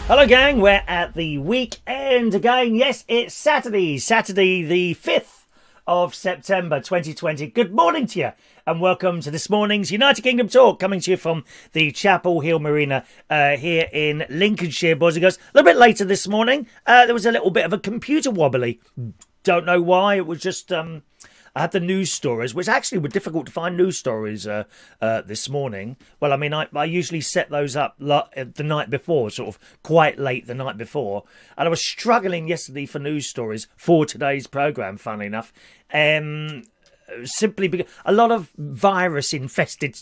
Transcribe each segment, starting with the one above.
Hello gang, we're at the weekend again. Yes, it's Saturday the 5th of September 2020. Good morning to you and welcome to this morning's United Kingdom Talk, coming to you from the Chapel Hill Marina here in Lincolnshire, boys and girls. A little bit later this morning, there was a little bit of a computer wobbly. Don't know why, it was just... I had the news stories, which actually were difficult to find news stories this morning. Well, I mean, I usually set those up the night before, sort of quite late the night before. And I was struggling yesterday for news stories for today's programme, funnily enough. Simply because a lot of virus-infested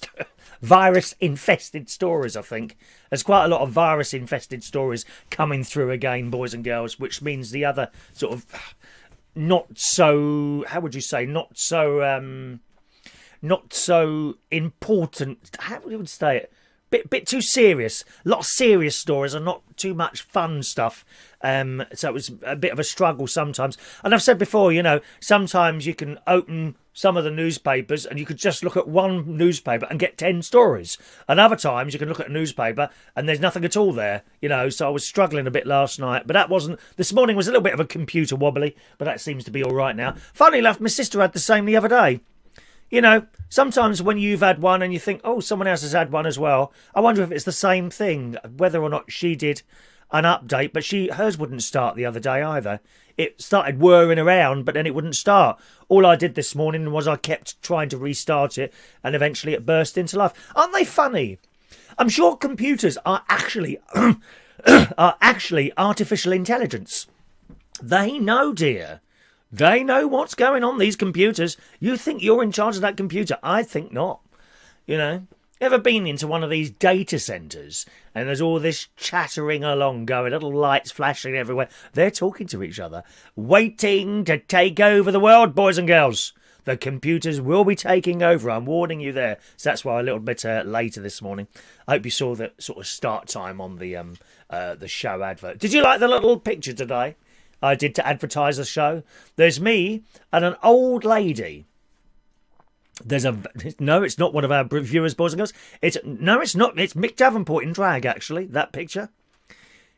stories, I think. There's quite a lot of virus-infested stories coming through again, boys and girls, which means the other sort of... not so, how would you say, not so important, how would you say it, bit too serious, a lot of serious stories and not too much fun stuff, so it was a bit of a struggle sometimes. And I've said before, you know, sometimes you can open some of the newspapers and you could just look at one newspaper and get 10 stories, and other times you can look at a newspaper and there's nothing at all there, you know. So I was struggling a bit last night, but that wasn't, this morning was a little bit of a computer wobbly, but that seems to be all right now. Funnily enough, my sister had the same the other day. You know, sometimes when you've had one and you think, oh, someone else has had one as well, I wonder if it's the same thing, whether or not she did an update, but hers wouldn't start the other day either. It started whirring around, but then it wouldn't start. All I did this morning was I kept trying to restart it, and eventually it burst into life. Aren't they funny? I'm sure computers are actually artificial intelligence. They know, dear. They know what's going on, these computers. You think you're in charge of that computer? I think not. You know, ever been into one of these data centres and there's all this chattering along going, little lights flashing everywhere? They're talking to each other, waiting to take over the world, boys and girls. The computers will be taking over. I'm warning you there. So that's why a little bit later this morning. I hope you saw the sort of start time on the show advert. Did you like the little picture today I did to advertise the show? There's me and an old lady. No, it's not one of our viewers, boys and girls. It's not. It's Mick Davenport in drag, actually. That picture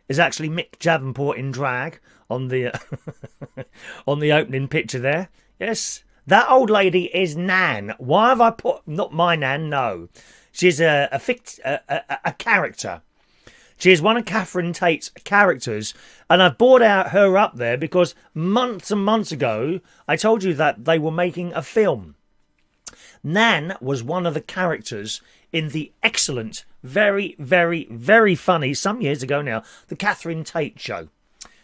is actually Mick Davenport in drag on the on the opening picture there. Yes, that old lady is Nan. Why have I put not my Nan? No, she's a character. She is one of Catherine Tate's characters, and I've brought her up there because months and months ago I told you that they were making a film. Nan was one of the characters in the excellent, very, very, very funny, some years ago now, the Catherine Tate show,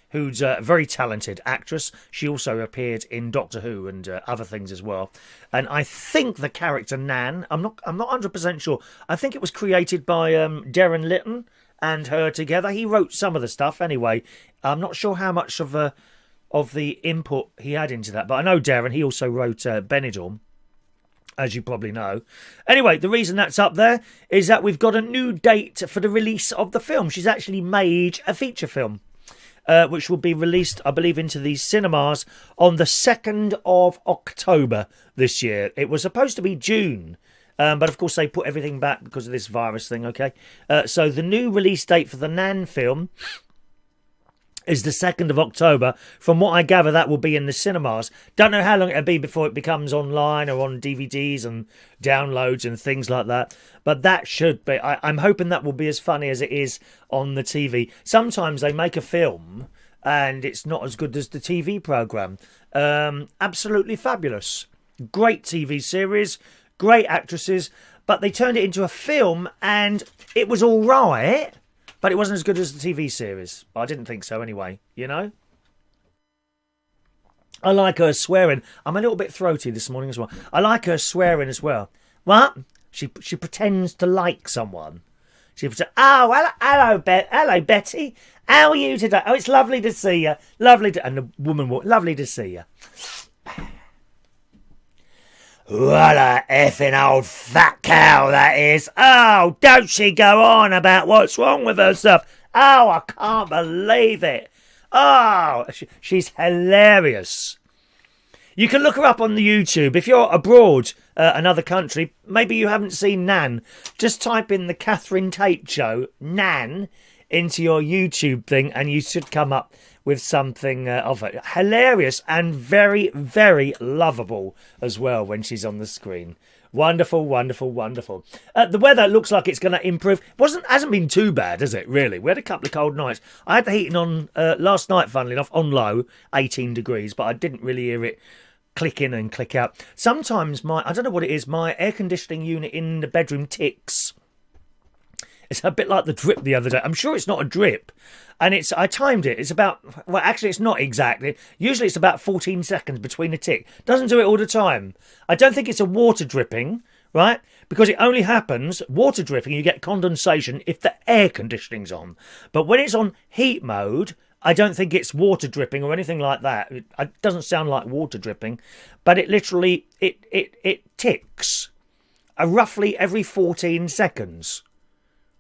who's a very talented actress. She also appeared in Doctor Who and other things as well. And I think the character Nan, I'm not 100% sure. I think it was created by Darren Litton and her together. He wrote some of the stuff anyway. I'm not sure how much of the input he had into that, but I know Darren, he also wrote Benidorm, as you probably know. Anyway, the reason that's up there is that we've got a new date for the release of the film. She's actually made a feature film, which will be released, I believe, into the cinemas on the 2nd of October this year. It was supposed to be June, but of course they put everything back because of this virus thing, okay? So the new release date for the Nan film is the 2nd of October. From what I gather, that will be in the cinemas. Don't know how long it'll be before it becomes online or on DVDs and downloads and things like that. But that should be... I'm hoping that will be as funny as it is on the TV. Sometimes they make a film and it's not as good as the TV programme. Absolutely fabulous. Great TV series, great actresses, but they turned it into a film and it was all right, but it wasn't as good as the TV series. I didn't think so anyway, you know? I like her swearing. I'm a little bit throaty this morning as well. I like her swearing as well. What? She pretends to like someone. She pretends, oh, hello, Betty. How are you today? Oh, it's lovely to see you. And the woman will, lovely to see you. What a effing old fat cow that is. Oh, don't she go on about what's wrong with herself. Oh, I can't believe it. Oh, she's hilarious. You can look her up on the YouTube. If you're abroad, another country, maybe you haven't seen Nan, just type in the Catherine Tate show, Nan, into your YouTube thing, and you should come up with something of it. Hilarious and very, very lovable as well when she's on the screen. Wonderful, wonderful, wonderful. The weather looks like it's going to improve. Hasn't been too bad, has it, really? We had a couple of cold nights. I had the heating on last night, funnily enough, on low, 18 degrees, but I didn't really hear it click in and click out. Sometimes I don't know what it is, my air conditioning unit in the bedroom ticks. It's a bit like the drip the other day. I'm sure it's not a drip. And I timed it. It's about, well, actually, it's not exactly. Usually it's about 14 seconds between a tick. Doesn't do it all the time. I don't think it's a water dripping, right? Because it only happens, water dripping, you get condensation if the air conditioning's on. But when it's on heat mode, I don't think it's water dripping or anything like that. It doesn't sound like water dripping. But it literally, it ticks roughly every 14 seconds.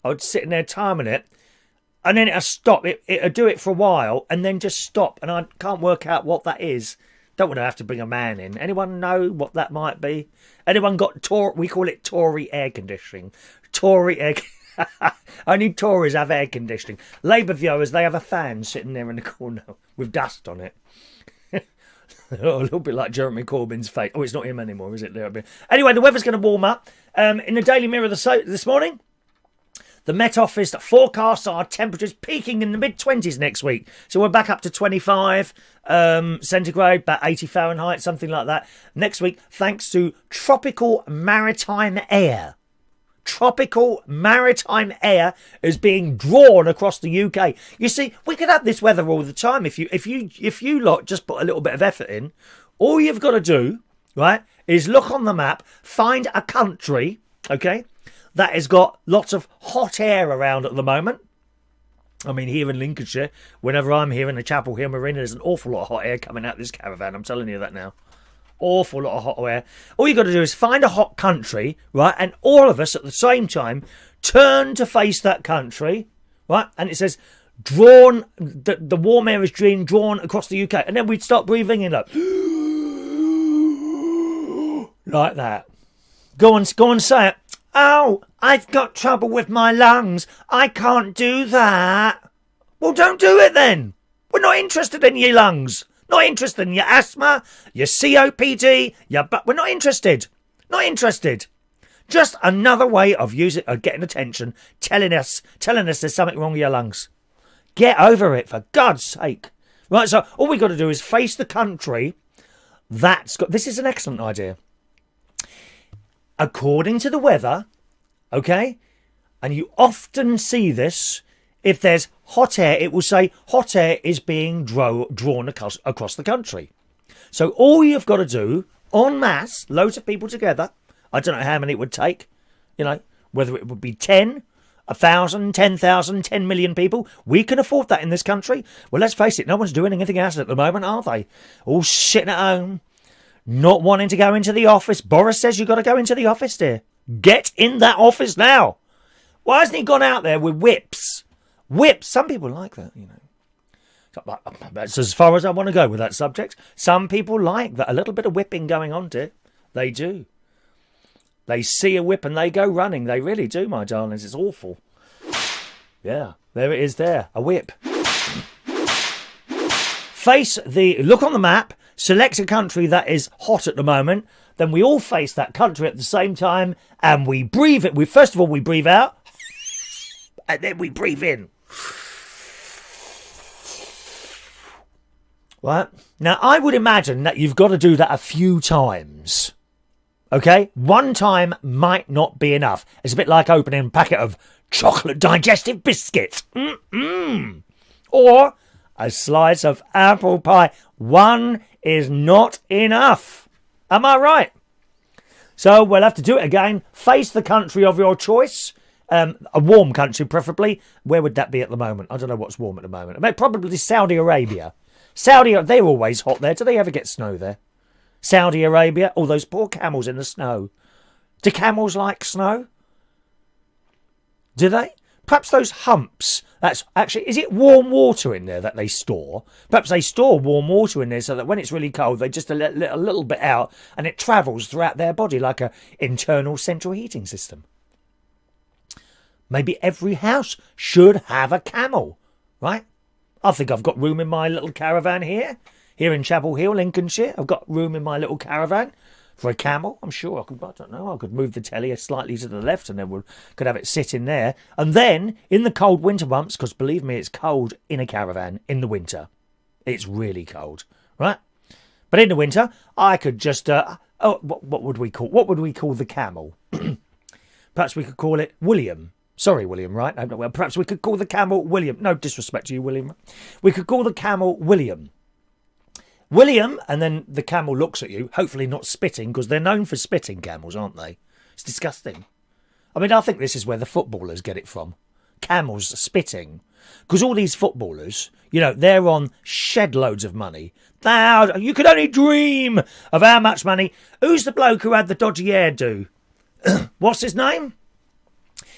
I would sit in there timing it, and then it'll stop. It'll do it for a while, and then just stop. And I can't work out what that is. Don't want to have to bring a man in. Anyone know what that might be? Anyone got we call it Tory air conditioning. Tory air. Only Tories have air conditioning. Labour viewers, they have a fan sitting there in the corner with dust on it. A little bit like Jeremy Corbyn's face. Oh, it's not him anymore, is it? Anyway, the weather's going to warm up. In the Daily Mirror this morning, the Met Office forecasts our temperatures peaking in the mid-20s next week. So we're back up to 25 centigrade, about 80 Fahrenheit, something like that. Next week, thanks to tropical maritime air. Tropical maritime air is being drawn across the UK. You see, we could have this weather all the time if you lot just put a little bit of effort in. All you've got to do, right, is look on the map, find a country, okay, that has got lots of hot air around at the moment. I mean, here in Lincolnshire, whenever I'm here in the Chapel Hill Marina, there's an awful lot of hot air coming out this caravan. I'm telling you that now. Awful lot of hot air. All you got to do is find a hot country, right? And all of us at the same time turn to face that country, right? And it says, drawn, the warm air is being drawn across the UK. And then we'd start breathing in like that. Go on, say it. Oh, I've got trouble with my lungs. I can't do that. Well, don't do it then. We're not interested in your lungs. Not interested in your asthma, your COPD, we're not interested. Not interested. Just another way of getting attention, telling us there's something wrong with your lungs. Get over it, for God's sake. Right, so all we got to do is face the country this is an excellent idea. According to the weather, okay, and you often see this, if there's hot air, it will say hot air is being drawn across the country. So all you've got to do, en masse, loads of people together, I don't know how many it would take, whether it would be 10, 1,000, 10,000, 10 million people. We can afford that in this country. Well, let's face it, no one's doing anything else at the moment, are they? All sitting at home, not wanting to go into the office. Boris says you've got to go into the office, dear. Get in that office now. Why hasn't he gone out there with whips? Whips. Some people like that, That's as far as I want to go with that subject. Some people like that. A little bit of whipping going on, dear. They do. They see a whip and they go running. They really do, my darlings. It's awful. Yeah, there it is there. A whip. Look on the map. Select a country that is hot at the moment. Then we all face that country at the same time. And we breathe it. First of all, we breathe out. And then we breathe in. Right? Now, I would imagine that you've got to do that a few times. Okay? One time might not be enough. It's a bit like opening a packet of chocolate digestive biscuits. Or a slice of apple pie. One is not enough. Am I right? So we'll have to do it again. Face the country of your choice. A warm country, preferably. Where would that be at the moment? I don't know what's warm at the moment. Probably Saudi Arabia. They're always hot there. Do they ever get snow there? Saudi Arabia. All those poor camels in the snow. Do camels like snow? Do they? Perhaps those humps. Is it warm water in there that they store? Perhaps they store warm water in there so that when it's really cold, they just let a little bit out and it travels throughout their body like an internal central heating system. Maybe every house should have a camel, right? I think I've got room in my little caravan here in Chapel Hill, Lincolnshire. I've got room in my little caravan for a camel. I'm sure I could move the telly slightly to the left and then we could have it sit in there. And then in the cold winter months, because believe me, it's cold in a caravan in the winter. It's really cold, right? But in the winter, I could just, what would we call the camel? Perhaps we could call it William. Sorry, William, right? Well, perhaps we could call the camel William. No disrespect to you, William. We could call the camel William. William, and then the camel looks at you, hopefully not spitting, because they're known for spitting, camels, aren't they? It's disgusting. I mean, I think this is where the footballers get it from. Camels spitting. Because all these footballers, you know, they're on shed loads of money. You could only dream of how much money. Who's the bloke who had the dodgy hairdo? What's his name?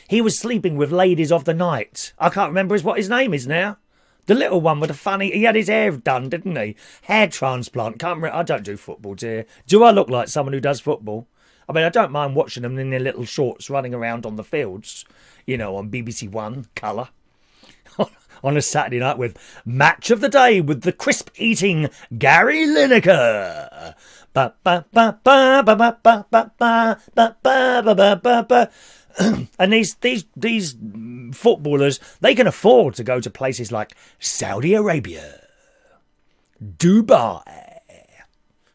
He was sleeping with ladies of the night. I can't remember what his name is now. The little one with the funny... He had his hair done, didn't he? Hair transplant. Can't remember. I don't do football, dear. Do I look like someone who does football? I mean, I don't mind watching them in their little shorts running around on the fields. You know, on BBC One, colour. On a Saturday night with Match of the Day with the crisp-eating Gary Lineker. And these footballers, they can afford to go to places like Saudi Arabia, Dubai,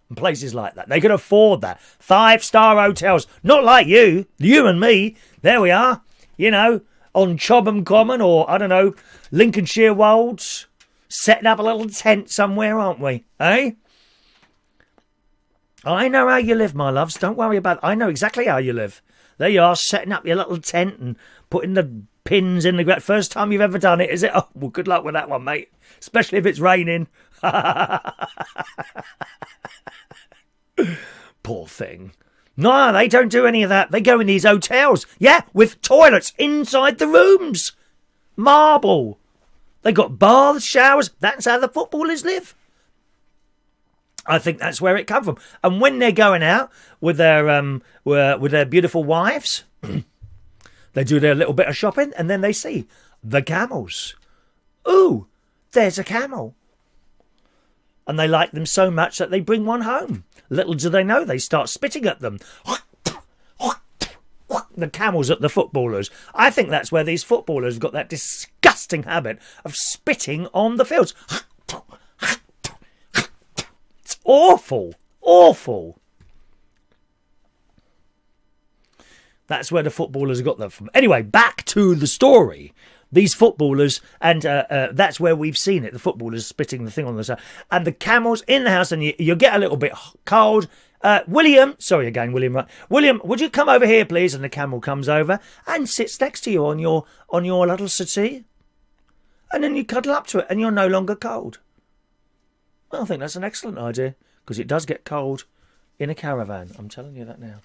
and places like that. They can afford that. 5-star hotels. Not like you and me. There we are, you know, on Chobham Common or, I don't know, Lincolnshire Wolds, setting up a little tent somewhere, aren't we? Eh? I know how you live, my loves. Don't worry about it. I know exactly how you live. There you are, setting up your little tent and putting the pins in the ground. First time you've ever done it, is it? Oh, well, good luck with that one, mate. Especially if it's raining. Poor thing. No, they don't do any of that. They go in these hotels. Yeah, with toilets inside the rooms. Marble. They got baths, showers. That's how the footballers live. I think that's where it come from. And when they're going out with their beautiful wives, they do their little bit of shopping, and then they see the camels. Ooh, there's a camel. And they like them so much that they bring one home. Little do they know, they start spitting at them. The camels at the footballers. I think that's where these footballers got that disgusting habit of spitting on the fields. It's awful. Awful. That's where the footballers got that from. Anyway, back to the story. These footballers, and that's where we've seen it, the footballers spitting the thing on the side. And the camels in the house, and you get a little bit cold. William, sorry again, William, right? William, would you come over here, please? And the camel comes over and sits next to you on your little settee. And then you cuddle up to it, and you're no longer cold. Well, I think that's an excellent idea, because it does get cold in a caravan. I'm telling you that now.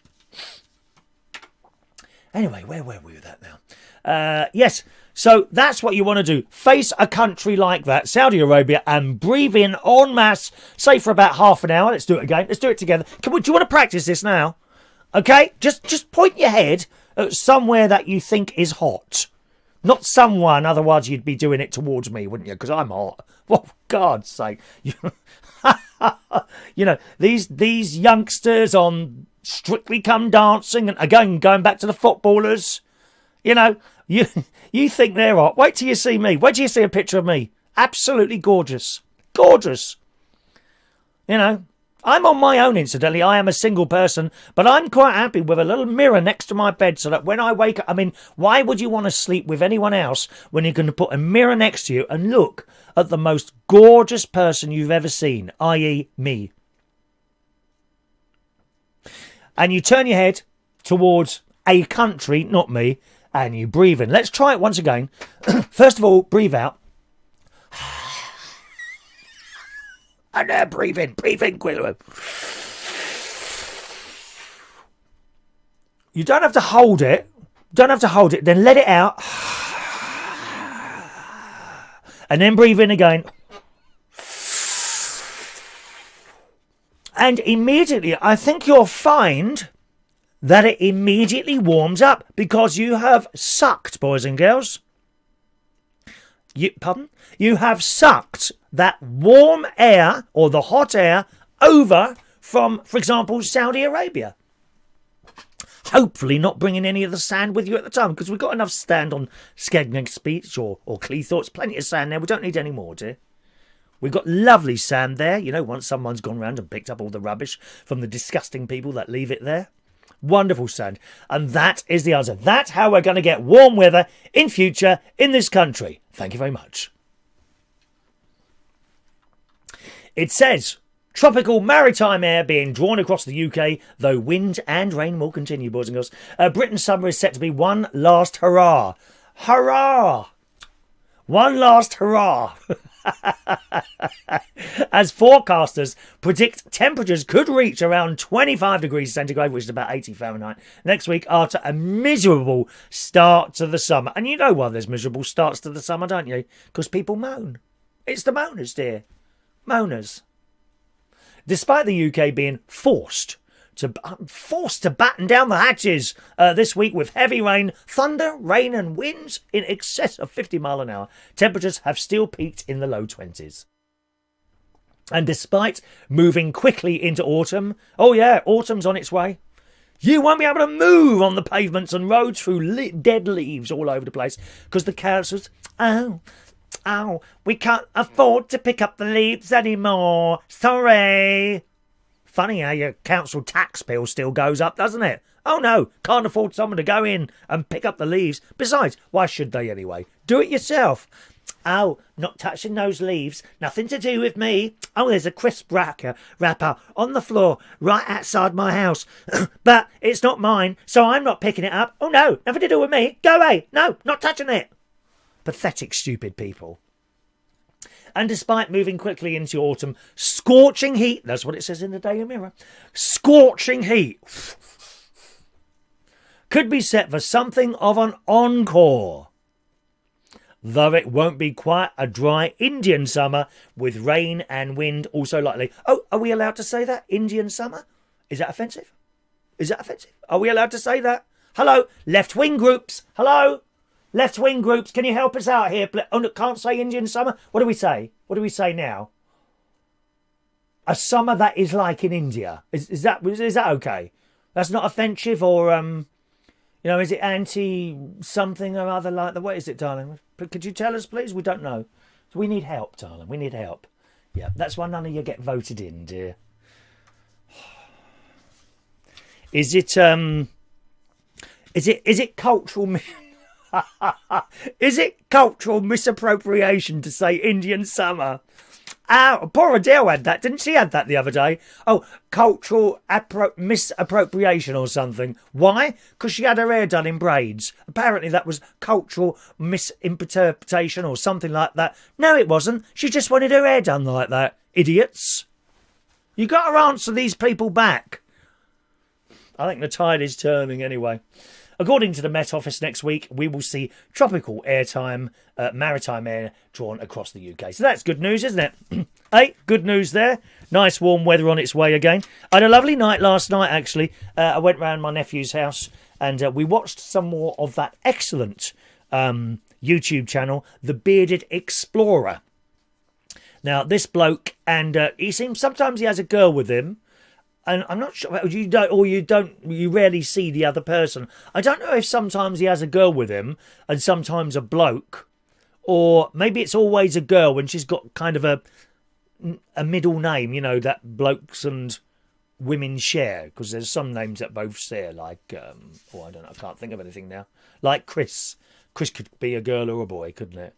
Anyway, where were we with that now? Yes, so that's what you want to do. Face a country like that, Saudi Arabia, and breathe in en masse, say for about half an hour. Let's do it again. Let's do it together. Do you want to practice this now? Okay? Just point your head at somewhere that you think is hot. Not someone, otherwise you'd be doing it towards me, wouldn't you? Because I'm hot. For God's sake. You know, these youngsters on Strictly Come Dancing, and again, going back to the footballers, you know, you think they're hot. Wait till you see me. Wait till you see a picture of me. Absolutely gorgeous. Gorgeous. You know, I'm on my own, incidentally. I am a single person, but I'm quite happy with a little mirror next to my bed so that when I wake up, I mean, why would you want to sleep with anyone else when you're going to put a mirror next to you and look at the most gorgeous person you've ever seen, i.e. me? And you turn your head towards a country, not me, and you breathe in. Let's try it once again. First of all, breathe out. And now breathe in. Breathe in, quickly. You don't have to hold it. Don't have to hold it. Then let it out. And then breathe in again. And immediately, I think you'll find that it immediately warms up because you have sucked, boys and girls. You have sucked that warm air or the hot air over from, for example, Saudi Arabia. Hopefully not bringing any of the sand with you at the time, because we've got enough sand on Skegness Beach or Cleethorpes. Plenty of sand there. We don't need any more, dear. We've got lovely sand there. You know, once someone's gone round and picked up all the rubbish from the disgusting people that leave it there. Wonderful sand. And that is the answer. That's how we're going to get warm weather in future in this country. Thank you very much. It says, tropical maritime air being drawn across the UK, though wind and rain will continue, boys and girls. Britain's summer is set to be one last hurrah. Hurrah! One last hurrah. As forecasters predict temperatures could reach around 25 degrees centigrade, which is about 80 Fahrenheit, next week after a miserable start to the summer. And you know why there's miserable starts to the summer, don't you? Because people moan. It's the moaners, dear. Moaners. Despite the UK being forced to batten down the hatches this week with heavy rain, thunder, rain and winds in excess of 50 miles an hour, temperatures have still peaked in the low 20s. And despite moving quickly into autumn, oh yeah, autumn's on its way, you won't be able to move on the pavements and roads through dead leaves all over the place because the councils, we can't afford to pick up the leaves anymore. Sorry. Funny how your council tax bill still goes up, doesn't it? Oh no, can't afford someone to go in and pick up the leaves. Besides, why should they anyway? Do it yourself. Oh, not touching those leaves. Nothing to do with me. Oh, there's a crisp wrapper on the floor right outside my house. But it's not mine, so I'm not picking it up. Oh no, nothing to do with me. Go away. No, not touching it. Pathetic, stupid people. And despite moving quickly into autumn, scorching heat, that's what it says in the Daily Mirror, scorching heat could be set for something of an encore. Though it won't be quite a dry Indian summer with rain and wind also likely. Oh, are we allowed to say that? Indian summer? Is that offensive? Is that offensive? Are we allowed to say that? Hello, left-wing groups. Hello? Left-wing groups, can you help us out here? Oh, no, can't say Indian summer? What do we say? What do we say now? A summer that is like in India. Is that okay? That's not offensive or, is it anti-something or other like that? What is it, darling? Could you tell us, please? We don't know. So we need help, darling. We need help. Yeah, that's why none of you get voted in, dear. Is it cultural... Is it cultural misappropriation to say Indian summer? Poor Adele had that, didn't she? Had that the other day. Oh, cultural misappropriation or something. Why? Because she had her hair done in braids. Apparently that was cultural misinterpretation or something like that. No, it wasn't. She just wanted her hair done like that. Idiots. You got to answer these people back. I think the tide is turning anyway. According to the Met Office next week, we will see tropical maritime air drawn across the UK. So that's good news, isn't it? Hey, good news there. Nice warm weather on its way again. I had a lovely night last night, actually. I went round my nephew's house and we watched some more of that excellent YouTube channel, The Bearded Explorer. Now, this bloke, and sometimes he has a girl with him. And I'm not sure, you rarely see the other person. I don't know if sometimes he has a girl with him and sometimes a bloke, or maybe it's always a girl and she's got kind of a middle name, that blokes and women share, because there's some names that both share, like, I don't know, I can't think of anything now. Like Chris. Chris could be a girl or a boy, couldn't it?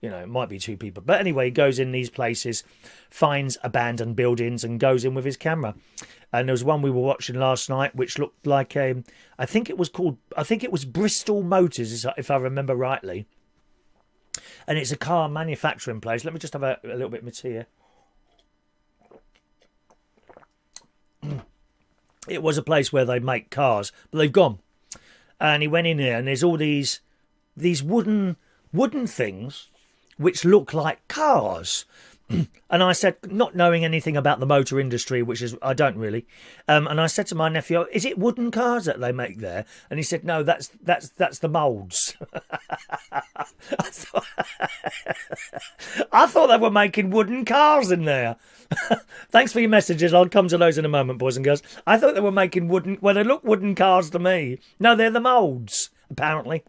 It might be two people. But anyway, he goes in these places, finds abandoned buildings and goes in with his camera. And there was one we were watching last night, which looked like I think it was Bristol Motors, if I remember rightly. And it's a car manufacturing place. Let me just have a little bit of tea here. It was a place where they make cars, but they've gone. And he went in there, and there's all these wooden things which look like cars. And I said, not knowing anything about the motor industry, which is, I don't really. And I said to my nephew, is it wooden cars that they make there? And he said, no, that's the moulds. I thought they were making wooden cars in there. Thanks for your messages. I'll come to those in a moment, boys and girls. I thought they were making wooden, well, they look wooden cars to me. No, they're the moulds, apparently.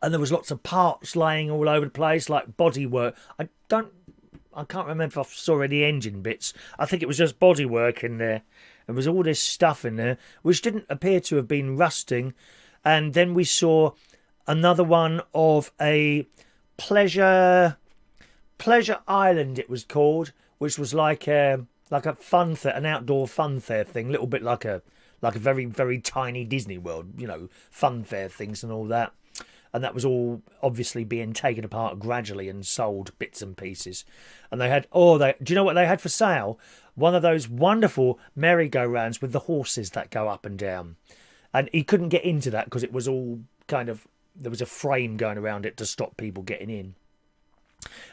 And there was lots of parts laying all over the place, like bodywork. I can't remember if I saw any engine bits. I think it was just bodywork in there. There was all this stuff in there, which didn't appear to have been rusting. And then we saw another one of a pleasure island, it was called, which was like a fun fair, an outdoor fun fair thing, a little bit like a very, very tiny Disney World, you know, fun fair things and all that. And that was all obviously being taken apart gradually and sold bits and pieces. And they had, do you know what they had for sale? One of those wonderful merry-go-rounds with the horses that go up and down. And he couldn't get into that because it was all kind of, there was a frame going around it to stop people getting in.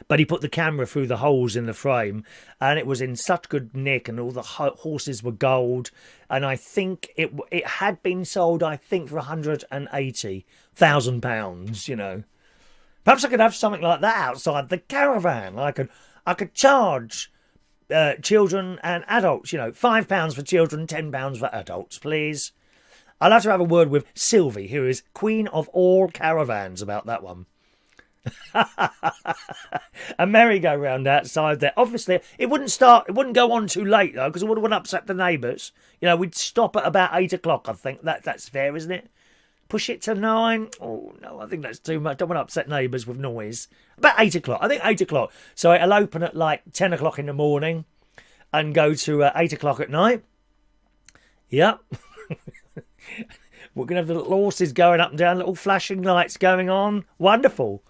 But he put the camera through the holes in the frame, and it was in such good nick, and all the horses were gold. And I think it had been sold, I think, for £180,000. You know, perhaps I could have something like that outside the caravan. I could charge children and adults. You know, £5 for children, £10 for adults, please. I'll have to have a word with Sylvie, who is queen of all caravans, about that one. A merry-go-round outside there. Obviously, it wouldn't go on too late though, because it wouldn't upset the neighbours. You know, we'd stop at about 8 o'clock. I think that's fair, isn't it? Push it to 9. Oh no, I think that's too much. Don't want to upset neighbours with noise. About 8 o'clock. I think 8 o'clock. So it'll open at like 10 o'clock in the morning and go to 8 o'clock at night. Yep. We're gonna have the little horses going up and down, little flashing lights going on. Wonderful.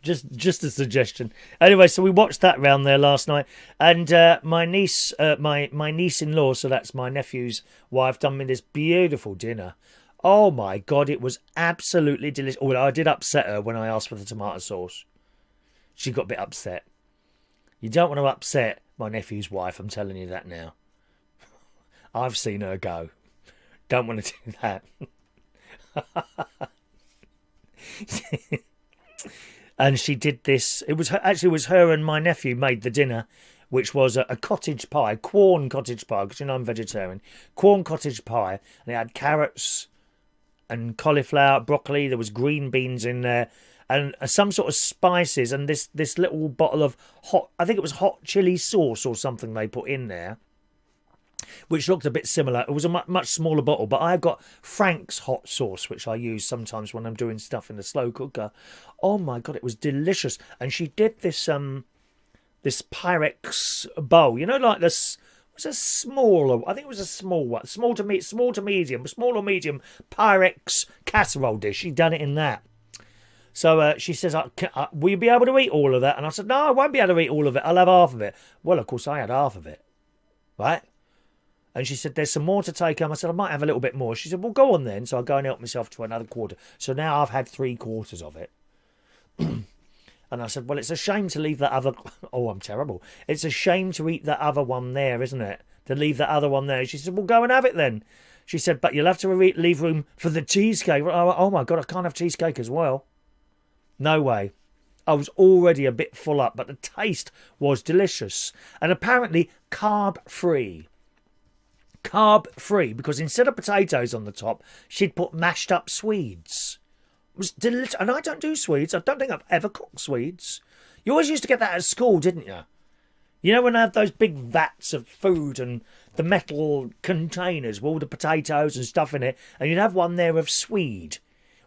just a suggestion. Anyway, so we watched that round there last night, and my niece, my niece-in-law, so that's my nephew's wife, done me this beautiful dinner. Oh my God, it was absolutely delicious. Oh, I did upset her when I asked for the tomato sauce. She got a bit upset. You don't want to upset my nephew's wife, I'm telling you that now. I've seen her go. Don't want to do that. And she did this. It was her and my nephew made the dinner, which was a cottage pie, corn cottage pie, because you know I'm vegetarian. Corn cottage pie, and it had carrots and cauliflower, broccoli. There was green beans in there, and some sort of spices, and this little bottle of hot, I think it was hot chili sauce or something they put in there, which looked a bit similar. It was a much smaller bottle, but I've got Frank's hot sauce, which I use sometimes when I'm doing stuff in the slow cooker. Oh my God, it was delicious. And she did this this Pyrex bowl, you know, like this. It was a smaller, I think it was a small one, small to medium, small or medium Pyrex casserole dish. She'd done it in that. So she says, will you be able to eat all of that? And I said, no, I won't be able to eat all of it. I'll have half of it. Well, of course, I had half of it, right? And she said, there's some more to take home. I said, I might have a little bit more. She said, well, go on then. So I go and help myself to another quarter. So now I've had 3/4 of it. And I said, well, it's a shame to leave that other... Oh, I'm terrible. It's a shame to eat that other one there, isn't it? To leave that other one there. She said, well, go and have it then. She said, but you'll have to leave room for the cheesecake. Oh, my God, I can't have cheesecake as well. No way. I was already a bit full up, but the taste was delicious. And apparently carb-free. Carb-free, because instead of potatoes on the top, she'd put mashed up Swedes. It was delicious. And I don't do Swedes. I don't think I've ever cooked Swedes. You always used to get that at school, didn't you? You know, when I have those big vats of food and the metal containers with all the potatoes and stuff in it, and you'd have one there of Swede,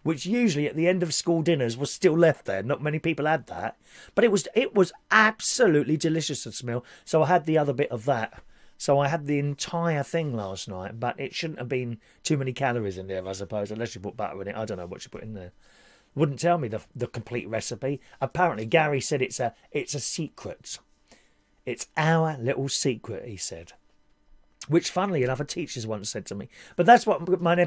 which usually at the end of school dinners was still left there. Not many people had that. But it was absolutely delicious to smell. So I had the other bit of that. So I had the entire thing last night, but it shouldn't have been too many calories in there, I suppose, unless you put butter in it. I don't know what you put in there. Wouldn't tell me the complete recipe. Apparently, Gary said it's a secret. It's our little secret, he said. Which, funnily enough, a teacher's once said to me. But that's what my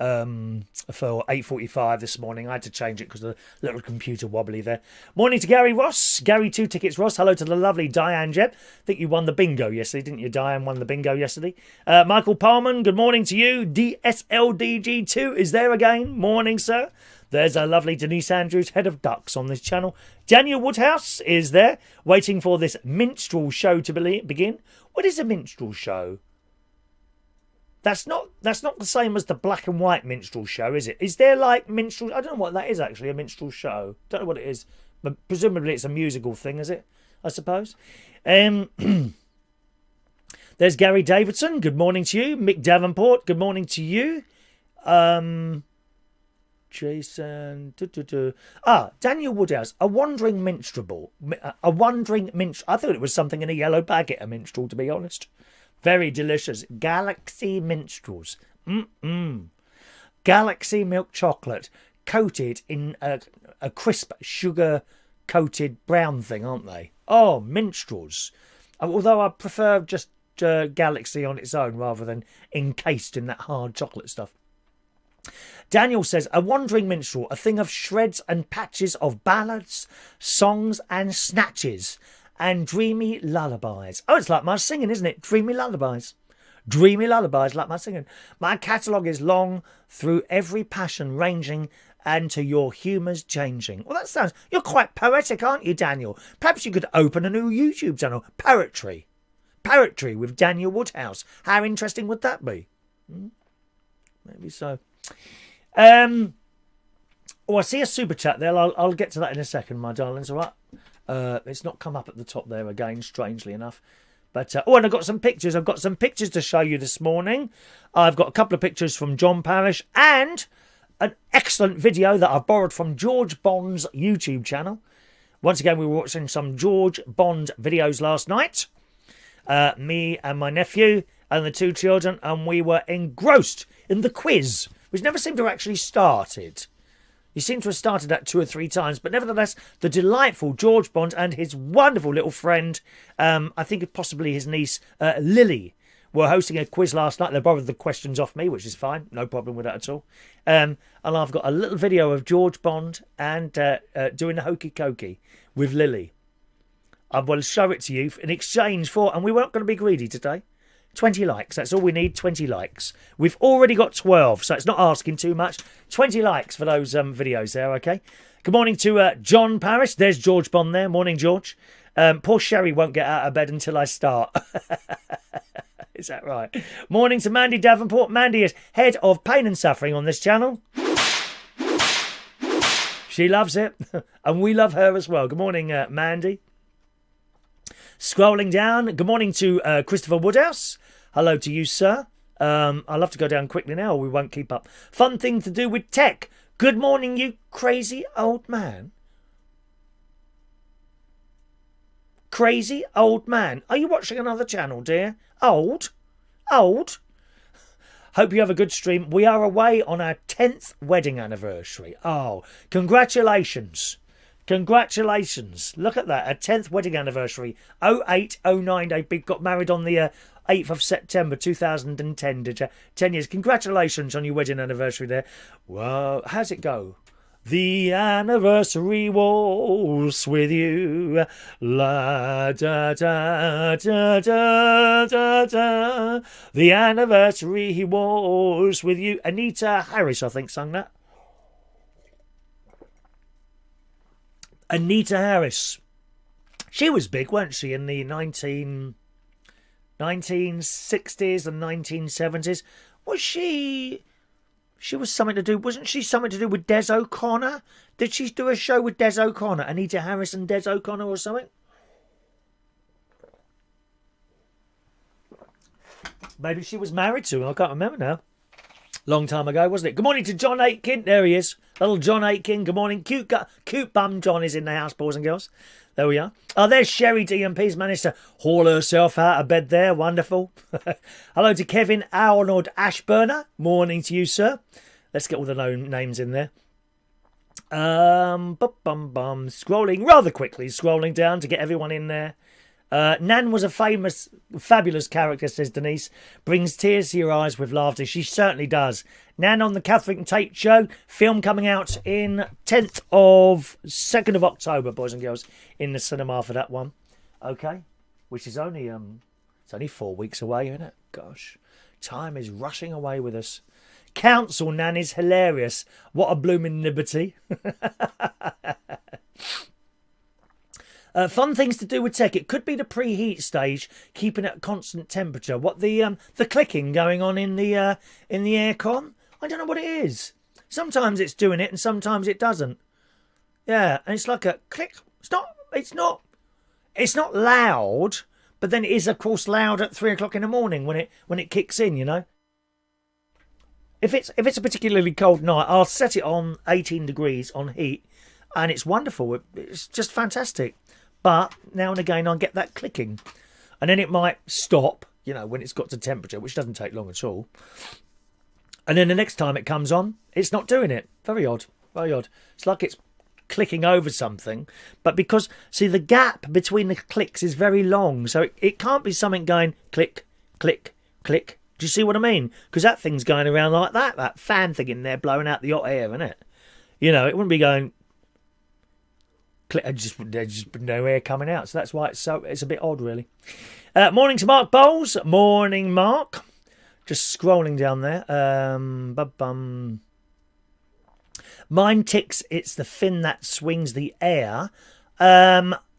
for 8:45 this morning. I had to change it because of the little computer wobbly there. Morning to Gary Ross. Gary 2 tickets Ross. Hello to the lovely Diane Jeb. I think you won the bingo yesterday, didn't you? Diane won the bingo yesterday. Michael Parman, good morning to you. DSLDG2 is there again. Morning, sir. There's a lovely Denise Andrews, head of ducks on this channel. Daniel Woodhouse is there, waiting for this minstrel show to begin. What is a minstrel show? That's not the same as the black and white minstrel show, is it? Is there like minstrel? I don't know what that is actually, a minstrel show. Don't know what it is. But presumably it's a musical thing, is it? I suppose. There's Gary Davidson. Good morning to you. Mick Davenport. Good morning to you. Jason. Daniel Woodhouse. A wandering minstrel. A wandering minstrel. I thought it was something in a yellow packet, a minstrel, to be honest. Very delicious. Galaxy minstrels. Galaxy milk chocolate coated in a crisp sugar-coated brown thing, aren't they? Oh, minstrels. Although I prefer just Galaxy on its own rather than encased in that hard chocolate stuff. Daniel says, a wandering minstrel, a thing of shreds and patches of ballads, songs and snatches and dreamy lullabies. Oh, it's like my singing, isn't it? Dreamy lullabies. Dreamy lullabies, like my singing. My catalogue is long, through every passion ranging, and to your humours changing. Well, that sounds... You're quite poetic, aren't you, Daniel? Perhaps you could open a new YouTube channel. Poetry. Poetry with Daniel Woodhouse. How interesting would that be? Maybe so. I see a super chat there. I'll get to that in a second, my darlings. All right. It's not come up at the top there again, strangely enough. But and I've got some pictures. I've got some pictures to show you this morning. I've got a couple of pictures from John Parrish and an excellent video that I've borrowed from George Bond's YouTube channel. Once again, we were watching some George Bond videos last night. Me and my nephew and the two children, and we were engrossed in the quiz, which never seemed to have actually started. He seemed to have started that 2 or 3 times, but nevertheless, the delightful George Bond and his wonderful little friend, I think possibly his niece, Lily, were hosting a quiz last night. They borrowed the questions off me, which is fine. No problem with that at all. And I've got a little video of George Bond and doing the hokey cokey with Lily. I will show it to you in exchange for, and we weren't going to be greedy today, 20 likes. That's all we need, 20 likes. We've already got 12, so it's not asking too much. 20 likes for those videos there, okay? Good morning to John Parrish. There's George Bond there. Morning, George. Poor Sherry won't get out of bed until I start. Is that right? Morning to Mandy Davenport. Mandy is head of pain and suffering on this channel. She loves it, and we love her as well. Good morning, Mandy. Scrolling down, good morning to Christopher Woodhouse. Hello to you, sir. I'll have to go down quickly now, or we won't keep up. Fun thing to do with tech. Good morning, you crazy old man. Crazy old man. Are you watching another channel, dear? Old? Old? Hope you have a good stream. We are away on our 10th wedding anniversary. Oh, congratulations. Congratulations. Look at that. A 10th wedding anniversary. 0809. They got married on the 8th of September 2010. Did you? 10 years. Congratulations on your wedding anniversary there. Well, how's it go? The anniversary waltz with you. La da da da da da da. The anniversary waltz with you. Anita Harris, I think, sung that. Anita Harris. She was big, weren't she, in the 1960s and 1970s? Was she... She was something to do... Wasn't she something to do with Des O'Connor? Did she do a show with Des O'Connor? Anita Harris and Des O'Connor or something? Maybe she was married to him. I can't remember now. Long time ago, wasn't it? Good morning to John Aitken. There he is. Little John Aitken. Good morning. Cute bum John is in the house, boys and girls. There we are. Oh, there's Sherry DMP's managed to haul herself out of bed there. Wonderful. Hello to Kevin Arnold Ashburner. Morning to you, sir. Let's get all the names in there. Scrolling rather quickly. Scrolling down to get everyone in there. Nan was a fabulous character, says Denise. Brings tears to your eyes with laughter. She certainly does. Nan on the Catherine Tate show. Film coming out in 2nd of October, boys and girls, in the cinema for that one. Okay, which is only it's only 4 weeks away, isn't it? Gosh, time is rushing away with us. Council Nan is hilarious. What a blooming liberty. Fun things to do with tech. It could be the preheat stage, keeping it at constant temperature. What the clicking going on in the aircon? I don't know what it is. Sometimes it's doing it, and sometimes it doesn't. Yeah, and it's like a click. It's not loud, but then it is, of course, loud at 3 o'clock in the morning when it kicks in. You know. If it's a particularly cold night, I'll set it on 18 degrees on heat, and it's wonderful. It's just fantastic. But now and again, I'll get that clicking. And then it might stop, you know, when it's got to temperature, which doesn't take long at all. And then the next time it comes on, it's not doing it. Very odd. Very odd. It's like it's clicking over something. But because, see, the gap between the clicks is very long. So it can't be something going click, click, click. Do you see what I mean? Because that thing's going around like that. That fan thing in there blowing out the hot air, isn't it? You know, it wouldn't be going... There's just no air coming out, so that's why it's a bit odd, really. Morning to Mark Bowles. Morning, Mark. Just scrolling down there. Mine ticks. It's the fin that swings the air.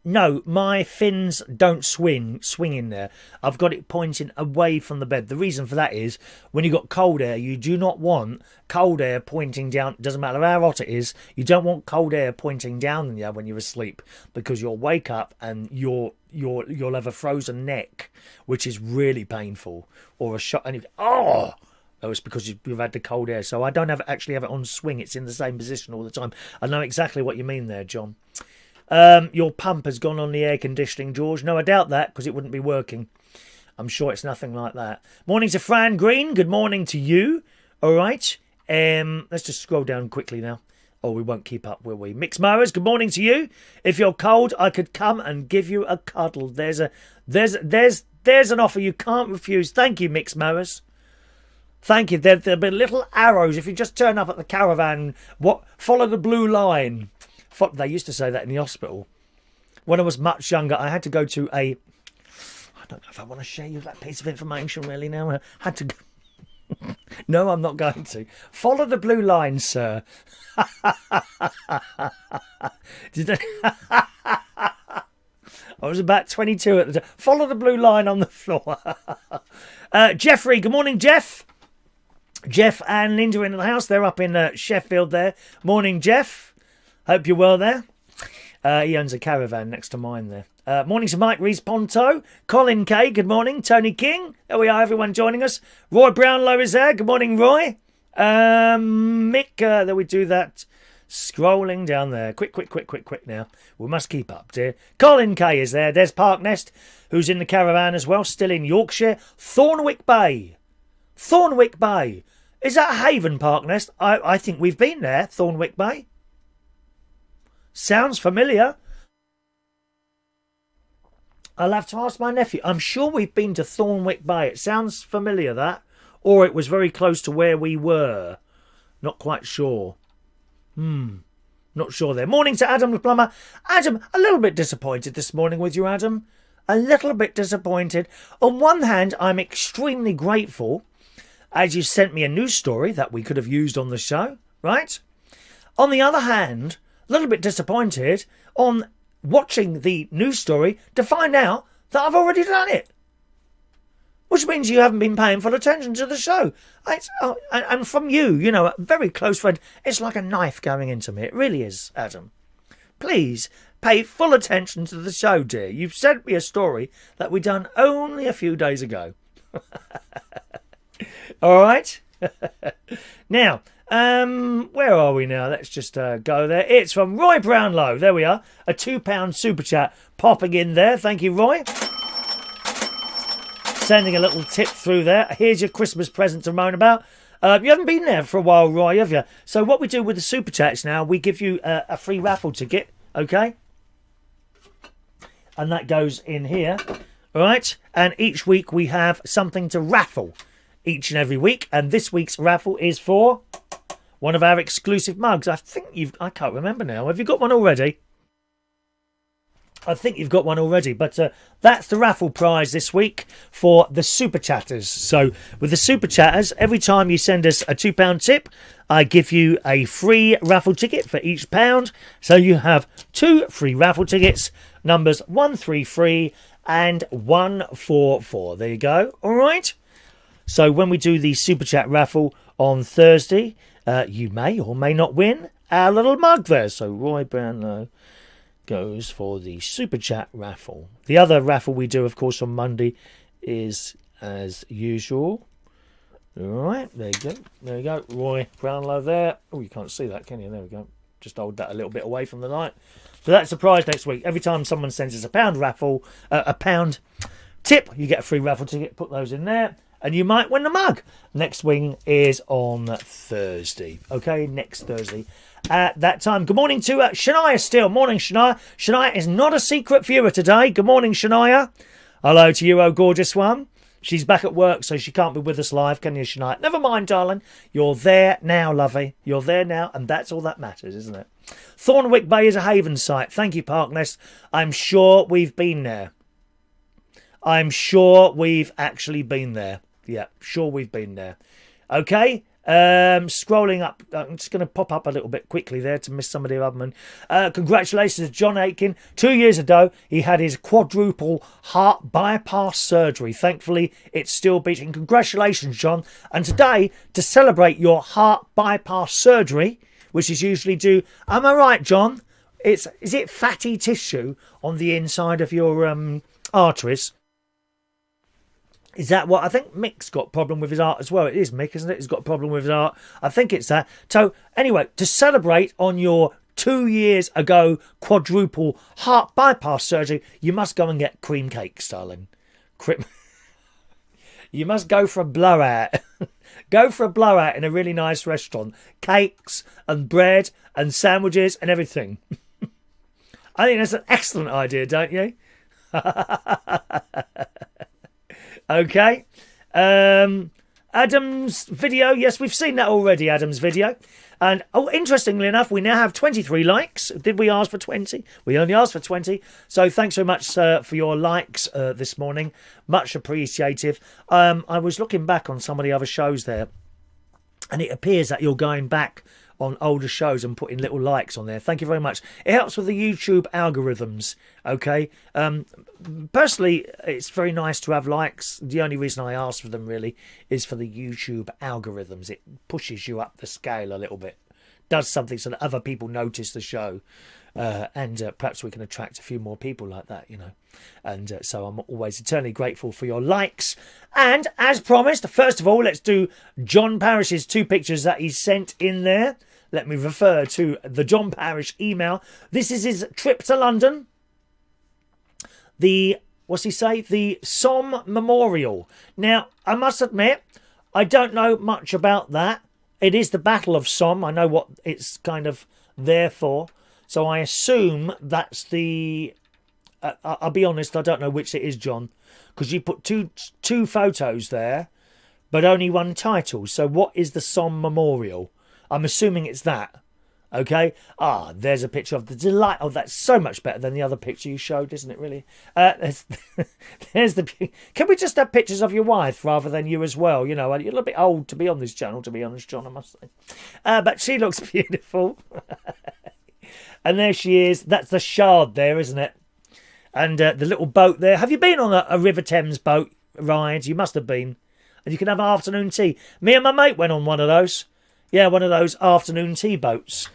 No, my fins don't swing in there. I've got it pointing away from the bed. The reason for that is when you've got cold air, you do not want cold air pointing down. It doesn't matter how hot it is. You don't want cold air pointing down on you when you're asleep, because you'll wake up and you'll have a frozen neck, which is really painful, or a shot. And it's because you've had the cold air. So I don't actually have it on swing. It's in the same position all the time. I know exactly what you mean there, John. Your pump has gone on the air conditioning, George. No, I doubt that, because it wouldn't be working. I'm sure it's nothing like that. Morning to Fran Green. Good morning to you. All right. Let's just scroll down quickly now. Oh, we won't keep up, will we? Mix Mowers, good morning to you. If you're cold, I could come and give you a cuddle. There's an offer you can't refuse. Thank you, Mix Mowers. Thank you. There'll be little arrows if you just turn up at the caravan. Follow the blue line. They used to say that in the hospital. When I was much younger, I had to go to I don't know if I want to share you that piece of information really now. I had to go. No, I'm not going to. Follow the blue line, sir. I was about 22 at the time. Follow the blue line on the floor. Jeffrey, good morning, Jeff. Jeff and Linda in the house. They're up in Sheffield there. Morning, Jeff. Hope you're well there. He owns a caravan next to mine there. Morning to Mike Rees-Ponto. Colin Kay, good morning. Tony King. There we are, everyone joining us. Roy Brownlow is there. Good morning, Roy. Mick, there we do that. Scrolling down there. Quick now. We must keep up, dear. Colin Kay is there. There's Parknest, who's in the caravan as well, still in Yorkshire. Thornwick Bay. Thornwick Bay. Is that a haven, Parknest? I think we've been there, Thornwick Bay. Sounds familiar. I'll have to ask my nephew. I'm sure we've been to Thornwick Bay. It sounds familiar, that. Or it was very close to where we were. Not quite sure. Not sure there. Morning to Adam the plumber. Adam, a little bit disappointed this morning with you, Adam. A little bit disappointed. On one hand, I'm extremely grateful, as you sent me a news story that we could have used on the show, right? On the other hand, a little bit disappointed on watching the news story to find out that I've already done it. Which means you haven't been paying full attention to the show. And from you, you know, a very close friend, it's like a knife going into me. It really is, Adam. Please pay full attention to the show, dear. You've sent me a story that we done only a few days ago. All right? Now, where are we now? Let's just go there. It's from Roy Brownlow. There we are. A £2 super chat popping in there. Thank you, Roy. Sending a little tip through there. Here's your Christmas present to moan about. You haven't been there for a while, Roy, have you? So what we do with the super chats now, we give you a free raffle ticket, okay? and that goes in here. All right, and each week we have something to raffle each and every week, and this week's raffle is for one of our exclusive mugs. I can't remember now. Have you got one already? I think you've got one already, but that's the raffle prize this week for the Super Chatters. So with the Super Chatters, every time you send us a £2 tip, I give you a free raffle ticket for each pound. So you have 2 free raffle tickets, numbers 133 and 144. There you go. All right. So when we do the Super Chat raffle on Thursday, you may or may not win our little mug there. So Roy Brownlow goes for the Super Chat raffle. The other raffle we do, of course, on Monday is as usual. All right, there you go. There you go. Roy Brownlow there. Oh, you can't see that, can you? There we go. Just hold that a little bit away from the light. So that's a prize next week. Every time someone sends us a pound raffle, a pound tip, you get a free raffle ticket. Put those in there, and you might win the mug. Next wing is on Thursday. Okay, next Thursday. At that time. Good morning to Shania still. Morning, Shania. Shania is not a secret viewer today. Good morning, Shania. Hello to you, oh gorgeous one. She's back at work, so she can't be with us live, can you, Shania? Never mind, darling. You're there now, lovey. You're there now, and that's all that matters, isn't it? Thornwick Bay is a haven site. Thank you, Parkness. I'm sure we've been there. I'm sure we've actually been there. Yeah, sure we've been there. Okay. Scrolling up, I'm just going to pop up a little bit quickly there to miss some of the other men. Congratulations to John Aitken. 2 years ago, he had his quadruple heart bypass surgery. Thankfully, it's still beating. Congratulations, John. And today, to celebrate your heart bypass surgery, which is usually due, am I right, John? Is it fatty tissue on the inside of your arteries? Is that what? I think Mick's got a problem with his heart as well. It is Mick, isn't it? He's got a problem with his heart. I think it's that. So, anyway, to celebrate on your 2 years ago quadruple heart bypass surgery, you must go and get cream cakes, darling. You must go for a blowout. Go for a blowout in a really nice restaurant. Cakes and bread and sandwiches and everything. I think that's an excellent idea, don't you? Okay. Adam's video. Yes, we've seen that already, Adam's video. And, oh, interestingly enough, we now have 23 likes. Did we ask for 20? We only asked for 20. So thanks very much for your likes this morning. Much appreciated. I was looking back on some of the other shows there, and it appears that you're going back on older shows and putting little likes on there. Thank you very much. It helps with the YouTube algorithms, okay? Personally, it's very nice to have likes. The only reason I ask for them, really, is for the YouTube algorithms. It pushes you up the scale a little bit. Does something so that other people notice the show. And perhaps we can attract a few more people like that, you know. And so I'm always eternally grateful for your likes. And as promised, first of all, let's do John Parrish's 2 pictures that he sent in there. Let me refer to the John Parrish email. This is his trip to London. What's he say? The Somme Memorial. Now, I must admit, I don't know much about that. It is the Battle of Somme. I know what it's kind of there for. So I assume that's the... I'll be honest, I don't know which it is, John. Because you put two photos there, but only one title. So what is the Somme Memorial? I'm assuming it's that. Okay? There's a picture of the delight. Oh, that's so much better than the other picture you showed, isn't it, really? There's the... Can we just have pictures of your wife rather than you as well? You know, you're a little bit old to be on this channel, to be honest, John, I must say. But she looks beautiful. And there she is. That's the Shard there, isn't it? And the little boat there. Have you been on a River Thames boat ride? You must have been. And you can have afternoon tea. Me and my mate went on one of those. Yeah, one of those afternoon tea boats.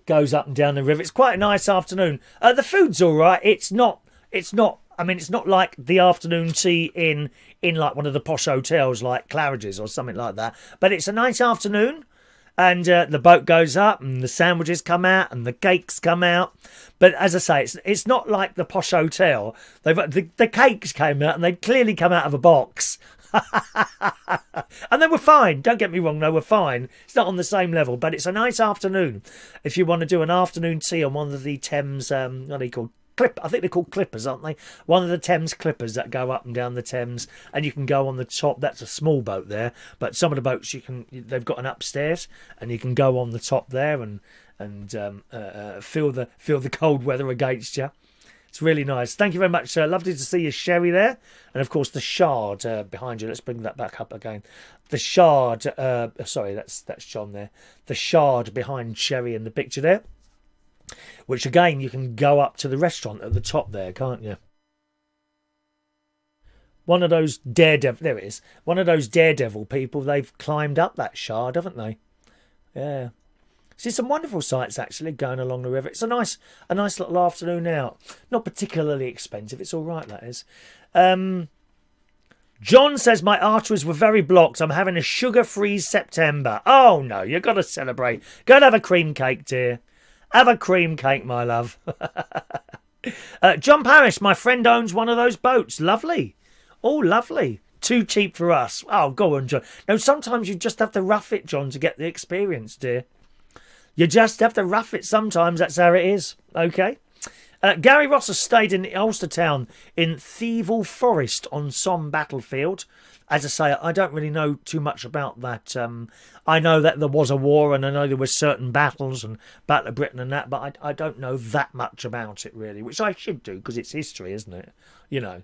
Goes up and down the river. It's quite a nice afternoon. The food's all right. It's not. I mean, it's not like the afternoon tea in like one of the posh hotels like Claridge's or something like that. But it's a nice afternoon. And the boat goes up and the sandwiches come out and the cakes come out. But as I say, it's not like the posh hotel. The cakes came out and they clearly come out of a box. And they were fine. Don't get me wrong, they were fine. It's not on the same level, but it's a nice afternoon. If you want to do an afternoon tea on one of the Thames, what are they called? I think they're called clippers, aren't they? One of the Thames clippers that go up and down the Thames, and you can go on the top. That's a small boat there, but some of the boats they've got an upstairs, and you can go on the top there and feel the cold weather against you. It's really nice. Thank you very much. Lovely to see you, Sherry, there. And, of course, the Shard behind you. Let's bring that back up again. The Shard. Sorry, that's John there. The Shard behind Sherry in the picture there. Which, again, you can go up to the restaurant at the top there, can't you? One of those daredevil... There it is. One of those daredevil people, they've climbed up that Shard, haven't they? Yeah. See some wonderful sights actually going along the river. It's a nice little afternoon out. Not particularly expensive. It's all right, that is. John says my arteries were very blocked. I'm having a sugar-free September. Oh no, you've got to celebrate. Go and have a cream cake, dear. Have a cream cake, my love. John Parrish, my friend owns one of those boats. Lovely. Oh, lovely. Too cheap for us. Oh, go on, John. No, sometimes you just have to rough it, John, to get the experience, dear. You just have to rough it sometimes. That's how it is. Okay. Gary Ross has stayed in Ulster Town in Thieval Forest on Somme battlefield. As I say, I don't really know too much about that. I know that there was a war and I know there were certain battles and Battle of Britain and that, but I don't know that much about it really, which I should do because it's history, isn't it? You know,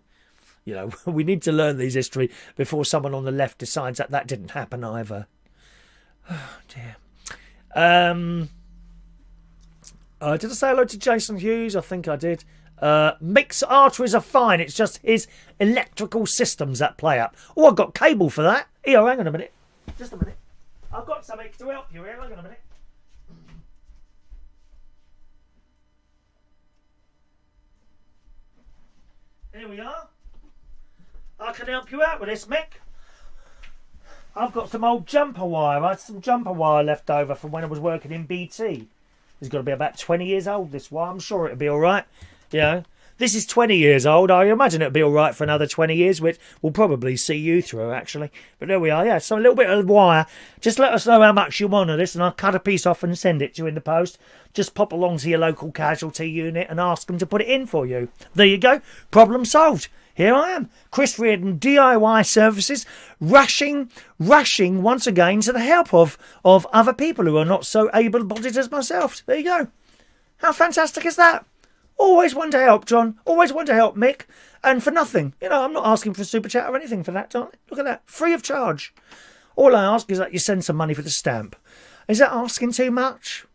we need to learn these history before someone on the left decides that didn't happen either. Oh, dear. Did I say hello to Jason Hughes? I think I did. Mick's arteries are fine. It's just his electrical systems that play up. Oh, I've got cable for that. Here, hang on a minute. Just a minute. I've got something to help you here. Hang on a minute. Here we are. I can help you out with this, Mick. I've got some old jumper wire. I had some jumper wire left over from when I was working in BT. It's got to be about 20 years old, this wire. I'm sure it'll be all right. You know, this is 20 years old. I imagine it'll be all right for another 20 years, which will probably see you through, actually. But there we are, yeah. So a little bit of wire. Just let us know how much you want of this, and I'll cut a piece off and send it to you in the post. Just pop along to your local casualty unit and ask them to put it in for you. There you go. Problem solved. Here I am, Chris Reardon, DIY Services, rushing once again to the help of other people who are not so able-bodied as myself. There you go. How fantastic is that? Always want to help, John. Always want to help, Mick. And for nothing. You know, I'm not asking for a super chat or anything for that, darling. Look at that. Free of charge. All I ask is that you send some money for the stamp. Is that asking too much?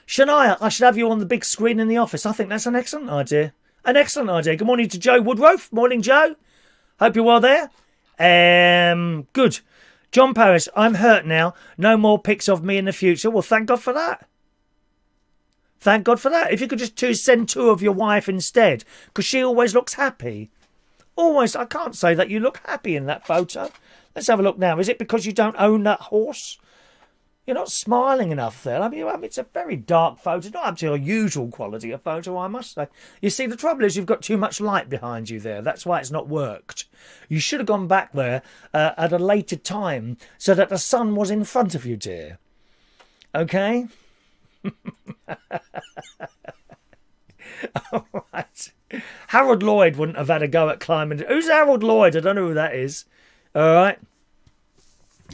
Shania, I should have you on the big screen in the office. I think that's an excellent idea. An excellent idea. Good morning to Joe Woodrow. Morning, Joe. Hope you're well there. Good. John Paris, I'm hurt now. No more pics of me in the future. Well, thank God for that. Thank God for that. If you could just send two of your wife instead, because she always looks happy. Always. I can't say that you look happy in that photo. Let's have a look now. Is it because you don't own that horse? You're not smiling enough there. I mean, it's a very dark photo. Not up to your usual quality of photo, I must say. You see, the trouble is you've got too much light behind you there. That's why it's not worked. You should have gone back there at a later time so that the sun was in front of you, dear. Okay? All right. Harold Lloyd wouldn't have had a go at climbing. Who's Harold Lloyd? I don't know who that is. All right.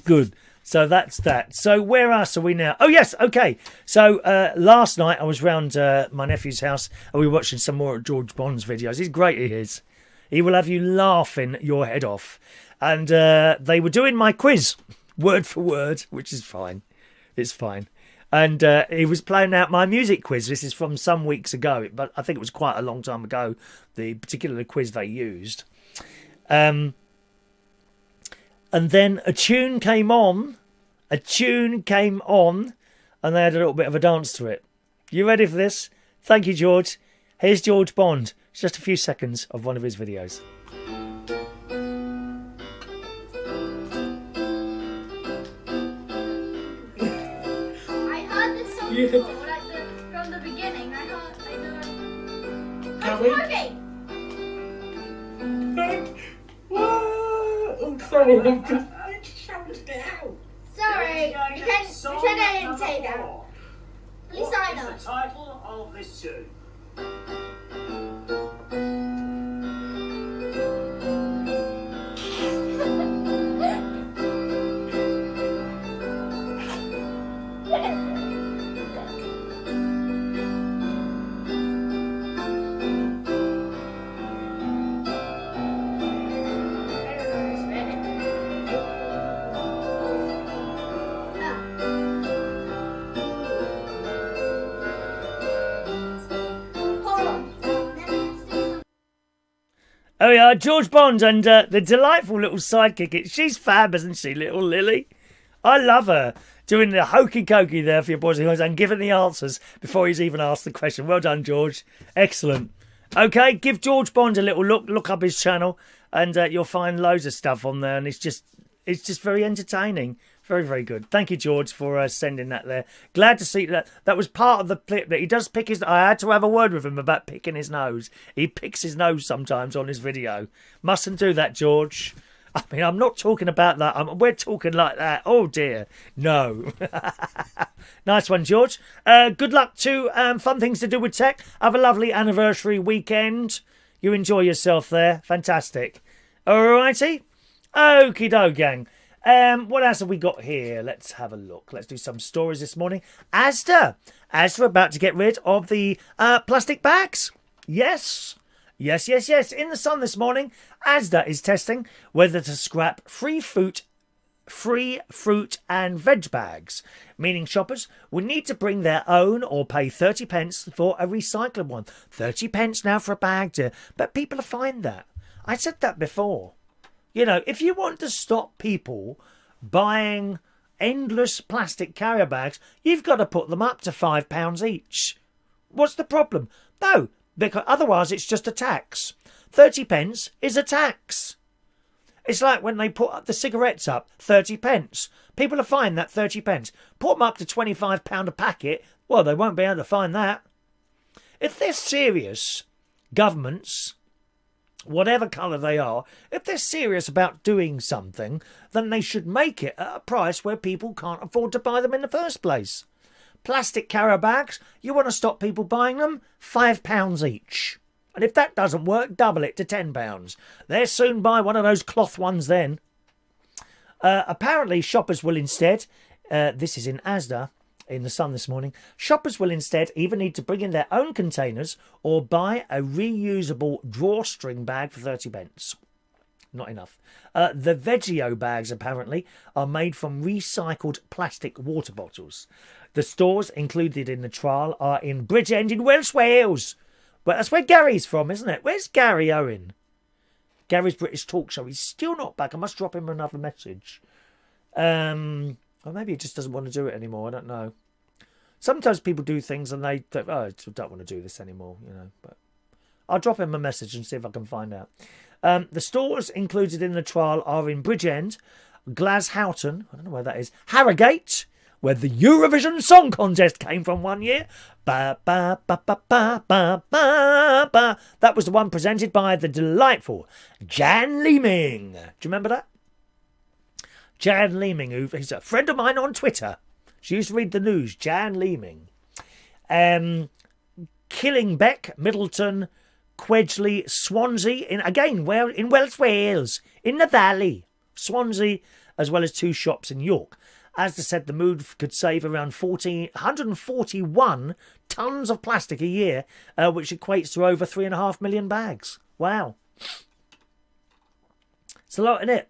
Good. So that's that. So where else are we now? Oh, yes. Okay. So last night I was round my nephew's house and we were watching some more of George Bond's videos. He's great, he is. He will have you laughing your head off. And they were doing my quiz, word for word, which is fine. It's fine. And he was playing out my music quiz. This is from some weeks ago, but I think it was quite a long time ago, the particular quiz they used. And then a tune came on, and they had a little bit of a dance to it. You ready for this? Thank you, George. Here's George Bond. It's just a few seconds of one of his videos. I heard this song before, like from the beginning. I know. Can we? Oh, sorry, I just shouted it out. Sorry, pretend I didn't say that. At least I know. What is the title of this tune? Oh yeah, George Bond and the delightful little sidekick. She's fab, isn't she, little Lily? I love her. Doing the hokey cokey there for your boys and girls and giving the answers before he's even asked the question. Well done, George. Excellent. Okay, give George Bond a little look. Look up his channel and you'll find loads of stuff on there. And it's just very entertaining. Very, very good. Thank you, George, for sending that there. Glad to see that. That was part of the clip that he does pick his... I had to have a word with him about picking his nose. He picks his nose sometimes on his video. Mustn't do that, George. I mean, I'm not talking about that. We're talking like that. Oh, dear. No. Nice one, George. Good luck to Fun Things to Do with Tech. Have a lovely anniversary weekend. You enjoy yourself there. Fantastic. All righty. Okie doke, gang. What else have we got here? Let's have a look. Let's do some stories this morning. Asda are about to get rid of the plastic bags. Yes. In the Sun this morning, Asda is testing whether to scrap free fruit and veg bags, meaning shoppers will need to bring their own or pay 30 pence for a recycled one. 30 pence now for a bag, dear. But people are fine that. I said that before. You know, if you want to stop people buying endless plastic carrier bags, you've got to put them up to £5 each. What's the problem? No, because otherwise it's just a tax. 30 pence is a tax. It's like when they put the cigarettes up, 30 pence. People are fined that 30 pence. Put them up to £25 a packet, well, they won't be able to find that. If they're serious, governments, whatever colour they are, if they're serious about doing something, then they should make it at a price where people can't afford to buy them in the first place. Plastic carrier bags, you want to stop people buying them? £5 each. And if that doesn't work, double it to £10. They'll soon buy one of those cloth ones then. Apparently, shoppers will instead, this is in Asda, in the Sun this morning, shoppers will instead either need to bring in their own containers or buy a reusable drawstring bag for 30 pence. Not enough. The Veggio bags, apparently, are made from recycled plastic water bottles. The stores included in the trial are in Bridgend in Welsh Wales. Well, that's where Gary's from, isn't it? Where's Gary Owen? Gary's British talk show. He's still not back. I must drop him another message. Or maybe he just doesn't want to do it anymore. I don't know. Sometimes people do things and they think, oh, I don't want to do this anymore, you know. But I'll drop him a message and see if I can find out. The stores included in the trial are in Bridgend, Glashoughton, I don't know where that is, Harrogate, where the Eurovision Song Contest came from one year. Ba, ba, ba, ba, ba, ba, ba, ba. That was the one presented by the delightful Jan Leeming. Do you remember that? Jan Leeming, who's a friend of mine on Twitter. She used to read the news. Jan Leeming. Killingbeck, Middleton, Quedgley, Swansea, in Welsh Wales, in the Valley. Swansea, as well as 2 shops in York. As I said, the move could save around 141 tonnes of plastic a year, which equates to over 3.5 million bags. Wow. It's a lot, isn't it?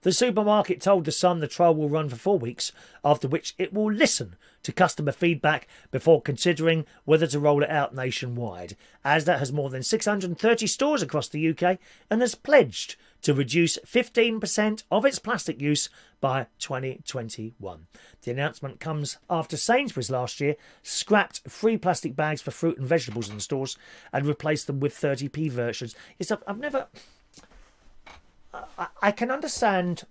The supermarket told The Sun the trial will run for 4 weeks, after which it will listen to customer feedback before considering whether to roll it out nationwide. Asda has more than 630 stores across the UK and has pledged to reduce 15% of its plastic use by 2021. The announcement comes after Sainsbury's last year scrapped free plastic bags for fruit and vegetables in the stores and replaced them with 30p versions. I can understand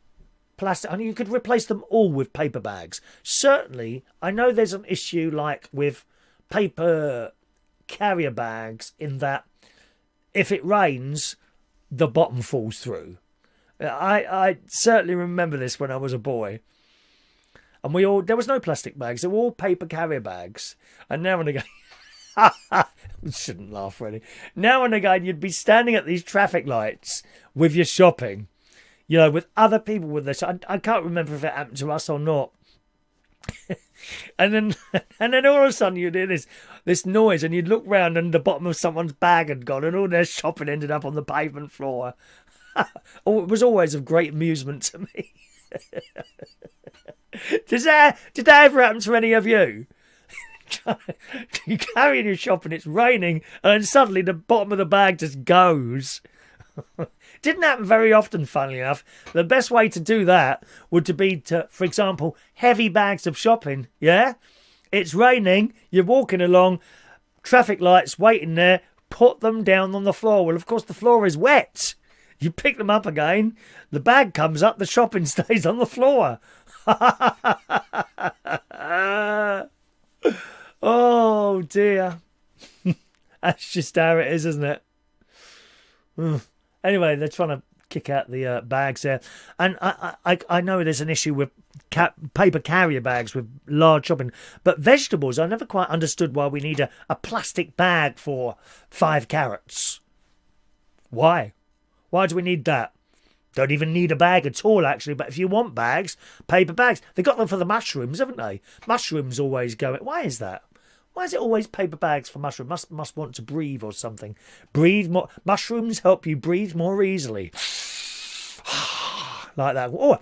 plastic. I mean, you could replace them all with paper bags. Certainly, I know there's an issue like with paper carrier bags in that if it rains, the bottom falls through. I certainly remember this when I was a boy. And there was no plastic bags. They were all paper carrier bags. And now and again, Shouldn't laugh, really. Now and again, you'd be standing at these traffic lights with your shopping, you know, with other people with this. I can't remember if it happened to us or not. and then all of a sudden you'd hear this noise, and you'd look round and the bottom of someone's bag had gone, and all their shopping ended up on the pavement floor. Oh, it was always of great amusement to me. Did that ever happen to any of you? You carry your shop and it's raining, and then suddenly the bottom of the bag just goes. Didn't happen very often, funnily enough. The best way to do that would to be to, for example, heavy bags of shopping. Yeah, it's raining, you're walking along, traffic lights waiting there, put them down on the floor. Well, of course, the floor is wet. You pick them up again, the bag comes up, the shopping stays on the floor. Oh dear. That's just how it is, isn't it? Anyway, they're trying to kick out the bags there. And I know there's an issue with paper carrier bags with large shopping. But vegetables, I never quite understood why we need a plastic bag for 5 carrots. Why? Why do we need that? Don't even need a bag at all, actually. But if you want bags, paper bags. They got them for the mushrooms, haven't they? Mushrooms always go... Why is that? Why is it always paper bags for mushrooms? Must want to breathe or something. Breathe more. Mushrooms help you breathe more easily. Like that. Oh,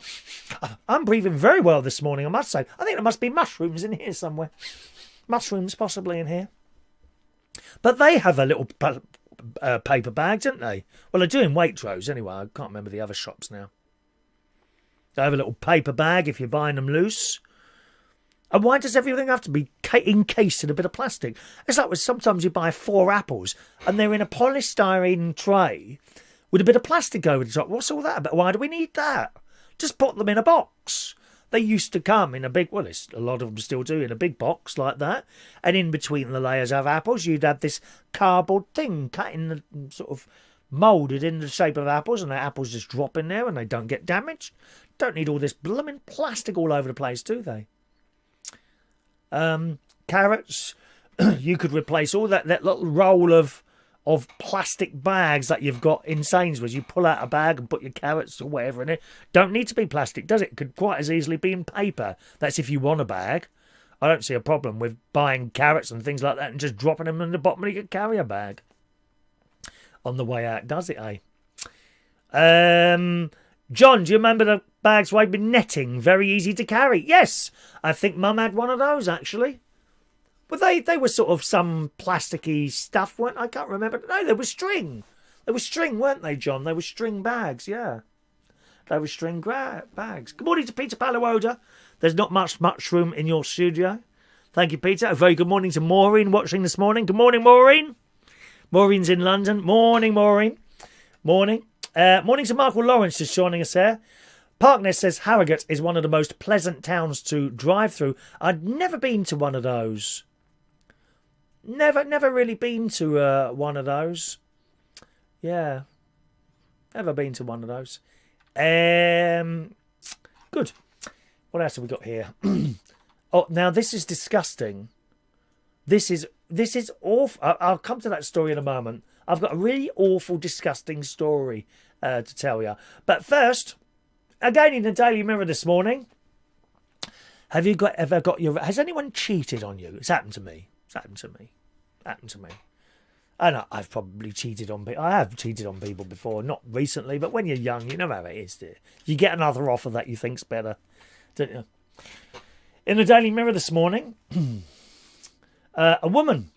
I'm breathing very well this morning, I must say. I think there must be mushrooms in here somewhere. Mushrooms possibly in here. But they have a little paper bags, don't they? Well, they do in Waitrose anyway. I can't remember the other shops now. They have a little paper bag if you're buying them loose. And why does everything have to be encased in a bit of plastic? It's like when sometimes you buy 4 apples and they're in a polystyrene tray with a bit of plastic over the top. What's all that about? Why do we need that? Just put them in a box. They used to come in a big, well, a lot of them still do, in a big box like that. And in between the layers of apples, you'd have this cardboard thing cut in the sort of moulded in the shape of apples, and the apples just drop in there and they don't get damaged. Don't need all this blooming plastic all over the place, do they? Carrots, you could replace all that little roll of plastic bags that you've got in Sainsbury's. You pull out a bag and put your carrots or whatever in it. Don't need to be plastic, does it? It could quite as easily be in paper. That's if you want a bag. I don't see a problem with buying carrots and things like that and just dropping them in the bottom of your carrier bag on the way out, does it, eh? John, do you remember the bags with netting? Very easy to carry. Yes, I think Mum had one of those, actually. But they were sort of some plasticky stuff, weren't they? I can't remember. No, they were string. They were string, weren't they, John? They were string bags, yeah. They were string bags. Good morning to Peter Palawoda. There's not much room in your studio. Thank you, Peter. A very good morning to Maureen watching this morning. Good morning, Maureen. Maureen's in London. Morning, Maureen. Morning. Morning to Michael Lawrence just joining us here. Parkness says Harrogate is one of the most pleasant towns to drive through. I'd never been to one of those. Never really been to one of those. Yeah. Never been to one of those. Good. What else have we got here? Oh, now this is disgusting. This is awful. I'll come to that story in a moment. I've got a really awful, disgusting story to tell you. But first, again in the Daily Mirror this morning, have you ever got your... Has anyone cheated on you? It's happened to me. I know I've probably cheated on people. I have cheated on people before, not recently, but when you're young, you know how it is. You get another offer that you think's better, don't you? In the Daily Mirror this morning, a woman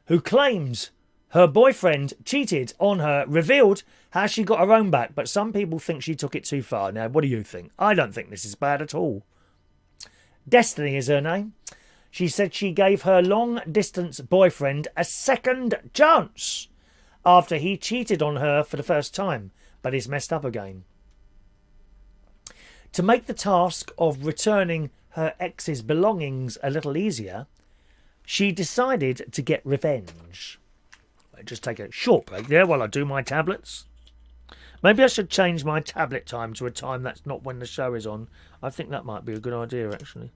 who claims her boyfriend cheated on her revealed how she got her own back, but some people think she took it too far. Now, what do you think? I don't think this is bad at all. Destiny is her name. She said she gave her long-distance boyfriend a second chance after he cheated on her for the first time, but is messed up again. To make the task of returning her ex's belongings a little easier, she decided to get revenge. I'll just take a short break there while I do my tablets. Maybe I should change my tablet time to a time that's not when the show is on. I think that might be a good idea, actually.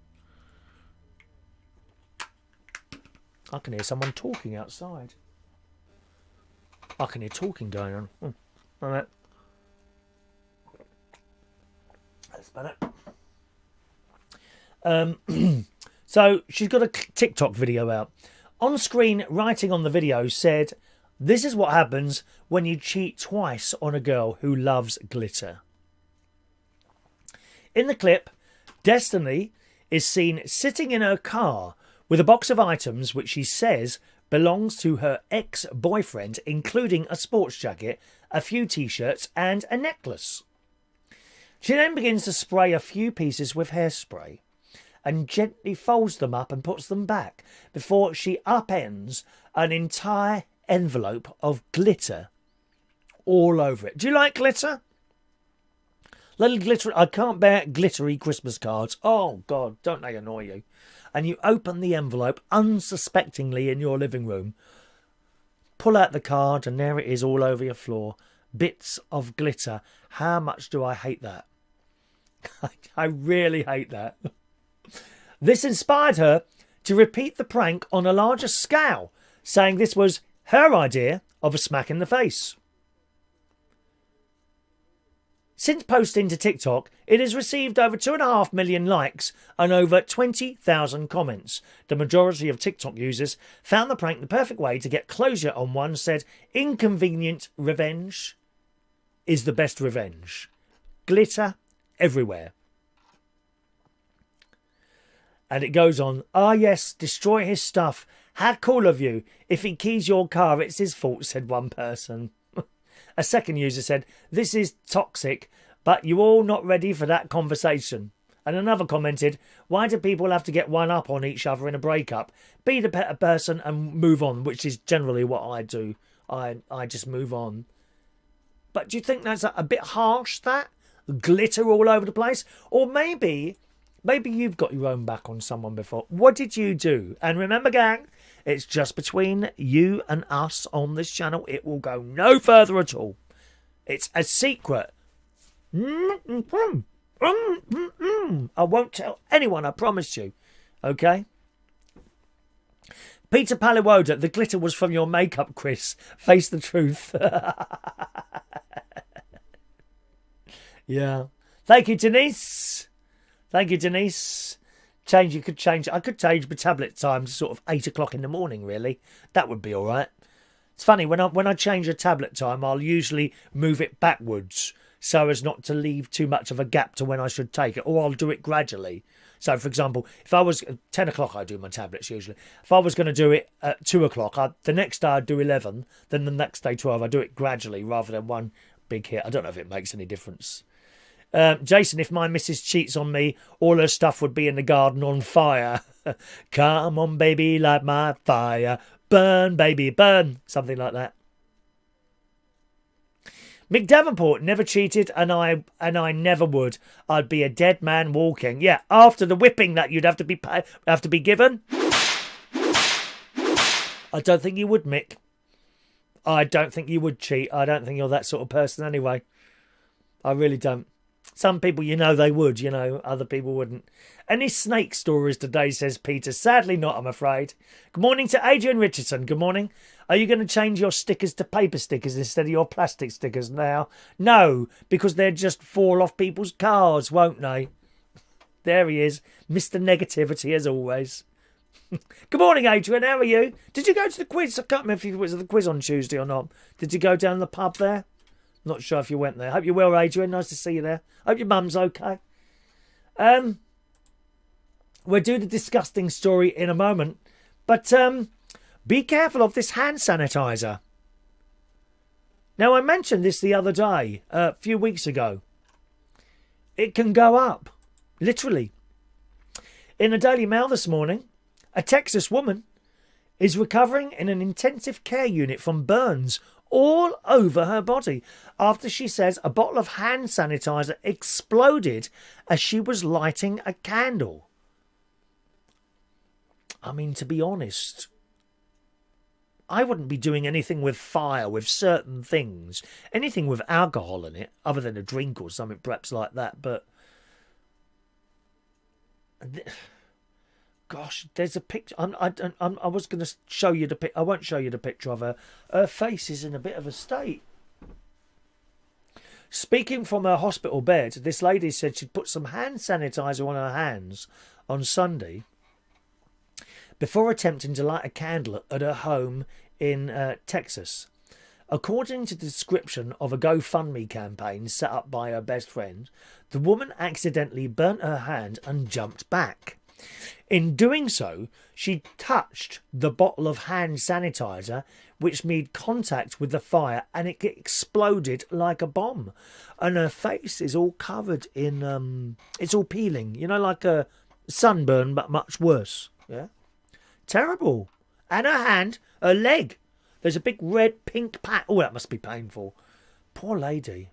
I can hear someone talking outside. I can hear talking going on. All right. That's better. So she's got a TikTok video out. On screen, writing on the video said, "This is what happens when you cheat twice on a girl who loves glitter." In the clip, Destiny is seen sitting in her car with a box of items which she says belongs to her ex-boyfriend, including a sports jacket, a few t-shirts and a necklace. She then begins to spray a few pieces with hairspray and gently folds them up and puts them back before she upends an entire envelope of glitter all over it. Do you like glitter? Little glitter. I can't bear glittery Christmas cards. Oh, God, don't they annoy you? And you open the envelope unsuspectingly in your living room, pull out the card, and there it is all over your floor. Bits of glitter. How much do I hate that? I really hate that. This inspired her to repeat the prank on a larger scale, saying this was her idea of a smack in the face. Since posting to TikTok, it has received over 2.5 million likes and over 20,000 comments. The majority of TikTok users found the prank the perfect way to get closure on one said, "Inconvenient revenge is the best revenge. Glitter everywhere." And it goes on, "Ah yes, destroy his stuff. How cool of you. If he keys your car, it's his fault," said one person. A second user said, "This is toxic, but you all not ready for that conversation." And another commented, "Why do people have to get one up on each other in a breakup? Be the better person and move on," which is generally what I do. I just move on. But do you think that's a bit harsh, that? Glitter all over the place? Or maybe you've got your own back on someone before. What did you do? And remember, gang, it's just between you and us on this channel. It will go no further at all. It's a secret. I won't tell anyone, I promise you. Okay? Peter Paliwoda, the glitter was from your makeup, Chris. Face the truth. Yeah. Thank you, Denise. Thank you, Denise. I could change my tablet time to sort of 8 o'clock in the morning, really. That would be all right. It's funny, when I change a tablet time, I'll usually move it backwards so as not to leave too much of a gap to when I should take it, or I'll do it gradually. So, for example, if I was 10 o'clock, I do my tablets usually. If I was going to do it at 2 o'clock, the next day I'd do 11, then the next day 12. I do it gradually rather than one big hit. I don't know if it makes any difference. Jason, if my missus cheats on me, all her stuff would be in the garden on fire. Come on, baby, light my fire. Burn, baby, burn. Something like that. Mick Davenport never cheated, and I never would. I'd be a dead man walking. Yeah, after the whipping that you'd have to be given. I don't think you would, Mick. I don't think you would cheat. I don't think you're that sort of person anyway. I really don't. Some people, they would, other people wouldn't. Any snake stories today, says Peter? Sadly not, I'm afraid. Good morning to Adrian Richardson. Good morning. Are you going to change your stickers to paper stickers instead of your plastic stickers now? No, because they'll just fall off people's cars, won't they? There he is, Mr. Negativity as always. Good morning, Adrian. How are you? Did you go to the quiz? I can't remember if it was the quiz on Tuesday or not. Did you go down the pub there? Not sure if you went there. Hope you're well, Adrian. Nice to see you there. Hope your mum's okay. We'll do the disgusting story in a moment. But be careful of this hand sanitizer. Now, I mentioned this the other day, a few weeks ago. It can go up. Literally. In the Daily Mail this morning, a Texas woman is recovering in an intensive care unit from burns all over her body after she says a bottle of hand sanitizer exploded as she was lighting a candle. I mean, to be honest, I wouldn't be doing anything with fire, with certain things, anything with alcohol in it, other than a drink or something perhaps like that, but gosh, there's a picture. I was going to show you the pic. I won't show you the picture of her. Her face is in a bit of a state. Speaking from her hospital bed, this lady said she'd put some hand sanitizer on her hands on Sunday before attempting to light a candle at her home in Texas. According to the description of a GoFundMe campaign set up by her best friend, the woman accidentally burnt her hand and jumped back. In doing so, she touched the bottle of hand sanitizer, which made contact with the fire, and it exploded like a bomb. And her face is all covered in, it's all peeling, you know, like a sunburn, but much worse. Yeah, terrible. And her hand, her leg. There's a big red pink patch. Oh, that must be painful. Poor lady.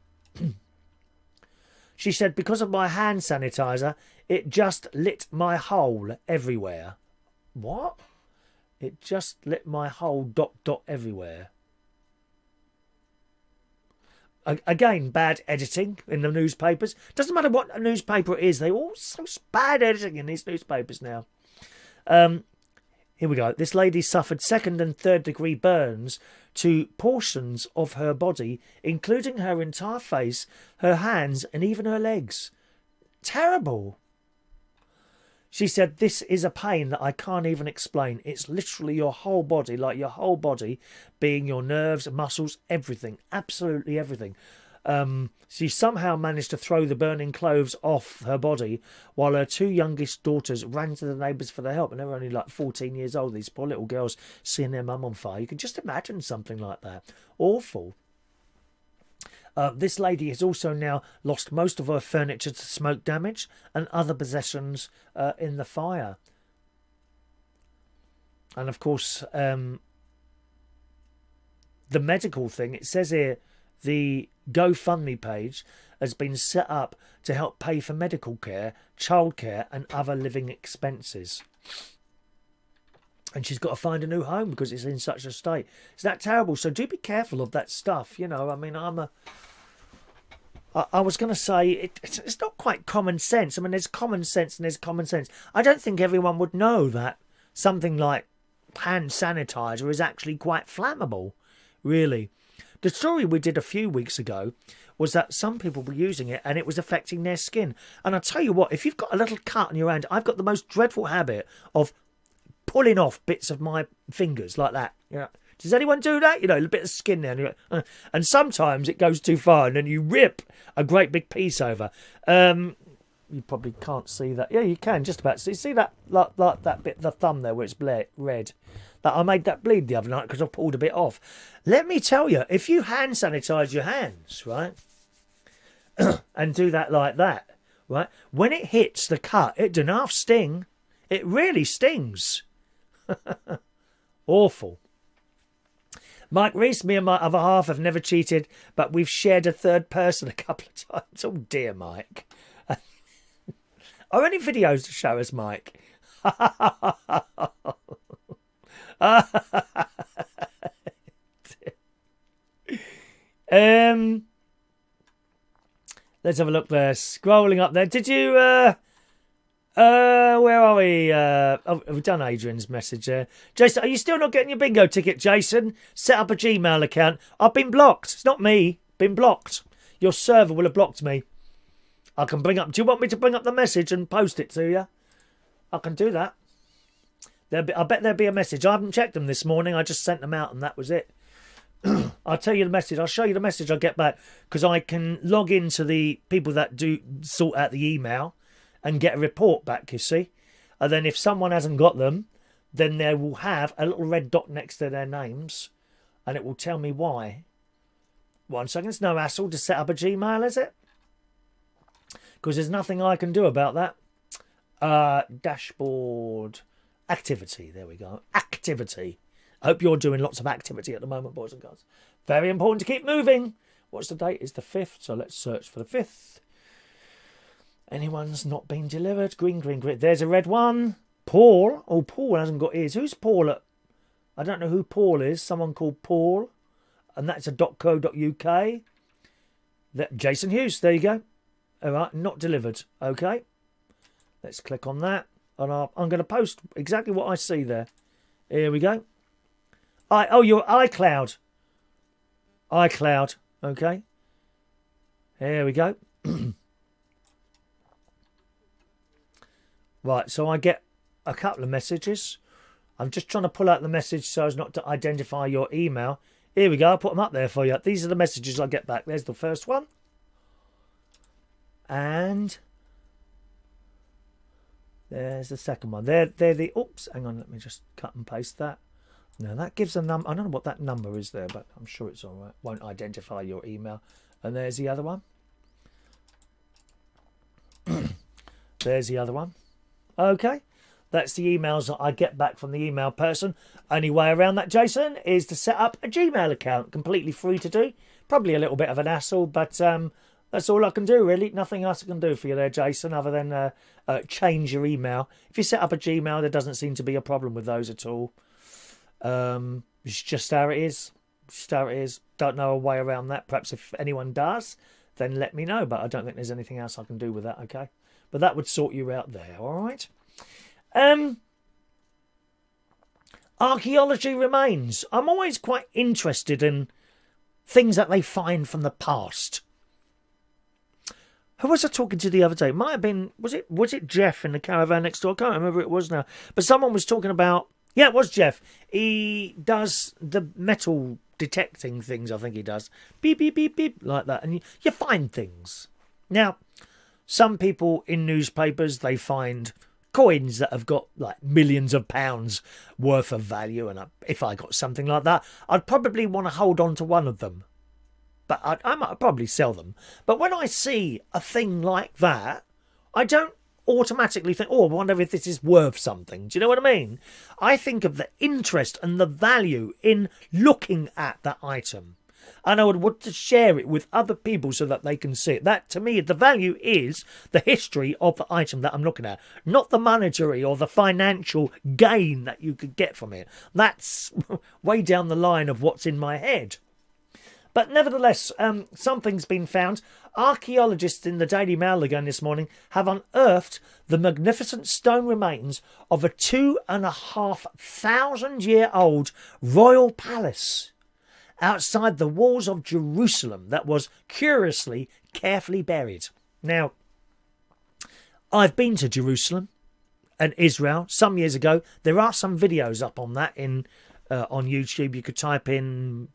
She said, because of my hand sanitizer, it just lit my hole everywhere. What? It just lit my hole ... everywhere. Again, bad editing in the newspapers. Doesn't matter what newspaper it is. They're all so bad editing in these newspapers now. Here we go. This lady suffered 2nd and 3rd degree burns to portions of her body, including her entire face, her hands, and even her legs. Terrible. She said, this is a pain that I can't even explain. It's literally your whole body, like your whole body being your nerves, muscles, everything. Absolutely everything. She somehow managed to throw the burning clothes off her body while her 2 youngest daughters ran to the neighbours for their help. And they were only like 14 years old, these poor little girls seeing their mum on fire. You can just imagine something like that. Awful. This lady has also now lost most of her furniture to smoke damage and other possessions in the fire. And of course, the medical thing, it says here, the GoFundMe page has been set up to help pay for medical care, childcare and other living expenses. And she's got to find a new home because it's in such a state. Is that terrible? So do be careful of that stuff. You know, I mean, I was going to say it's not quite common sense. I mean, there's common sense and there's common sense. I don't think everyone would know that something like hand sanitizer is actually quite flammable, really. The story we did a few weeks ago was that some people were using it and it was affecting their skin. And I tell you what, if you've got a little cut on your hand, I've got the most dreadful habit of pulling off bits of my fingers like that. You know, does anyone do that? You know, a bit of skin there. And, you're like, and sometimes it goes too far and then you rip a great big piece over. You probably can't see that. Yeah, you can just about see that like that bit, the thumb there where it's red. That I made that bleed the other night because I pulled a bit off. Let me tell you, if you hand sanitize your hands, right, and do that like that, right, when it hits the cut, it doesn't half sting. It really stings. Awful. Mike Reese, me and my other half have never Cheated, but we've shared a third person a couple of times. Oh dear, Mike. Are any videos to show us, Mike? Let's have a look there. Scrolling up there. Did you where are we? We've done Adrian's message there. Jason, are you still not getting your bingo ticket, Jason? Set up a Gmail account. I've been blocked. It's not me. Been blocked. Your server will have blocked me. I can bring up... Do you want me to bring up the message and post it to you? I can do that. I bet there'll be a message. I haven't checked them this morning. I just sent them out and that was it. I'll tell you the message. I'll show you the message I get back because I can log into the people that do sort out the email and get a report back, you see. And then if someone hasn't got them, then they will have a little red dot next to their names and it will tell me why. 1 second. It's no hassle to set up a Gmail, is it? Because there's nothing I can do about that. Dashboard... Activity, there we go. Activity. I hope you're doing lots of activity at the moment, boys and girls. Very important to keep moving. What's the date? It's the 5th, so let's search for the 5th. Anyone's not been delivered. Green. There's a red one. Paul. Oh, Paul hasn't got his. Who's Paul? I don't know who Paul is. Someone called Paul. And that's a .co.uk. Jason Hughes, there you go. All right, not delivered. Okay. Let's click on that. And I'm going to post exactly what I see there. Here we go. Your iCloud. iCloud. Okay. Here we go. Right, so I get a couple of messages. I'm just trying to pull out the message so as not to identify your email. Here we go. I'll put them up there for you. These are the messages I get back. There's the first one. And there's the second one. They're the... Oops, hang on. Let me just cut and paste that. Now, that gives a number. I don't know what that number is there, but I'm sure it's all right. Won't identify your email. And there's the other one. There's the other one. Okay. That's the emails that I get back from the email person. Only way around that, Jason, is to set up a Gmail account. Completely free to do. Probably a little bit of an hassle, but that's all I can do, really. Nothing else I can do for you there, Jason, other than change your email. If you set up a Gmail, there doesn't seem to be a problem with those at all. It's just how it is. Just how it is. Don't know a way around that. Perhaps if anyone does, then let me know. But I don't think there's anything else I can do with that, okay? But that would sort you out there, all right? Archaeology remains. I'm always quite interested in things that they find from the past. Who was I talking to the other day? It might have been, was it Jeff in the caravan next door? I can't remember who it was now. But someone was talking about, yeah, it was Jeff. He does the metal detecting things, I think he does. Beep, beep, beep, beep, like that. And you find things. Now, some people in newspapers, they find coins that have got like millions of pounds worth of value. And if I got something like that, I'd probably want to hold on to one of them. But I might probably sell them. But when I see a thing like that, I don't automatically think, oh, I wonder if this is worth something. Do you know what I mean? I think of the interest and the value in looking at that item. And I would want to share it with other people so that they can see it. That, to me, the value is the history of the item that I'm looking at, not the monetary or the financial gain that you could get from it. That's way down the line of what's in my head. But nevertheless, something's been found. Archaeologists in the Daily Mail again this morning have unearthed the magnificent stone remains of a 2,500-year-old royal palace outside the walls of Jerusalem that was curiously carefully buried. Now, I've been to Jerusalem and Israel some years ago. There are some videos up on that on YouTube. You could type in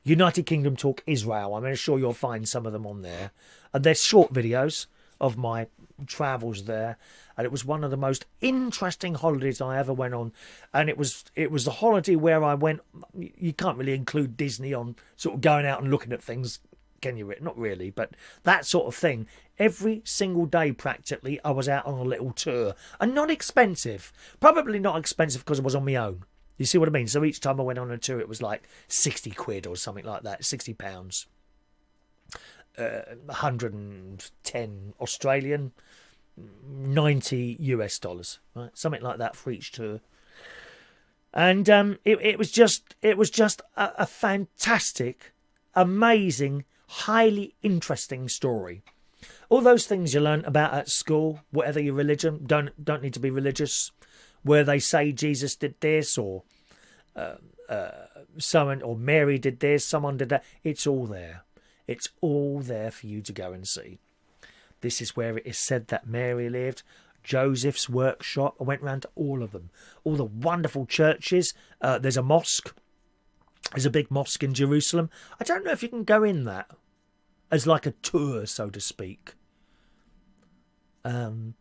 United Kingdom Talk Israel. I'm sure you'll find some of them on there. And they're short videos of my travels there. And it was one of the most interesting holidays I ever went on. And it was the holiday where I went. You can't really include Disney on sort of going out and looking at things, can you? Not really, but that sort of thing. Every single day practically I was out on a little tour. And not expensive. Probably not expensive because I was on my own. You see what I mean? So each time I went on a tour, it was like 60 quid or something like that, 60 pounds. 110 Australian, 90 US dollars, right? Something like that for each tour. And it was just a fantastic, amazing, highly interesting story. All those things you learn about at school, whatever your religion, don't need to be religious, where they say Jesus did this or someone or Mary did this, someone did that. It's all there. It's all there for you to go and see. This is where it is said that Mary lived. Joseph's workshop. I went round to all of them. All the wonderful churches. There's a mosque. There's a big mosque in Jerusalem. I don't know if you can go in that as like a tour, so to speak. And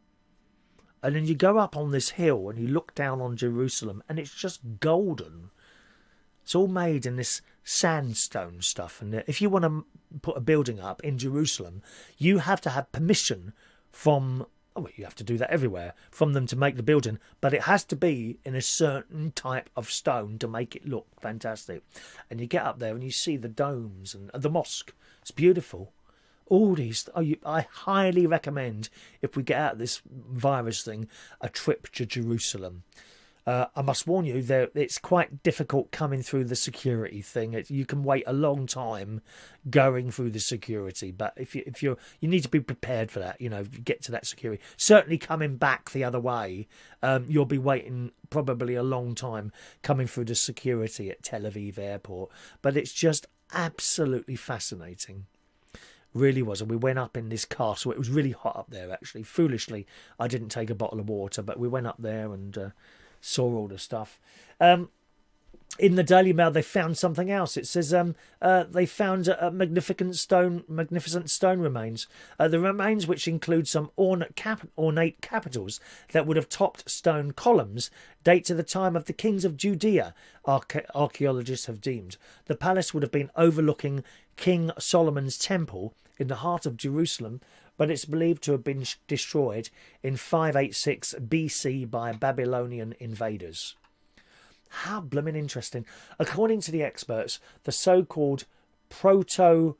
then you go up on this hill and you look down on Jerusalem and it's just golden. It's all made in this sandstone stuff. And if you want to put a building up in Jerusalem, you have to have permission from, you have to do that everywhere, from them to make the building. But it has to be in a certain type of stone to make it look fantastic. And you get up there and you see the domes and the mosque. It's beautiful. All these, I highly recommend, if we get out of this virus thing, a trip to Jerusalem. I must warn you, it's quite difficult coming through the security thing. You can wait a long time going through the security, but if you need to be prepared for that. You know, get to that security. Certainly coming back the other way, you'll be waiting probably a long time coming through the security at Tel Aviv airport. But it's just absolutely fascinating. Really was. And we went up in this castle. It was really hot up there, actually. Foolishly, I didn't take a bottle of water, but we went up there and saw all the stuff. In the Daily Mail, they found something else. It says they found magnificent stone remains. The remains, which include some ornate capitals that would have topped stone columns, date to the time of the kings of Judea, archaeologists have deemed. The palace would have been overlooking King Solomon's temple in the heart of Jerusalem, but it's believed to have been destroyed in 586 BC by Babylonian invaders. How blooming interesting. According to the experts, the so-called Proto-Aloan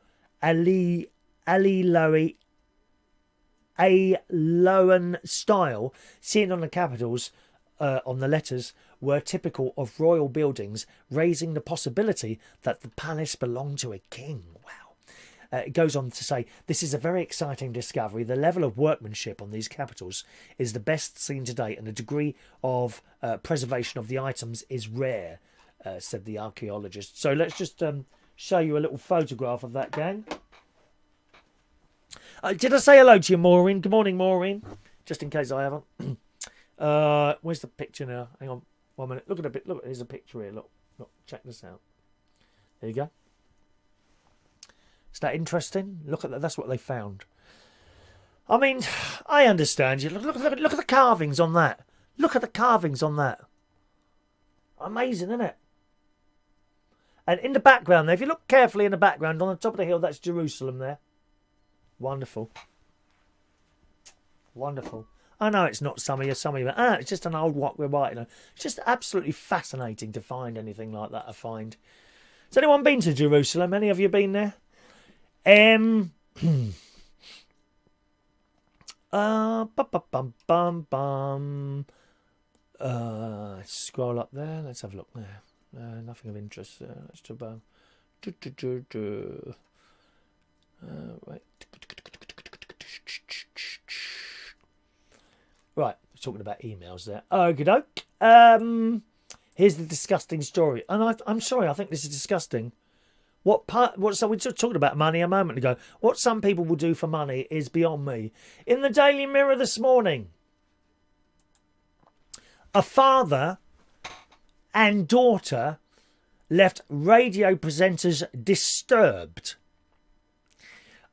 style seen on the capitals, on the letters, were typical of royal buildings, raising the possibility that the palace belonged to a king. Wow. It goes on to say, this is a very exciting discovery. The level of workmanship on these capitals is the best seen to date, and the degree of preservation of the items is rare, said the archaeologist. So let's just show you a little photograph of that, gang. Did I say hello to you, Maureen? Good morning, Maureen. Just in case I haven't. Where's the picture now? Hang on 1 minute. Look at a bit. Look, there's a picture here. Look, check this out. There you go. Is that interesting? Look at that. That's what they found. I mean, I understand you. Look at the carvings on that. Look at the carvings on that. Amazing, isn't it? And in the background there, if you look carefully in the background, on the top of the hill, that's Jerusalem there. Wonderful. Wonderful. I know it's not some of you, it's just an old what we're writing on. It's just absolutely fascinating to find anything like that, I find. Has anyone been to Jerusalem? Any of you been there? Scroll up there. Let's have a look there. Nothing of interest. Let's talk about. Right. Right. Talking about emails there. Okie doke. Here's the disgusting story, and I'm sorry. I think this is disgusting. So we just talked about money a moment ago. What some people will do for money is beyond me. In the Daily Mirror this morning, a father and daughter left radio presenters disturbed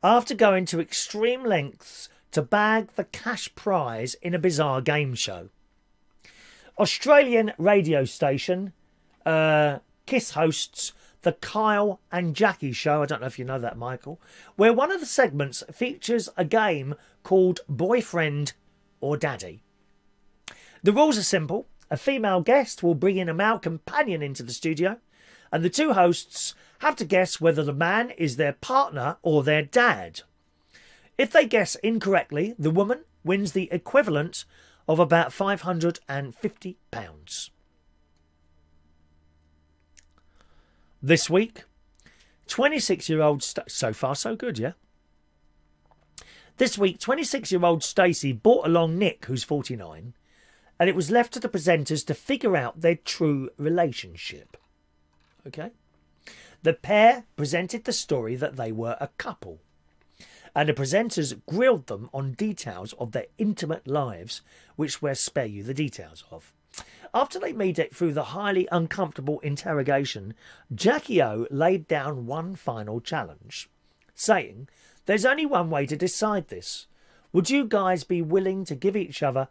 after going to extreme lengths to bag the cash prize in a bizarre game show. Australian radio station Kiss hosts the Kyle and Jackie show. I don't know if you know that, Michael, where one of the segments features a game called Boyfriend or Daddy. The rules are simple. A female guest will bring in a male companion into the studio, and the two hosts have to guess whether the man is their partner or their dad. If they guess incorrectly, the woman wins the equivalent of about £550. This week, 26-year-old... So far, so good, yeah? This week, 26-year-old Stacey brought along Nick, who's 49, and it was left to the presenters to figure out their true relationship. Okay? The pair presented the story that they were a couple, and the presenters grilled them on details of their intimate lives, which we'll spare you the details of. After they made it through the highly uncomfortable interrogation, Jackie O laid down one final challenge, saying, "There's only one way to decide this. Would you guys be willing to give each other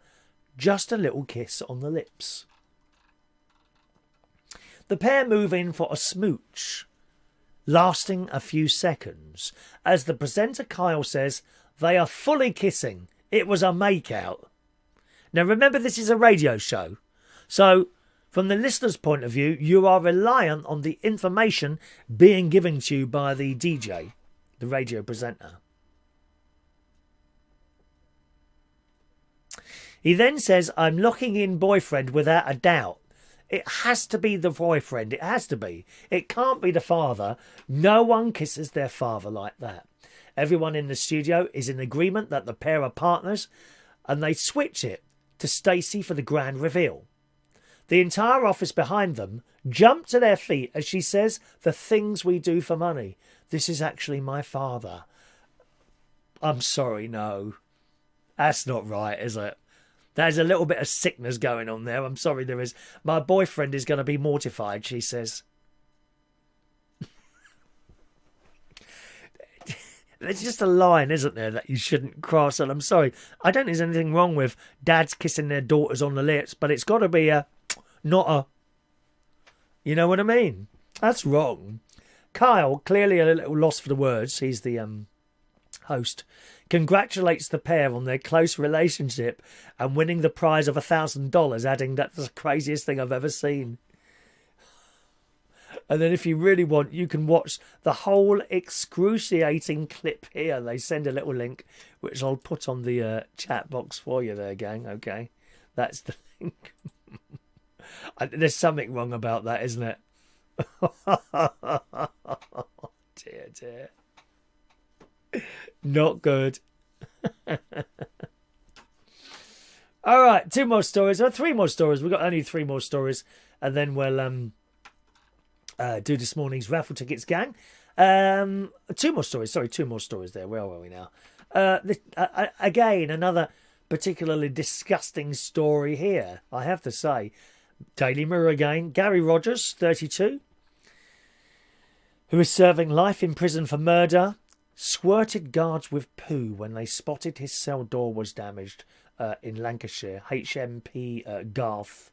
just a little kiss on the lips?" The pair move in for a smooch, lasting a few seconds. As the presenter Kyle says, they are fully kissing. It was a makeout. Now remember, this is a radio show. So, from the listener's point of view, you are reliant on the information being given to you by the DJ, the radio presenter. He then says, I'm locking in boyfriend without a doubt. It has to be the boyfriend. It has to be. It can't be the father. No one kisses their father like that. Everyone in the studio is in agreement that the pair are partners, and they switch it to Stacey for the grand reveal. The entire office behind them jump to their feet as she says, the things we do for money. This is actually my father. I'm sorry, no. That's not right, is it? There's a little bit of sickness going on there. I'm sorry, there is. My boyfriend is going to be mortified, she says. There's just a line, isn't there, that you shouldn't cross. And I'm sorry, I don't think there's anything wrong with dads kissing their daughters on the lips, but it's got to be not a... You know what I mean? That's wrong. Kyle, clearly a little lost for the words. He's the host. Congratulates the pair on their close relationship and winning the prize of $1,000, adding that's the craziest thing I've ever seen. And then if you really want, you can watch the whole excruciating clip here. They send a little link, which I'll put on the chat box for you there, gang. Okay, that's the link. There's something wrong about that, isn't it? Dear. Not good. All right, 2 more stories. Or 3 more stories. We've got only 3 more stories. And then we'll do this morning's raffle tickets, gang. 2 more stories. Sorry, 2 more stories there. Where are we now? Again, another particularly disgusting story here, I have to say. Daily Mirror again. Gary Rogers, 32, who is serving life in prison for murder, squirted guards with poo when they spotted his cell door was damaged in Lancashire. HMP Garth.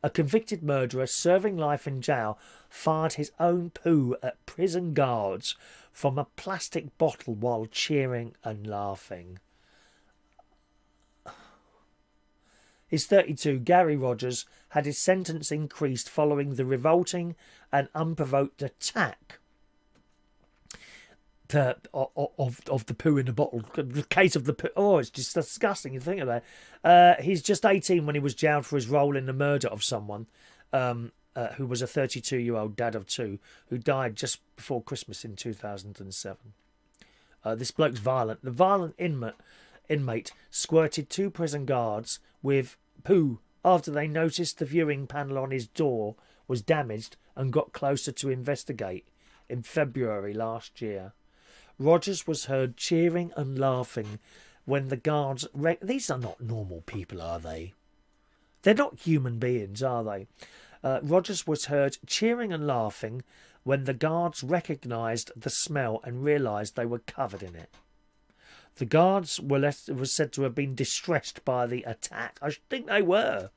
A convicted murderer serving life in jail fired his own poo at prison guards from a plastic bottle while cheering and laughing. He's 32. Gary Rogers had his sentence increased following the revolting and unprovoked attack of the poo in the bottle. The case of the poo. Oh, it's just disgusting. You think of that. He's just 18 when he was jailed for his role in the murder of someone who was a 32-year-old dad of 2 who died just before Christmas in 2007. This bloke's violent. The violent inmate squirted 2 prison guards with poo after they noticed the viewing panel on his door was damaged and got closer to investigate in February last year. Rogers was heard cheering and laughing when the guards... These are not normal people, are they? They're not human beings, are they? Rogers was heard cheering and laughing when the guards recognised the smell and realised they were covered in it. The guards were said to have been distressed by the attack. I think they were.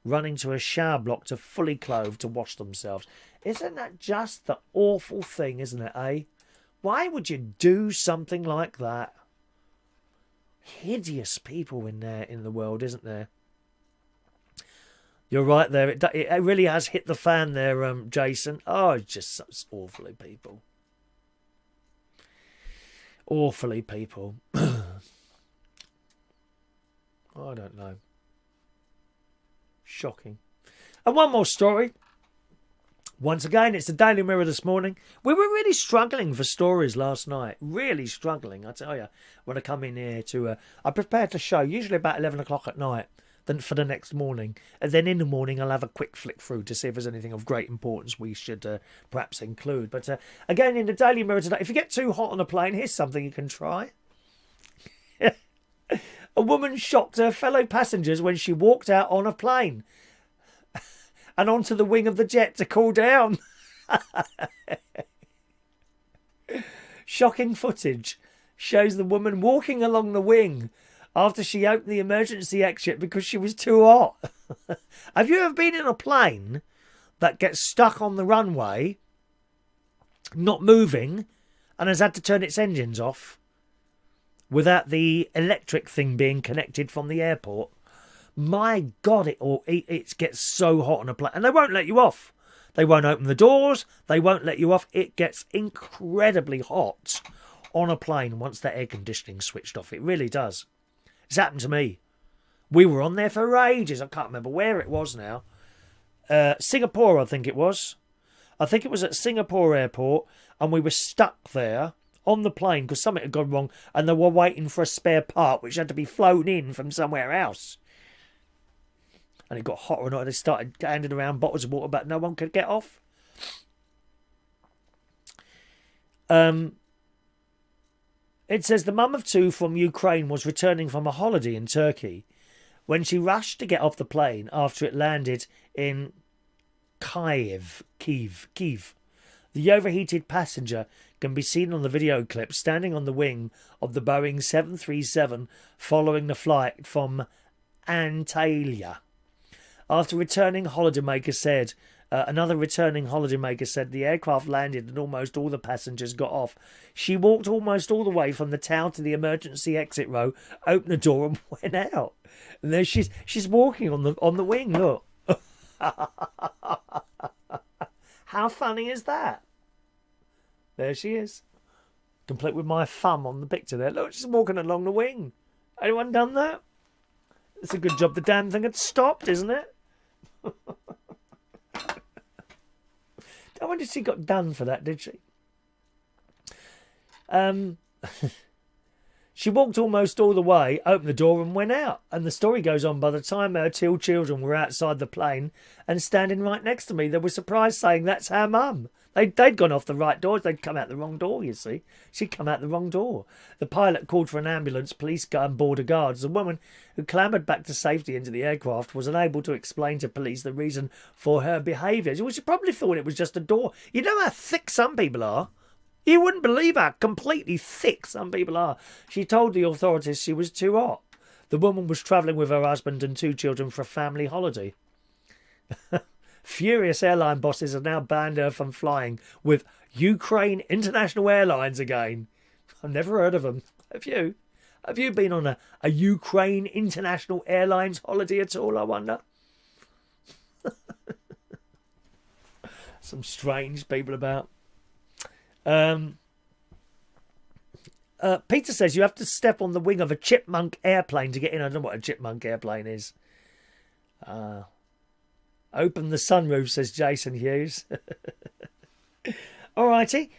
Running to a shower block to fully clothe to wash themselves. Isn't that just the awful thing, isn't it, eh? Why would you do something like that? Hideous people in the world, isn't there? You're right there. It really has hit the fan there, Jason. Oh, it's just such awfully people. Awfully people. I don't know. Shocking. And one more story. Once again, it's the Daily Mirror this morning. We were really struggling for stories last night. Really struggling, I tell you. When I come in here to... I prepare to show, usually about 11 o'clock at night, then for the next morning. And then in the morning, I'll have a quick flick through to see if there's anything of great importance we should perhaps include. But again, in the Daily Mirror today, if you get too hot on a plane, here's something you can try. A woman shocked her fellow passengers when she walked out on a plane and onto the wing of the jet to cool down. Shocking footage shows the woman walking along the wing after she opened the emergency exit because she was too hot. Have you ever been in a plane that gets stuck on the runway, not moving, and has had to turn its engines off without the electric thing being connected from the airport? My God, it gets so hot on a plane. And they won't let you off. They won't open the doors. They won't let you off. It gets incredibly hot on a plane once that air conditioning switched off. It really does. It's happened to me. We were on there for ages. I can't remember where it was now. Singapore, I think it was. I think it was at Singapore airport, and we were stuck there on the plane because something had gone wrong, and they were waiting for a spare part which had to be flown in from somewhere else. And it got hotter and hotter. They started handing around bottles of water, but no one could get off. It says the mum of two from Ukraine was returning from a holiday in Turkey when she rushed to get off the plane after it landed in Kiev. The overheated passenger can be seen on the video clip standing on the wing of the Boeing 737 following the flight from Antalya. Another returning holidaymaker said the aircraft landed and almost all the passengers got off. She walked almost all the way from the town to the emergency exit row, opened the door and went out. And there she's walking on the wing, look. How funny is that? There she is. Complete with my thumb on the picture there. Look, she's walking along the wing. Anyone done that? It's a good job the damn thing had stopped, isn't it? I wonder if she got done for that, did she? She walked almost all the way, opened the door and went out. And the story goes on, by the time her two children were outside the plane and standing right next to me, they were surprised, saying, "That's our mum." They'd gone off the right doors. They'd come out the wrong door, you see. She'd come out the wrong door. The pilot called for an ambulance, police and border guards. The woman who clambered back to safety into the aircraft was unable to explain to police the reason for her behaviour. She probably thought it was just a door. You know how thick some people are? You wouldn't believe how completely thick some people are. She told the authorities she was too hot. The woman was travelling with her husband and two children for a family holiday. Furious airline bosses have now banned her from flying with Ukraine International Airlines again. I've never heard of them. Have you? Have you been on a Ukraine International Airlines holiday at all, I wonder? Some strange people about. Peter says you have to step on the wing of a chipmunk airplane to get in. I don't know what a chipmunk airplane is. Open the sunroof, says Jason Hughes. Alrighty.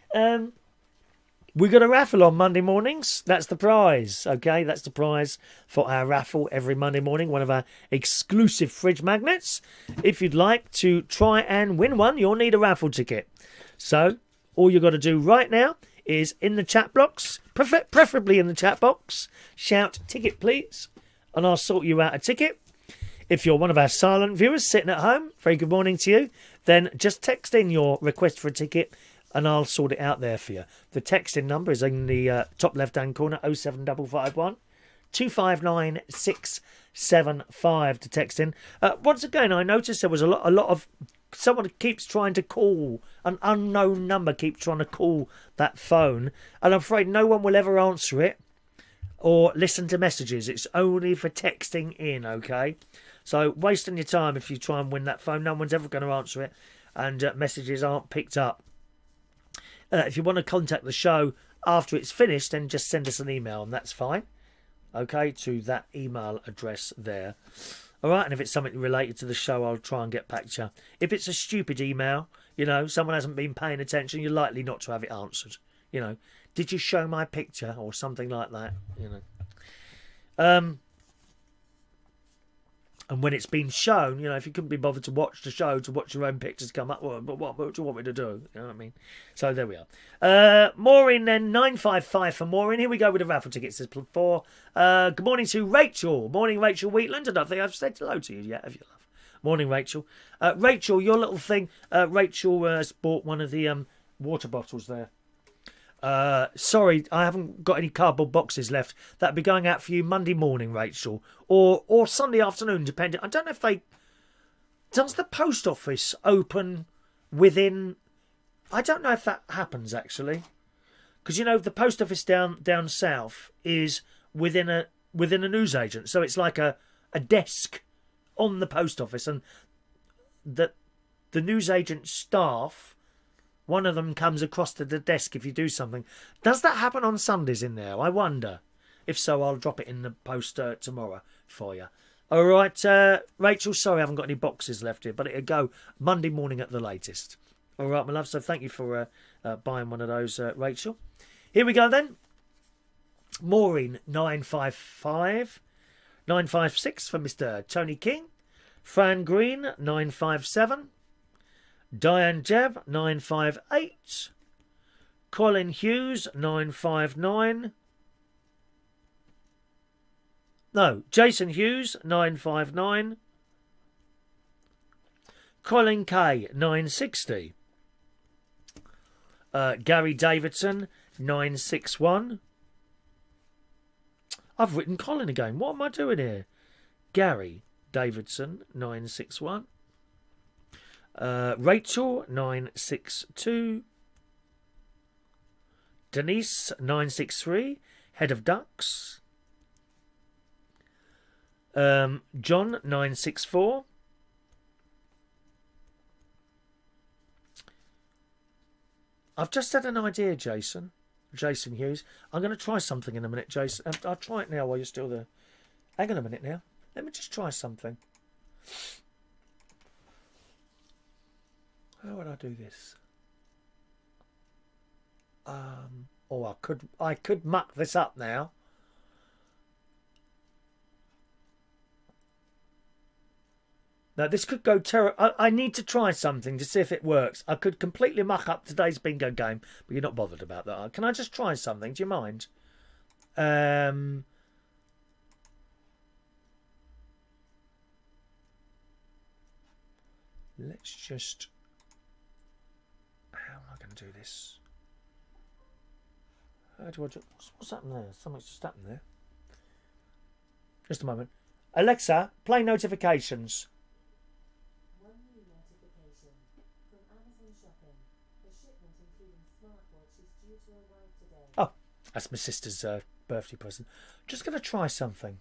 We got a raffle on Monday mornings. That's the prize. Okay, that's the prize for our raffle every Monday morning. One of our exclusive fridge magnets. If you'd like to try and win one, you'll need a raffle ticket. So all you've got to do right now is in the chat box, preferably in the chat box, shout "ticket please," and I'll sort you out a ticket. If you're one of our silent viewers sitting at home, very good morning to you, then just text in your request for a ticket and I'll sort it out there for you. The texting number is in the top left-hand corner, 07551 259 675 to text in. Once again, I noticed there was a lot of... Someone keeps trying to call, an unknown number keeps trying to call that phone, and I'm afraid no one will ever answer it or listen to messages. It's only for texting in, okay? So wasting your time if you try and win that phone. No one's ever going to answer it, and messages aren't picked up. If you want to contact the show after it's finished, then just send us an email, and that's fine. Okay, to that email address there. All right, and if it's something related to the show, I'll try and get back to you. If it's a stupid email, you know, someone hasn't been paying attention, you're likely not to have it answered. You know, did you show my picture or something like that? You know. And when it's been shown, you know, if you couldn't be bothered to watch the show, to watch your own pictures come up, well, what do you want me to do? You know what I mean? So there we are. Maureen then, 955 for Maureen. Here we go with the raffle tickets. Says before. Good morning to Rachel. Morning, Rachel Wheatland. I don't think I've said hello to you yet, have you, love? Morning, Rachel. Rachel, your little thing. Rachel has bought one of the water bottles there. Sorry, I haven't got any cardboard boxes left. That'll be going out for you Monday morning, Rachel, or Sunday afternoon, depending. I don't know if does the post office open within. I don't know if that happens actually, because you know the post office down south is within a newsagent, so it's like a desk on the post office, and the newsagent staff one of them comes across to the desk if you do something. Does that happen on Sundays in there? I wonder. If so, I'll drop it in the post tomorrow for you. All right, Rachel, sorry I haven't got any boxes left here, but it'll go Monday morning at the latest. All right, my love, so thank you for buying one of those, Rachel. Here we go then. Maureen, 955. 956 for Mr. Tony King. Fran Green, 957. Diane Jebb, 958. Colin Hughes, 959. No, Jason Hughes, 959. Colin K, 960. Gary Davidson, 961. I've written Colin again. What am I doing here? Gary Davidson, 961. Rachel, 962. Denise, 963. Head of Ducks. John, 964. I've just had an idea, Jason. Jason Hughes. I'm going to try something in a minute, Jason. I'll try it now while you're still there. Hang on a minute now. Let me just try something. How would I do this? Oh, I could muck this up now. Now, this could go terrible. I need to try something to see if it works. I could completely muck up today's bingo game, but you're not bothered about that. Can I just try something? Do you mind? Let's just... How am I going to do this? How do I do... What's happened there? Something's just happened there. Just a moment. Alexa, play notifications. Oh, that's my sister's birthday present. Just going to try something.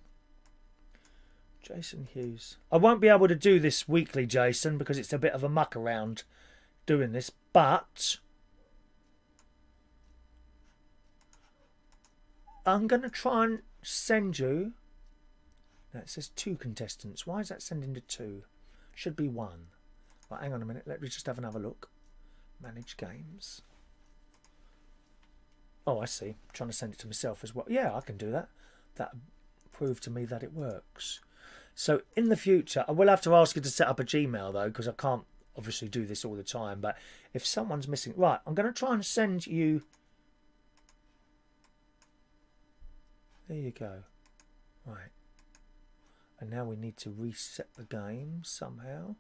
Jason Hughes. I won't be able to do this weekly, Jason, because it's a bit of a muck around doing this, but I'm going to try and send you... Now it says 2 contestants. Why is that sending to 2? Should be 1. Right, hang on a minute. Let me just have another look. Manage games. Oh, I see. I'm trying to send it to myself as well. Yeah, I can do that. That proved to me that it works. So in the future, I will have to ask you to set up a Gmail though, because I can't obviously do this all the time. But if someone's missing... Right, I'm going to try and send you... There you go. Right. And now we need to reset the game somehow.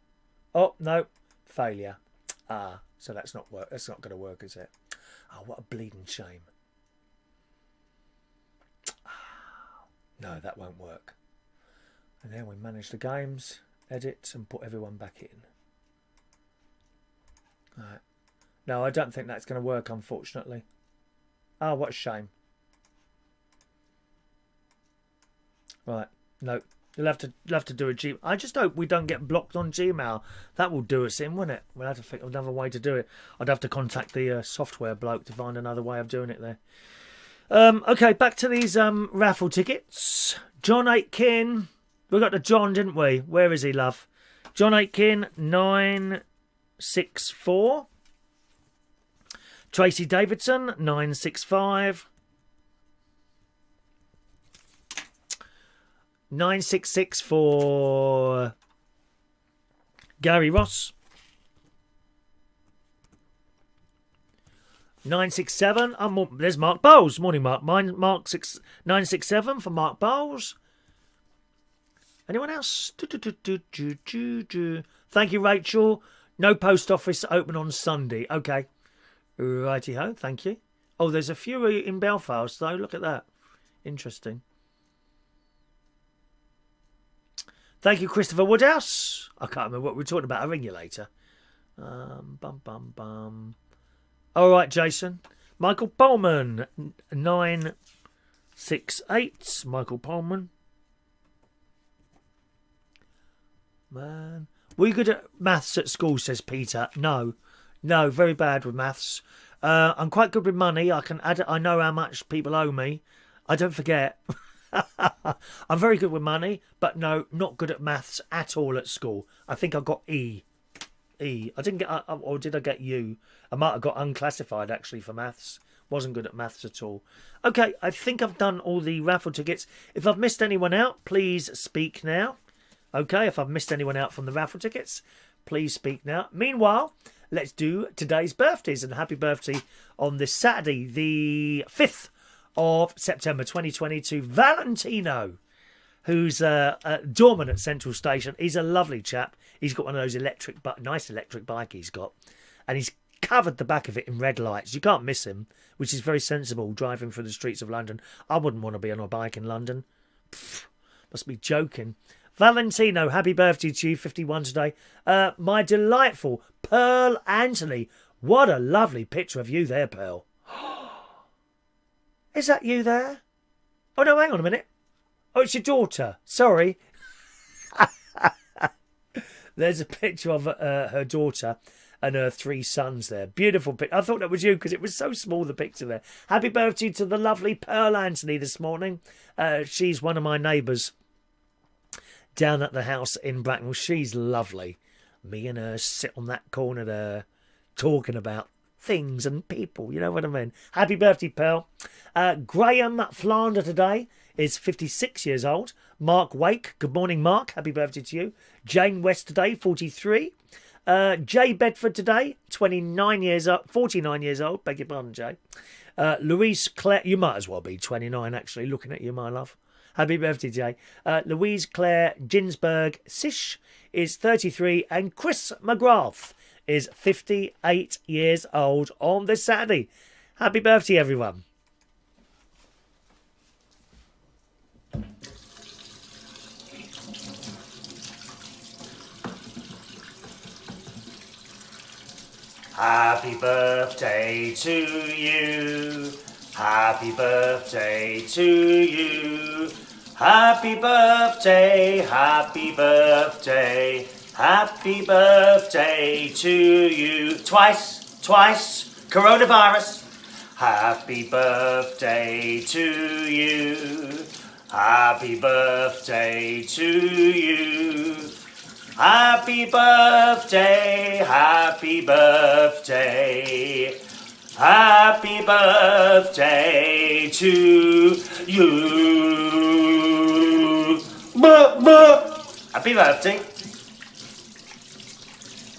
Oh, no. Failure. Ah, so that's not work. That's not going to work, is it? Oh, what a bleeding shame. No, that won't work. And then we manage the games, edit, and put everyone back in. Right. No, I don't think that's going to work, unfortunately. Oh, what a shame. Right. No. You'll have to do a Gmail. I just hope we don't get blocked on Gmail. That will do us in, won't it? We'll have to think of another way to do it. I'd have to contact the software bloke to find another way of doing it there. Okay, back to these raffle tickets. John Aitken. We got the John, didn't we? Where is he, love? John Aitken, 964. Tracy Davidson, 965. 966 for Gary Ross. 967. There's Mark Bowles. Morning, Mark. 967 for Mark Bowles. Anyone else? Thank you, Rachel. No post office open on Sunday. Okay. Righty-ho. Thank you. Oh, there's a few in Belfast, though. Look at that. Interesting. Thank you, Christopher Woodhouse. I can't remember what we were talking about. I'll ring you later. All right, Jason. Michael Pullman, 968. Michael Pullman. Man. Were you good at maths at school, says Peter? No. No, very bad with maths. I'm quite good with money. I can add. I know how much people owe me. I don't forget. I'm very good with money, but no, not good at maths at all at school. I think I got E. I didn't get, or did I get U? I might have got unclassified actually for maths. Wasn't good at maths at all. Okay, I think I've done all the raffle tickets. If I've missed anyone out, please speak now. Okay, if I've missed anyone out from the raffle tickets, please speak now. Meanwhile, let's do today's birthdays, and happy birthday on this Saturday, the 5th of September 2020 to Valentino, who's doorman at Central Station. He's a lovely chap. He's got one of those nice electric bike he's got, and he's covered the back of it in red lights. You can't miss him, which is very sensible driving through the streets of London. I wouldn't want to be on a bike in London. Pfft, must be joking. Valentino, happy birthday to you, 51 today. My delightful Pearl Anthony. What a lovely picture of you there, Pearl. Is that you there? Oh, no, hang on a minute. Oh, it's your daughter. Sorry. There's a picture of her daughter and her 3 sons there. Beautiful picture. I thought that was you because it was so small, the picture there. Happy birthday to the lovely Pearl Anthony this morning. She's one of my neighbours down at the house in Bracknell. She's lovely. Me and her sit on that corner there talking about things and people, you know what I mean. Happy birthday, Pearl. Graham Flander today is 56 years old. Mark Wake, good morning, Mark. Happy birthday to you. Jane West today, 43. Jay Bedford today, 49 years old, 49 years old. Beg your pardon, Jay. Louise Claire, you might as well be 29 actually, looking at you, my love. Happy birthday, Jay. Louise Claire Ginsberg Sish is 33, and Chris McGrath is 58 years old on this Saturday. Happy birthday, everyone. Happy birthday to you. Happy birthday to you. Happy birthday, happy birthday, happy birthday to you. Twice, coronavirus. Happy birthday to you. Happy birthday to you. Happy birthday, happy birthday. Happy birthday to you. Happy birthday.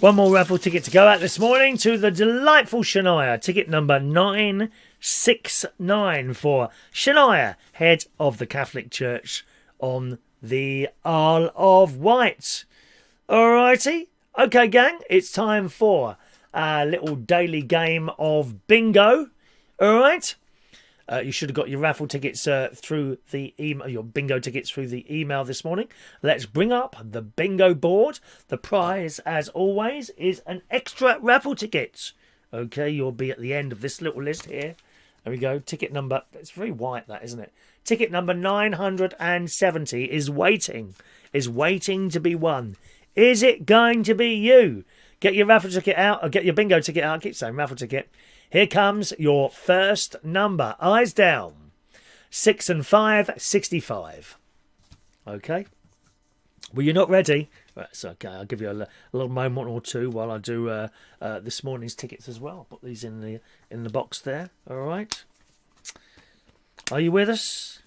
One more raffle ticket to go out this morning to the delightful Shania. Ticket number 969 for Shania, head of the Catholic Church on the Isle of Wight. Alrighty. Okay, gang, it's time for a little daily game of bingo. Alright. You should have got your raffle tickets through the email, your bingo tickets through the email this morning. Let's bring up the bingo board. The prize, as always, is an extra raffle ticket. Okay, you'll be at the end of this little list here. There we go. Ticket number, it's very white that, isn't it? Ticket number 970 is waiting to be won. Is it going to be you? Get your raffle ticket out, or get your bingo ticket out. I keep saying raffle ticket. Here comes your first number. Eyes down. 6 and 5, 65. Okay. Well, you're not ready. That's okay. I'll give you a little moment or two while I do this morning's tickets as well. Put these in the box there. All right. Are you with us?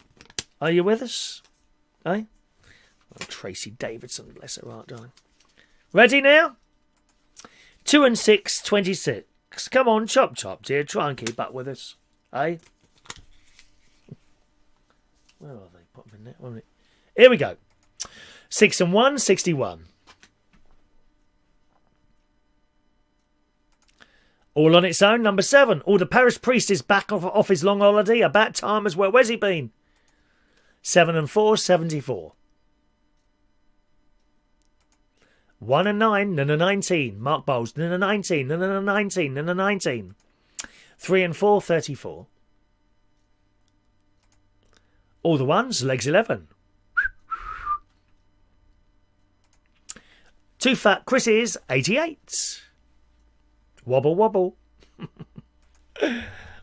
Are you with us? Eh? Oh, Tracy Davidson, bless her heart, darling. Ready now? 2 and 6, 26. Come on, chop, dear. Try and keep up with us. Eh? Where are they? Put them in there. Won't it? Here we go. 6 and 1, 61. All on its own, number 7. Oh, the parish priest is back off his long holiday. About time as well. Where's he been? 7 and 4, 74. 1 and 9, 19. Mark Bowles, 19, 19, 19. 3 and 4, 34. All the ones, legs 11. 2 fat Chris's, 88. Wobble wobble.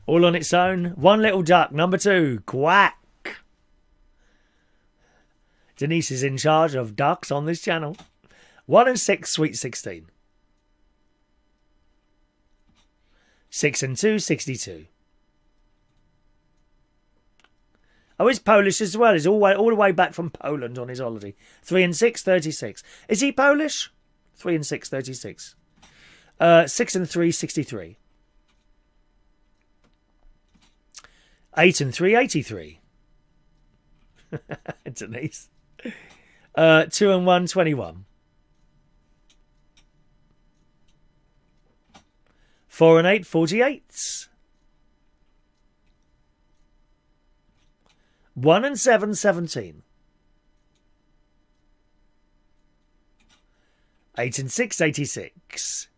All on its own. One little duck. Number 2. Quack. Denise is in charge of ducks on this channel. 1 and 6, Sweet 16. 6 and 2, 62. Oh, he's Polish as well. He's all the way back from Poland on his holiday. 3 and 6, 36. Is he Polish? 3 and 6, 36. 6 and 3, 63. 8 and 3, 83. Denise. 2 and 1, 21. 4 and 8, 48. 1 and 7, 17. 8 and 6, 86.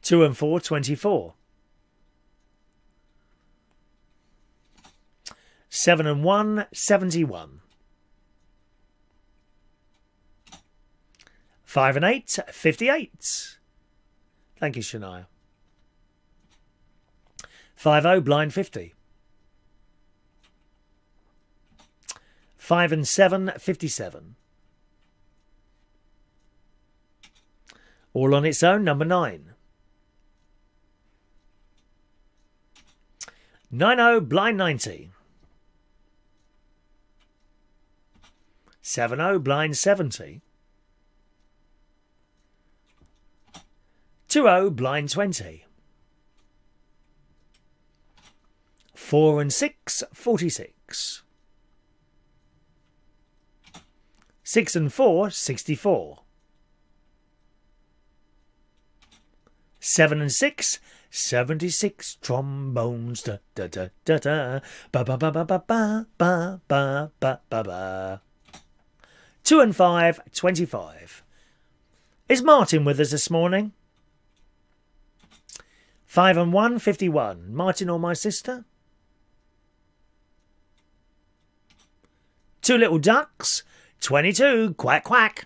2 and 4, 24. 7 and 1, 71. 5 and 8, 58. Thank you, Shania. 5-0, blind 50. 5 and 7, 57. All on its own, number 9. 9-0, blind 90. 7-0, blind 70. 2-0, blind 20. 4 and 6, 46. 6 and 4, 64. 7 and 6, 76 trombones. Da da da da da. Ba ba ba ba ba ba ba ba ba ba ba. 2 and 5, 25. Is Martin with us this morning? 5 and 1, 51. Martin or my sister? 2 little ducks, 22. Quack quack.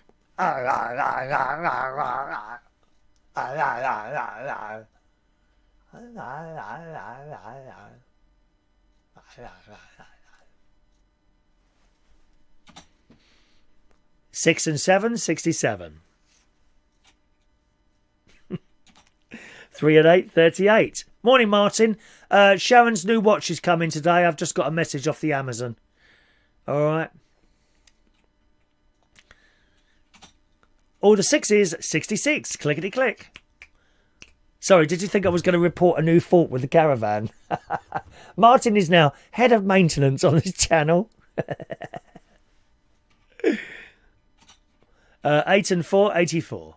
6 and 7, 67. 3 and 8, 38. Morning, Martin. Sharon's new watch is coming today. I've just got a message off the Amazon. All right. All the 6s, 66. Clickety click. Sorry, did you think I was going to report a new fault with the caravan? Martin is now head of maintenance on this channel. 8 and 4, 84.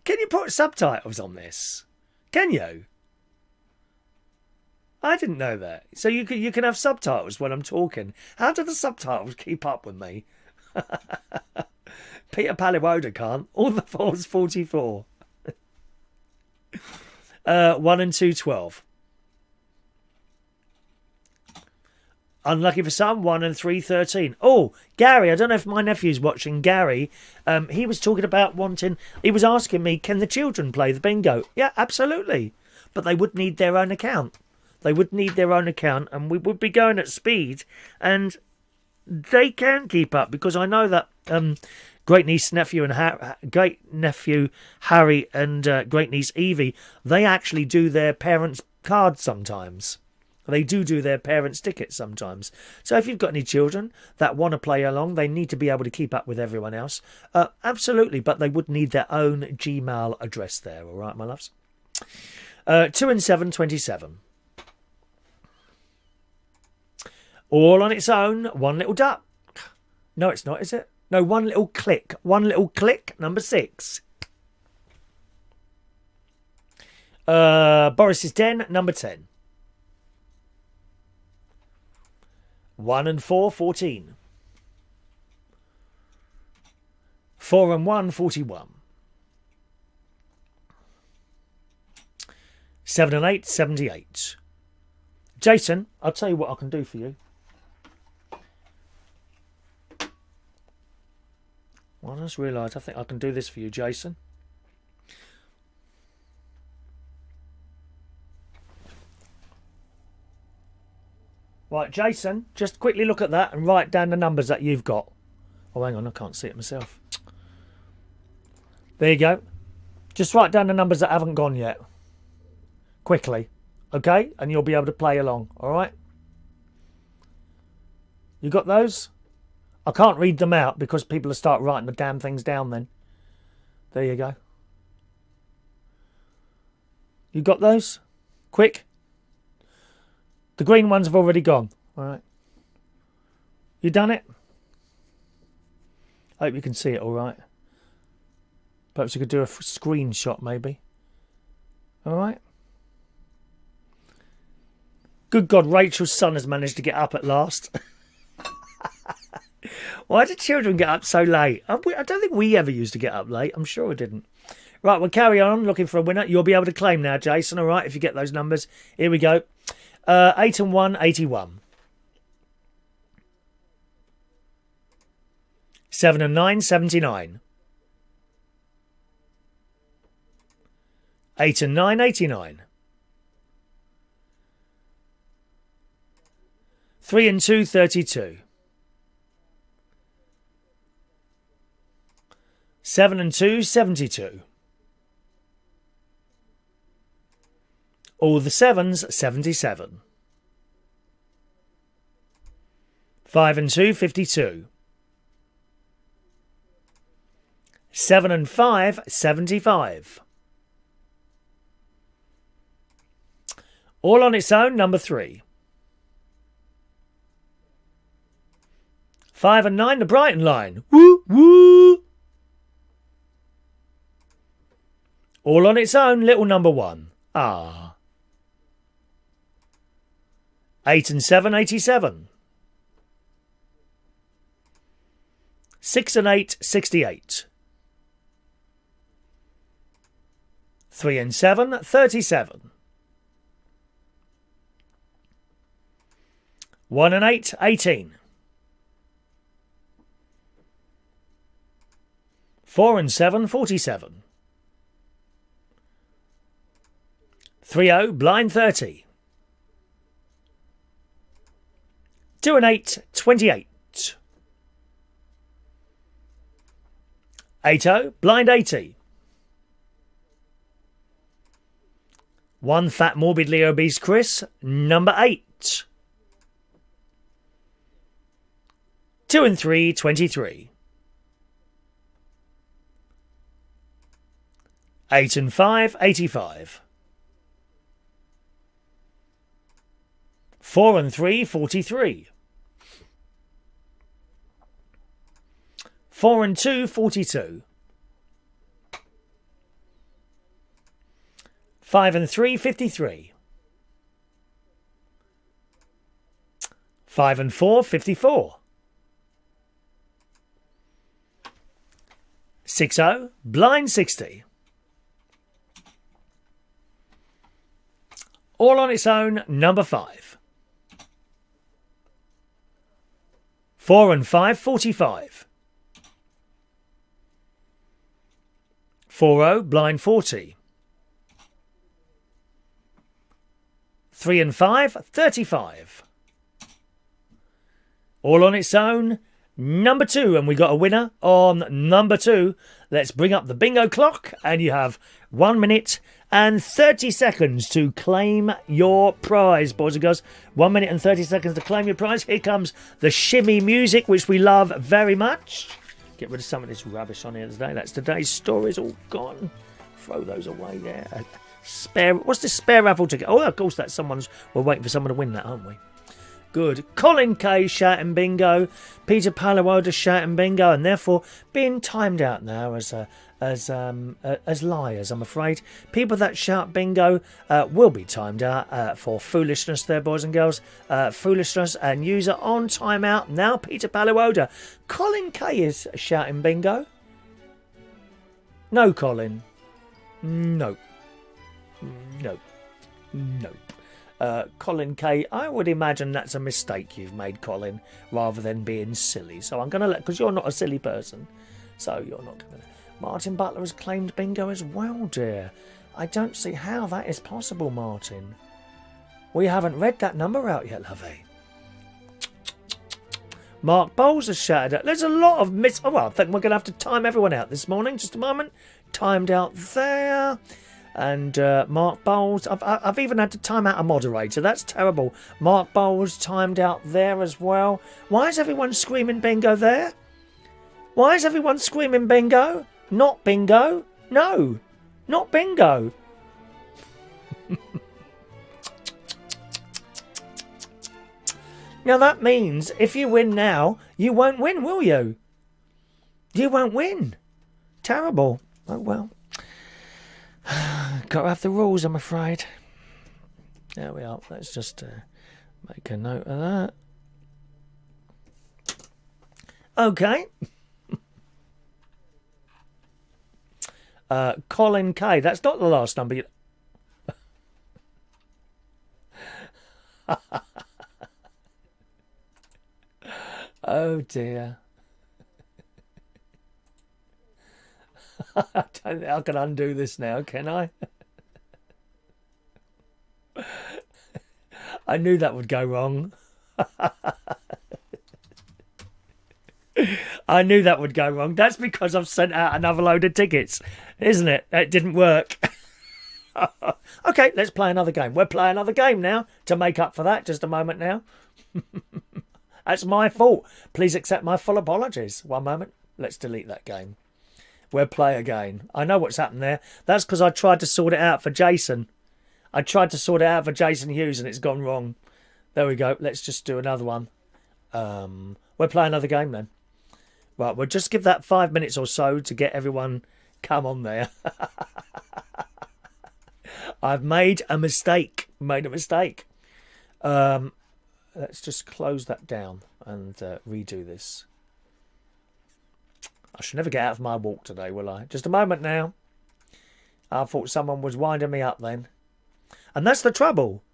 Can you put subtitles on this? Can you? I didn't know that. So you can have subtitles when I'm talking. How do the subtitles keep up with me? Peter Paliwoda can't. All the 4's 44. 1 and 2, 12. Unlucky for some, 1 and 3, 13. Oh, Gary, I don't know if my nephew's watching. Gary, he was talking about he was asking me, can the children play the bingo? Yeah, absolutely. But they would need their own account. They would need their own account, and we would be going at speed, and they can keep up, because I know that great niece nephew Harry and great niece Evie, they actually do their parents' cards sometimes. They do their parents' tickets sometimes. So if you've got any children that want to play along, they need to be able to keep up with everyone else. Absolutely, but they would need their own Gmail address there. All right, my loves. 2 and 7, 27. All on its own, one little duck. No, it's not, is it? No, one little click. One little click, number 6. Boris's Den, number 10. 1 and 4, 14. 4 and 1, 41. 7 and 8, 78. Jason, I'll tell you what I can do for you. I just realised I think I can do this for you, Jason. Right, Jason, just quickly look at that and write down the numbers that you've got. Oh, hang on, I can't see it myself. There you go. Just write down the numbers that haven't gone yet. Quickly. Okay? And you'll be able to play along. All right? You got those? I can't read them out because people will start writing the damn things down then. There you go. You got those? Quick. The green ones have already gone. All right. You done it? I hope you can see it all right. Perhaps you could do a screenshot maybe. All right. Good God, Rachel's son has managed to get up at last. Why did children get up so late? I don't think we ever used to get up late. I'm sure we didn't. Right, we'll carry on looking for a winner. You'll be able to claim now, Jason, all right, if you get those numbers. Here we go. 8 and 1, 81. 7 and 9, 79. 8 and 9, 89. 3 and 2, 32. 7 and 2, 72. All the sevens, 77. 5 and 2, 52. 7 and 5, 75. All on its own, number 3. 5 and 9, the Brighton line. Woo, woo. All on its own, little number 1. Ah. 8 and 7, 87. 6 and 8, 68. 3 and 7, 37. 1 and 8, 18. 4 and 7, 47. 3-0, blind 30. 2 and 8, 28. 8-0, blind 80. 1 fat morbidly obese Chris, number 8. 2 and 3, 23. 8 and 5, 85. 4 and 3, 43. 4 and 2, 42. 5 and 3, 53. 5 and 4, 54. 6-0, blind 60. All on its own, number 5. 4 and 5, 45. 4-0, blind 40. 3 and 5, 35. All on its own, number 2. And we got a winner on number 2. Let's bring up the bingo clock. And you have 1 minute and 30 seconds to claim your prize, boys and girls. 1 minute and 30 seconds to claim your prize. Here comes the shimmy music, which we love very much. Get rid of some of this rubbish on here today. That's today's stories all gone. Throw those away there. Spare. What's this spare raffle ticket? Oh, of course, that's someone's. We're waiting for someone to win that, aren't we? Good. Colin K shouting bingo. Peter Palawoda shouting bingo, and therefore being timed out now as liars, I'm afraid. People that shout bingo will be timed out for foolishness there, boys and girls. Foolishness and user on timeout. Now Peter Palawoda. Colin K is shouting bingo. No, Colin. No. No. No. Colin K, I would imagine that's a mistake you've made, Colin, rather than being silly. So I'm going to let, because you're not a silly person, So you're not going to... Martin Butler has claimed bingo as well, dear. I don't see how that is possible, Martin. We haven't read that number out yet, lovey. Mark Bowles has shouted out. There's a lot of miss... Oh, well, I think we're going to have to time everyone out this morning. Just a moment. Timed out there. And Mark Bowles... I've even had to time out a moderator. That's terrible. Mark Bowles timed out there as well. Why is everyone screaming bingo there? Why is everyone screaming bingo? Not bingo. No. Not bingo. Now that means if you win now, you won't win, will you? You won't win. Terrible. Oh well. Got to have the rules, I'm afraid. There we are. Let's just make a note of that. Okay. Colin K. That's not the last number. Oh dear. I don't think I can undo this now, can I? I knew that would go wrong. I knew that would go wrong. That's because I've sent out another load of tickets, isn't it? It didn't work. Okay, let's play another game. We'll play another game now to make up for that. Just a moment now. That's my fault. Please accept my full apologies. One moment. Let's delete that game. We'll play again. I know what's happened there. That's because I tried to sort it out for Jason. I tried to sort it out for Jason Hughes and it's gone wrong. There we go. Let's just do another one. We'll play another game then. Right, we'll just give that 5 minutes or so to get everyone come on there. I've made a mistake. Let's just close that down and redo this. I should never get out of my walk today, will I? Just a moment now. I thought someone was winding me up then. And that's the trouble.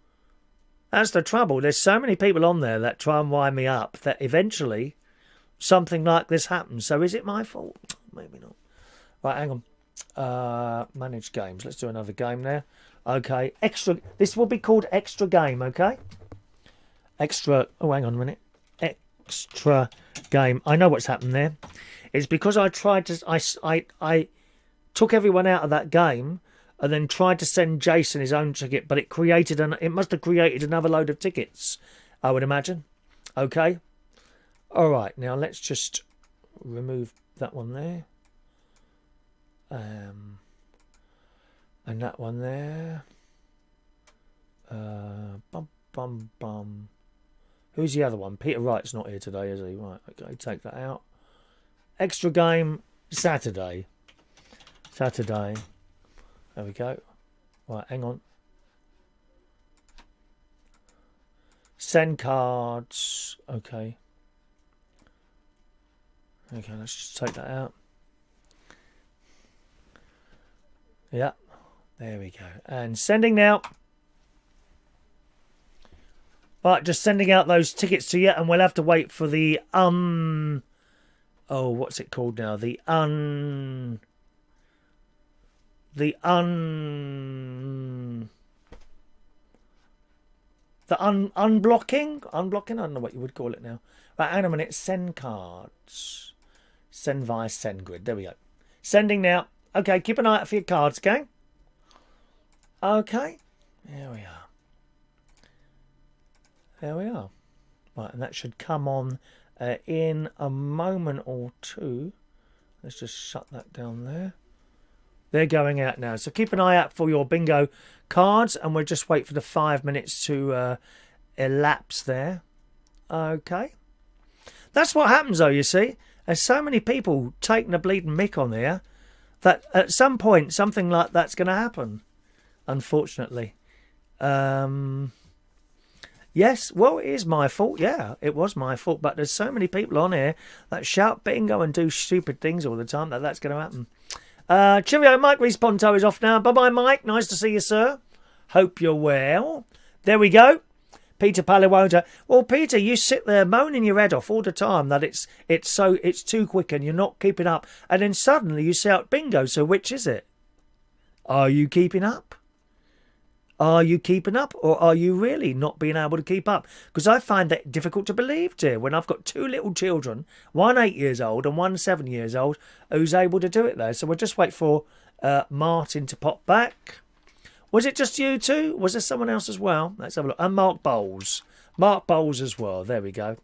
That's the trouble. There's so many people on there that try and wind me up that eventually something like this happens. So is it my fault? Maybe not. Right, hang on. Manage games. Let's do another game there. Okay. Extra. This will be called extra game, okay? Extra. Oh, hang on a minute. Extra game. I know what's happened there. It's because I tried to... I took everyone out of that game and then tried to send Jason his own ticket, but it must have created another load of tickets, I would imagine. Okay. All right. Now let's just remove that one there. And that one there. Bum. Who's the other one? Peter Wright's not here today, is he? Right, okay, take that out. Extra game, Saturday. There we go. Right, hang on. Send cards. Okay. Okay, let's just take that out. Yeah. There we go. And sending now. Right, just sending out those tickets to you, and we'll have to wait for the oh, what's it called now? The unblocking? Unblocking? I don't know what you would call it now. Right, hang on a minute. Send cards. Send via SendGrid. There we go. Sending now. Okay, keep an eye out for your cards, okay? Okay. There we are. There we are. Right, and that should come on in a moment or two. Let's just shut that down there. They're going out now. So keep an eye out for your bingo cards, and we'll just wait for the 5 minutes to elapse there. Okay. That's what happens, though, you see. There's so many people taking a bleeding mick on there that at some point something like that's going to happen, unfortunately. Yes, well, it is my fault. Yeah, it was my fault. But there's so many people on here that shout bingo and do stupid things all the time that that's going to happen. Cheerio, Mike Responto is off now. Bye-bye, Mike. Nice to see you, sir. Hope you're well. There we go. Peter Paliwoda. Well, Peter, you sit there moaning your head off all the time that it's too quick and you're not keeping up. And then suddenly you shout bingo. So which is it? Are you keeping up? Are you keeping up, or are you really not being able to keep up? Because I find that difficult to believe, dear, when I've got two little children, one 8 years old and one 7 years old, who's able to do it there. So we'll just wait for Martin to pop back. Was it just you two? Was there someone else as well? Let's have a look. And Mark Bowles. Mark Bowles as well. There we go.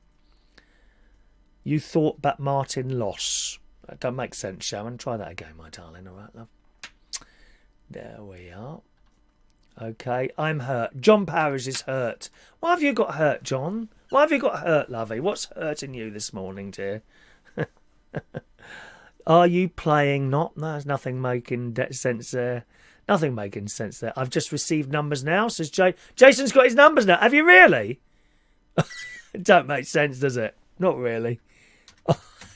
You thought that Martin lost. That don't make sense, Sharon. Try that again, my darling. All right, love. There we are. Okay, I'm hurt. John Powers is hurt. Why have you got hurt, John? Why have you got hurt, lovey? What's hurting you this morning, dear? Are you playing not? No, there's nothing making sense there. Nothing making sense there. I've just received numbers now, says Jay. Jason's got his numbers now. Have you really? It don't make sense, does it? Not really.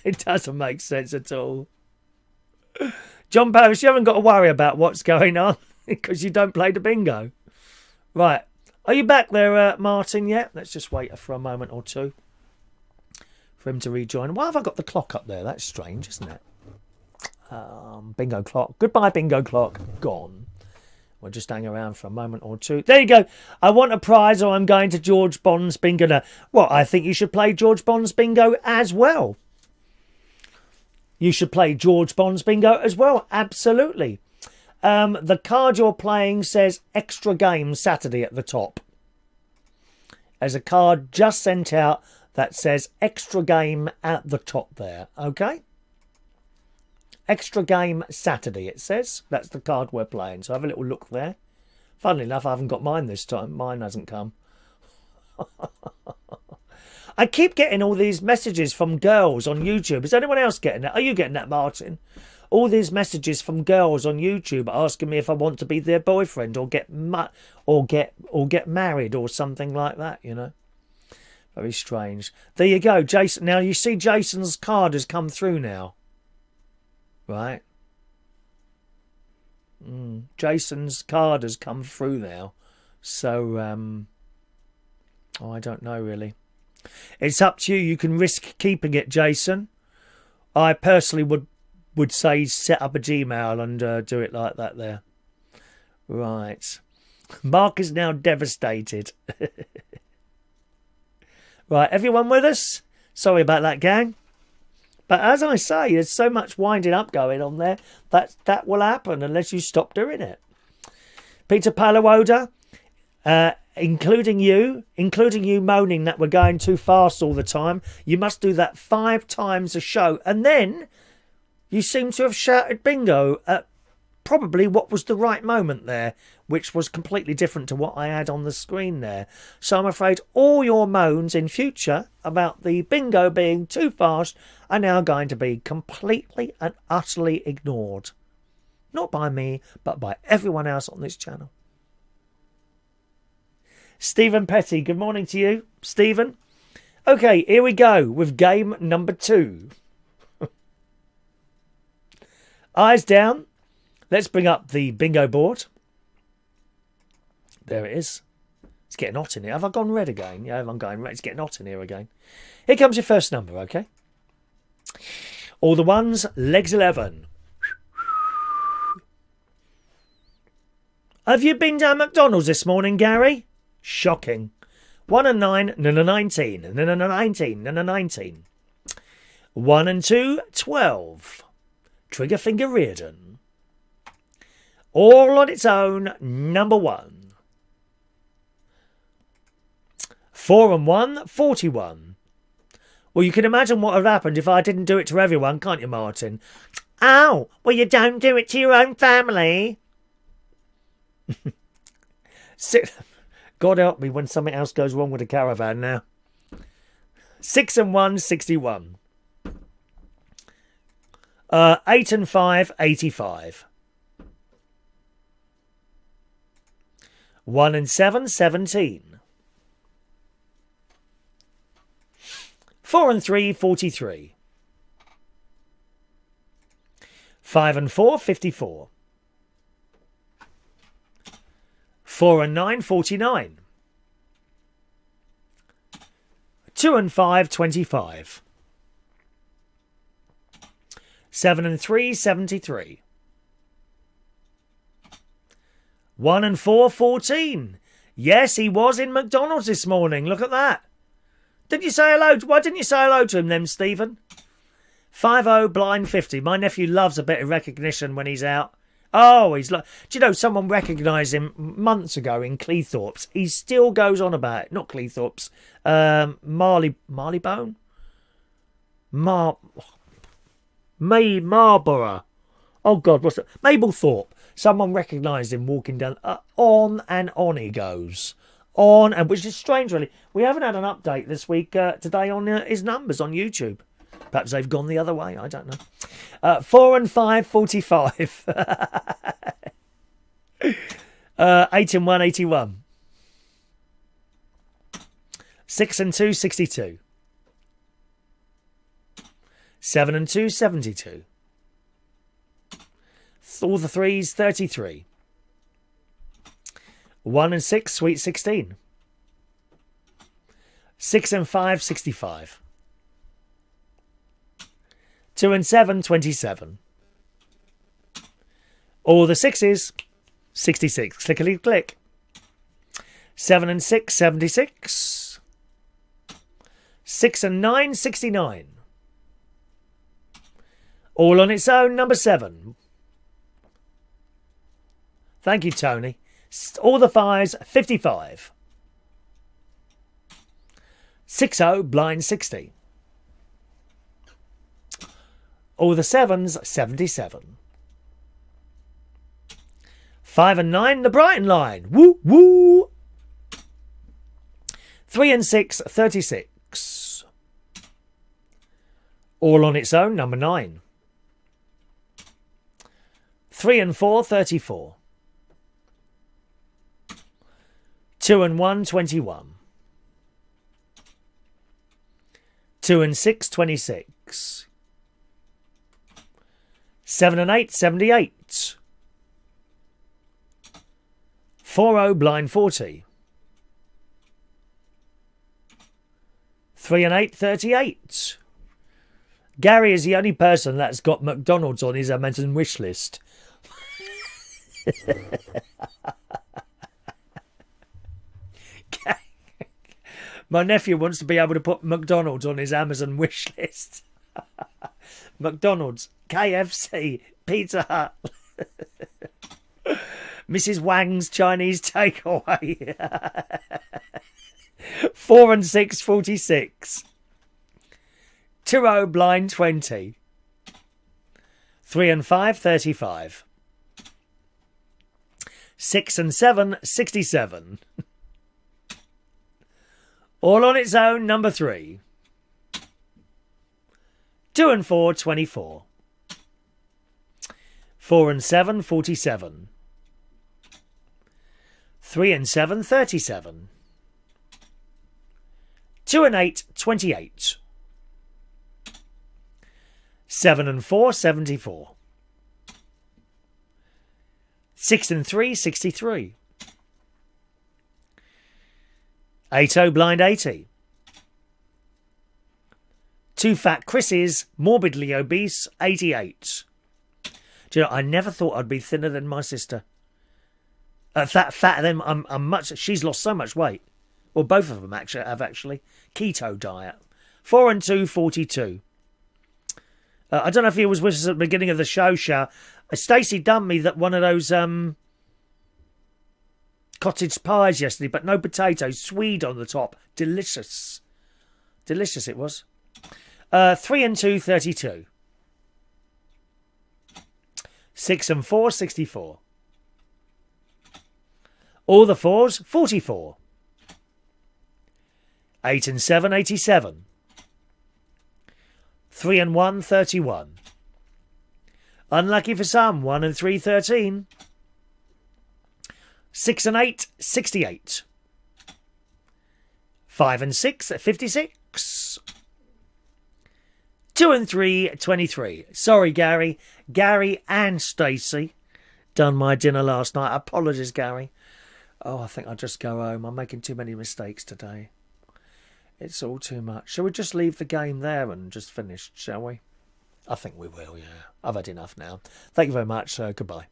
It doesn't make sense at all. John Powers, you haven't got to worry about what's going on. Because you don't play the bingo. Right. Are you back there, Martin, yet? Let's just wait for a moment or two for him to rejoin. Why have I got the clock up there? That's strange, isn't it? Bingo clock. Goodbye, bingo clock. Gone. We'll just hang around for a moment or two. There you go. I want a prize or I'm going to George Bond's bingo now. Well, I think you should play George Bond's bingo as well. You should play George Bond's bingo as well. Absolutely. The card you're playing says extra game Saturday at the top. There's a card just sent out that says extra game at the top there. Okay? Extra game Saturday, it says. That's the card we're playing. So have a little look there. Funnily enough, I haven't got mine this time. Mine hasn't come. I keep getting all these messages from girls on YouTube. Is anyone else getting that? Are you getting that, Martin? All these messages from girls on YouTube asking me if I want to be their boyfriend or get married or something like that, you know. Very strange. There you go, Jason. Now you see Jason's card has come through now. Right? Jason's card has come through now. So I don't know really. It's up to you. You can risk keeping it, Jason. I personally would say set up a Gmail and do it like that there. Right. Mark is now devastated. Right, everyone with us? Sorry about that, gang. But as I say, there's so much winding up going on there that will happen unless you stop doing it. Peter Paliwoda, including you moaning that we're going too fast all the time. You must do that 5 times a show. And then you seem to have shouted bingo at probably what was the right moment there, which was completely different to what I had on the screen there. So I'm afraid all your moans in future about the bingo being too fast are now going to be completely and utterly ignored. Not by me, but by everyone else on this channel. Stephen Petty, good morning to you, Stephen. Okay, here we go with game number 2. Eyes down. Let's bring up the bingo board. There it is. It's getting hot in here. Have I gone red again? Yeah, I'm going red. It's getting hot in here again. Here comes your first number, okay? All the ones, legs 11. Have you been down McDonald's this morning, Gary? Shocking. 1 and 9, 19. 19, 19. 1 and 2, 12. Trigger finger Reardon. All on its own, number 1. 4 and 1, 41. Well, you can imagine what would have happened if I didn't do it to everyone, can't you, Martin? Oh, well, you don't do it to your own family. God help me when something else goes wrong with the caravan now. 6 and 1, 61. 8 and 5, 85. 1 and 7, 17. 4 and 3, 43. 5 and 4, 54. 4 and 9, 49. 2 and 5, 25. 7 and 3, 73. 1 and 4, 14. Yes, he was in McDonald's this morning. Look at that. Didn't you say hello? Why didn't you say hello to him then, Stephen? 50, blind 50. My nephew loves a bit of recognition when he's out. Oh, he's like... Do you know, someone recognised him months ago in Cleethorpes. He still goes on about it. Not Cleethorpes. Marleybone? Marlborough. Oh, God, what's it? Mablethorpe. Someone recognised him walking down. On and on he goes. On, and which is strange, really. We haven't had an update this week, today, on his numbers on YouTube. Perhaps they've gone the other way. I don't know. 4 and 5, 45. 8 and 1, 81. 6 and 2, 62. 7 and 2, 72. All the threes, 33. 1 and 6, sweet 16. 6 and 5, 65. 2 and 7, 27. All the sixes, 66. Clickety click. 7 and 6, 76. 6 and 9, 69. All on its own, number 7. Thank you, Tony. All the 5s, 55. 60, blind 60. All the 7s, 77. 5 and 9, the Brighton line. Woo, woo. 3 and 6, 36. All on its own, number 9. 3 and 4, 34. 2 and 1, 21. 2 and 6, 26. 7 and 8, 78. 4-0, blind 40. 3 and 8, 38. Gary is the only person that's got McDonald's on his Amazon wish list. My nephew wants to be able to put McDonald's on his Amazon wish list. McDonald's, KFC, Pizza Hut, Mrs. Wang's Chinese takeaway. 4 and 6, 46. 2-0, blind 20. 3 and 5, 35. 6 and 7, 67. All on its own, number 3. 2 and 4, 24. 4 and 7, 47. 3 and 7, 37. 2 and 8, 28. 7 and 4, 74. 6 and 3, 63. 8-0, blind 80. 2 fat Chris's, morbidly obese, 88. Do you know, I never thought I'd be thinner than my sister. Fatter than I'm much. She's lost so much weight. Well, both of them actually. Keto diet. 4 and 2, 42. I don't know if he was with us at the beginning of the show. Stacey done me that one of those cottage pies yesterday, but no potatoes, Swede on the top. Delicious. Delicious it was. 3 and 2, 32. 6 and 4, 64. All the 4s, 44. 8 and 7, 87. 3 and 1, 31. Unlucky for some, 1 and 3, 13. 6 and 8, 68. 5 and 6, 56. 2 and 3, 23. Sorry, Gary. Gary and Stacey done my dinner last night. Apologies, Gary. Oh, I think I'll just go home. I'm making too many mistakes today. It's all too much. Shall we just leave the game there and just finish, shall we? I think we will, yeah. I've had enough now. Thank you very much. Goodbye.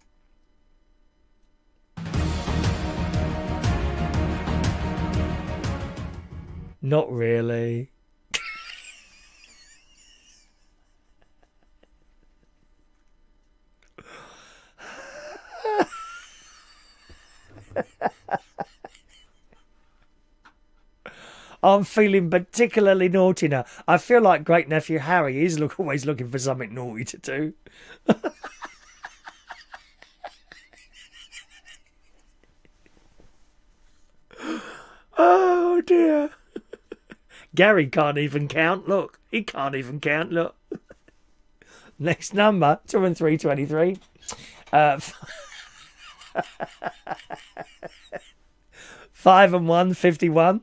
Not really. I'm feeling particularly naughty now. I feel like great nephew Harry. He's always looking for something naughty to do. Oh dear. Gary can't even count. Look, he can't even count. Look. Next number, 2 and 3, 23. 5 and 1, 51.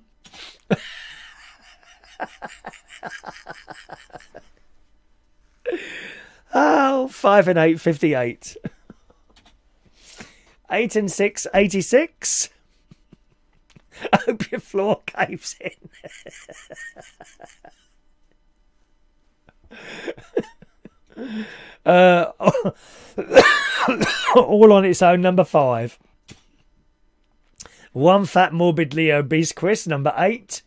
Oh, 5 and 8, 58. 8 and 6, 86. I hope your floor caves in. All on its own, number 5. One fat, morbidly obese Chris, number 8.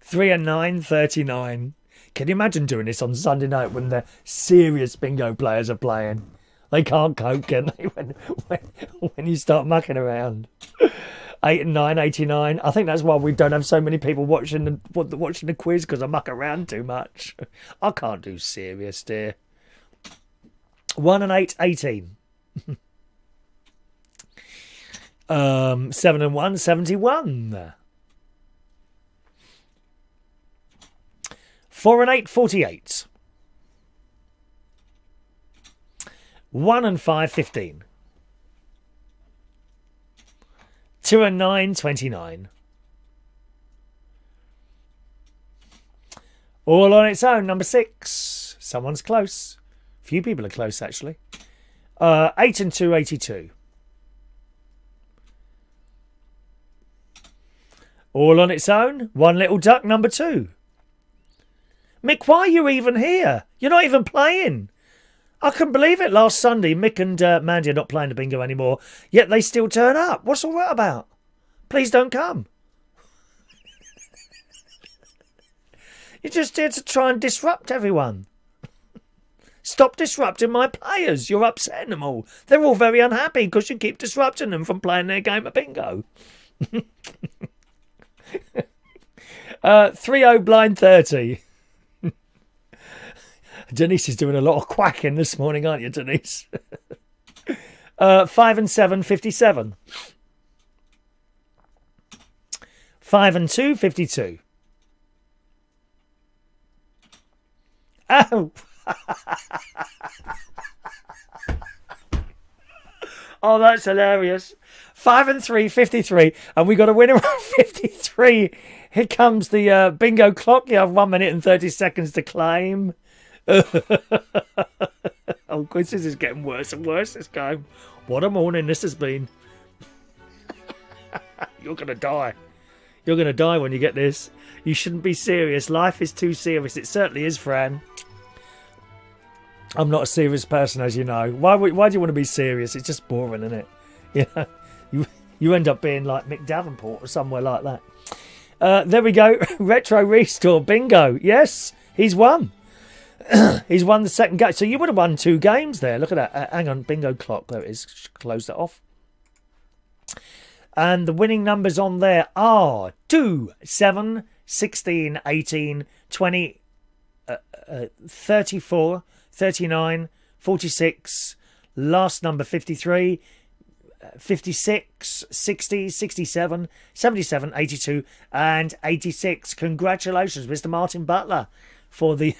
3 and 9, 39. Can you imagine doing this on Sunday night when the serious bingo players are playing? They can't cope, can they, when you start mucking around? 8 and 9, 89. I think that's why we don't have so many people watching the quiz, because I muck around too much. I can't do serious, dear. 1 and 8, 18. 7 and 1, 71. 4 and 8, 48. 1 and 5, 15. 2 and 9, 29. All on its own, number 6. Someone's close. Few people are close, actually. 8 and 2, 82. All on its own, One Little Duck, number 2. Mick, why are you even here? You're not even playing. I couldn't believe it. Last Sunday, Mick and Mandy are not playing the bingo anymore, yet they still turn up. What's all that about? Please don't come. You're just here to try and disrupt everyone. Stop disrupting my players. You're upsetting them all. They're all very unhappy because you keep disrupting them from playing their game of bingo. 3-0 blind 30. Denise is doing a lot of quacking this morning, aren't you, Denise? 5 and 7, 57. 5 and 2, 52. Oh! Oh, that's hilarious. 5 and 3, 53. And we got a winner of 53. Here comes the bingo clock. You have 1 minute and 30 seconds to claim. Oh, Chris, this is getting worse and worse this game. What a morning this has been. You're going to die. You're going to die when you get this. You shouldn't be serious. Life is too serious. It certainly is, Fran. I'm not a serious person, as you know. Why do you want to be serious? It's just boring, isn't it? You know, you end up being like Mick Davenport or somewhere like that. There we go. Retro Restore Bingo. Yes, he's won. He's won the second game. So you would have won 2 games there. Look at that. Hang on. Bingo clock. There it is. Close that off. And the winning numbers on there are 2, 7, 16, 18, 20, 34, 39, 46, last number 53, 56, 60, 67, 77, 82, and 86. Congratulations, Mr. Martin Butler, for the...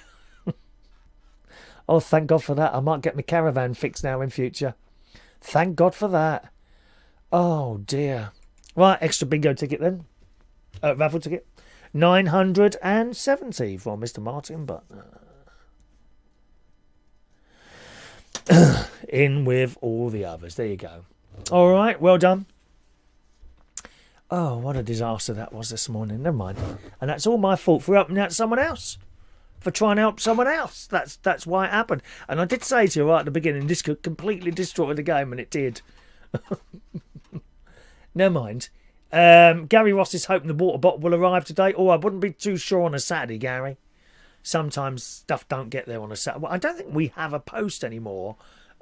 Oh, thank God for that. I might get my caravan fixed now in future. Thank God for that. Oh, dear. Right, extra bingo ticket then. Raffle ticket. 970 for Mr. Martin Butler. In with all the others. There you go. All right, well done. Oh, what a disaster that was this morning. Never mind. And that's all my fault for helping out someone else. For trying to help someone else. That's why it happened. And I did say to you right at the beginning, this could completely destroy the game, and it did. Never mind. Gary Ross is hoping the water bottle will arrive today. Oh, I wouldn't be too sure on a Saturday, Gary. Sometimes stuff don't get there on a Saturday. Well, I don't think we have a post anymore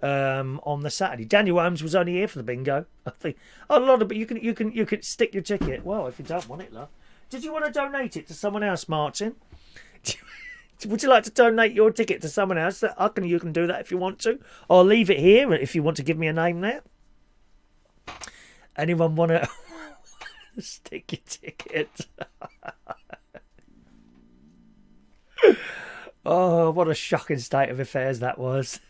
on the Saturday. Daniel Holmes was only here for the bingo. I think a lot of, but you can stick your ticket. Well, if you don't want it, love. Did you want to donate it to someone else, Martin? Would you like to donate your ticket to someone else? You can do that if you want to. I'll leave it here if you want to give me a name there. Anyone want to stick your ticket? Oh, what a shocking state of affairs that was.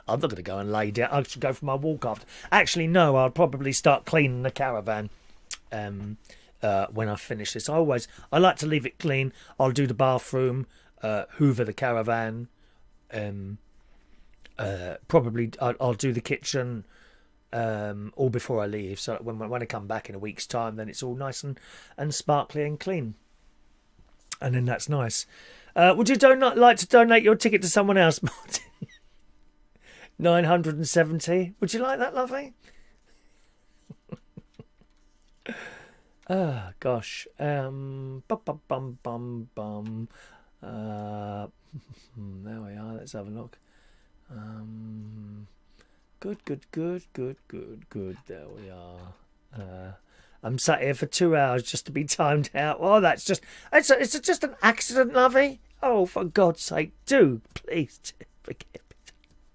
I'm not going to go and lay down. I should go for my walk after. Actually, no, I'll probably start cleaning the caravan when I finish this. I like to leave it clean. I'll do the bathroom, hoover the caravan. Probably I'll do the kitchen all before I leave. So when I come back in a week's time, then it's all nice and sparkly and clean. And then that's nice. Would you like to donate your ticket to someone else, Martin? 970. Would you like that, lovey? Oh, gosh. There we are. Let's have a look. Good. There we are. I'm sat here for 2 hours just to be timed out. Oh, it's just an accident, lovey. Oh, for God's sake, please forgive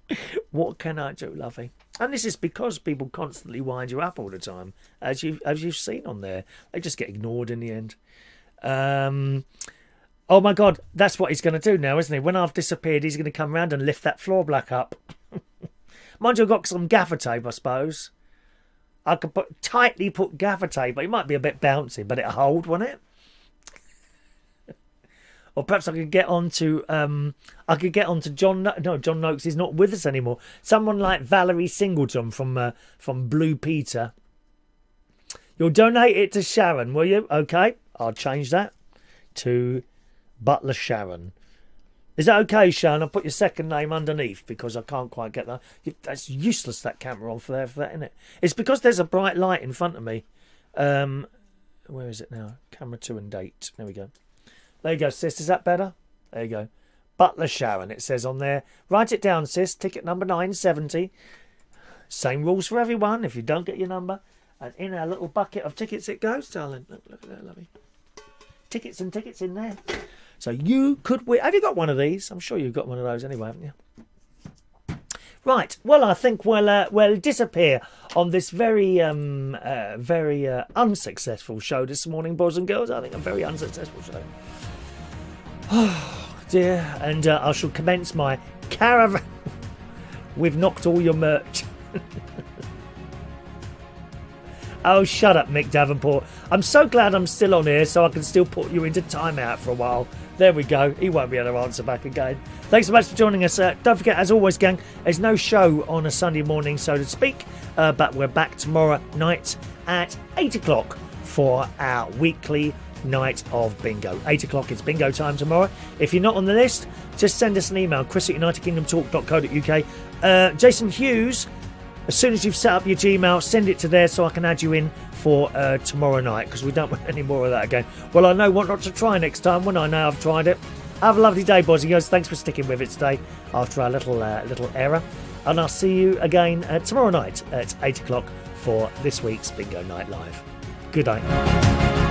me. What can I do, lovey? And this is because people constantly wind you up all the time, as you've seen on there. They just get ignored in the end. Oh my God, that's what he's going to do now, isn't he? When I've disappeared, he's going to come round and lift that floor black up. Mind you, I've got some gaffer tape, I suppose. I could tightly put gaffer tape, but it might be a bit bouncy, but it'll hold, won't it? Or perhaps I could get on to John. No, John Noakes is not with us anymore. Someone like Valerie Singleton from Blue Peter. You'll donate it to Sharon, will you? Okay, I'll change that to Butler Sharon. Is that okay, Sharon? I'll put your second name underneath because I can't quite get that. That's useless, that camera on for that, isn't it? It's because there's a bright light in front of me. Where is it now? Camera 2 and date. There we go. There you go, sis. Is that better? There you go. Butler Sharon, it says on there. Write it down, sis. Ticket number 970. Same rules for everyone. If you don't get your number, and in our little bucket of tickets it goes, darling. Look at that, lovely. Tickets and tickets in there. So you could win. Have you got one of these? I'm sure you've got one of those anyway, haven't you? Right. Well, I think we'll disappear on this very unsuccessful show this morning, boys and girls. I think a very unsuccessful show. Oh dear. And I shall commence my caravan. We've knocked all your merch. Oh, shut up, Mick Davenport. I'm so glad I'm still on here so I can still put you into timeout for a while. There we go. He won't be able to answer back again. Thanks so much for joining us. Don't forget, as always, gang, there's no show on a Sunday morning, so to speak. But we're back tomorrow night at 8 o'clock for our weekly night of bingo. 8 o'clock, it's bingo time tomorrow. If you're not on the list, just send us an email, chris@unitedkingdomtalk.co.uk. Jason Hughes, as soon as you've set up your Gmail, send it to there so I can add you in for tomorrow night, because we don't want any more of that again. Well, I know what not to try next time when I know I've tried it. Have a lovely day, boys and girls. Thanks for sticking with it today after our little error. And I'll see you again tomorrow night at 8 o'clock for this week's Bingo Night Live. Good night.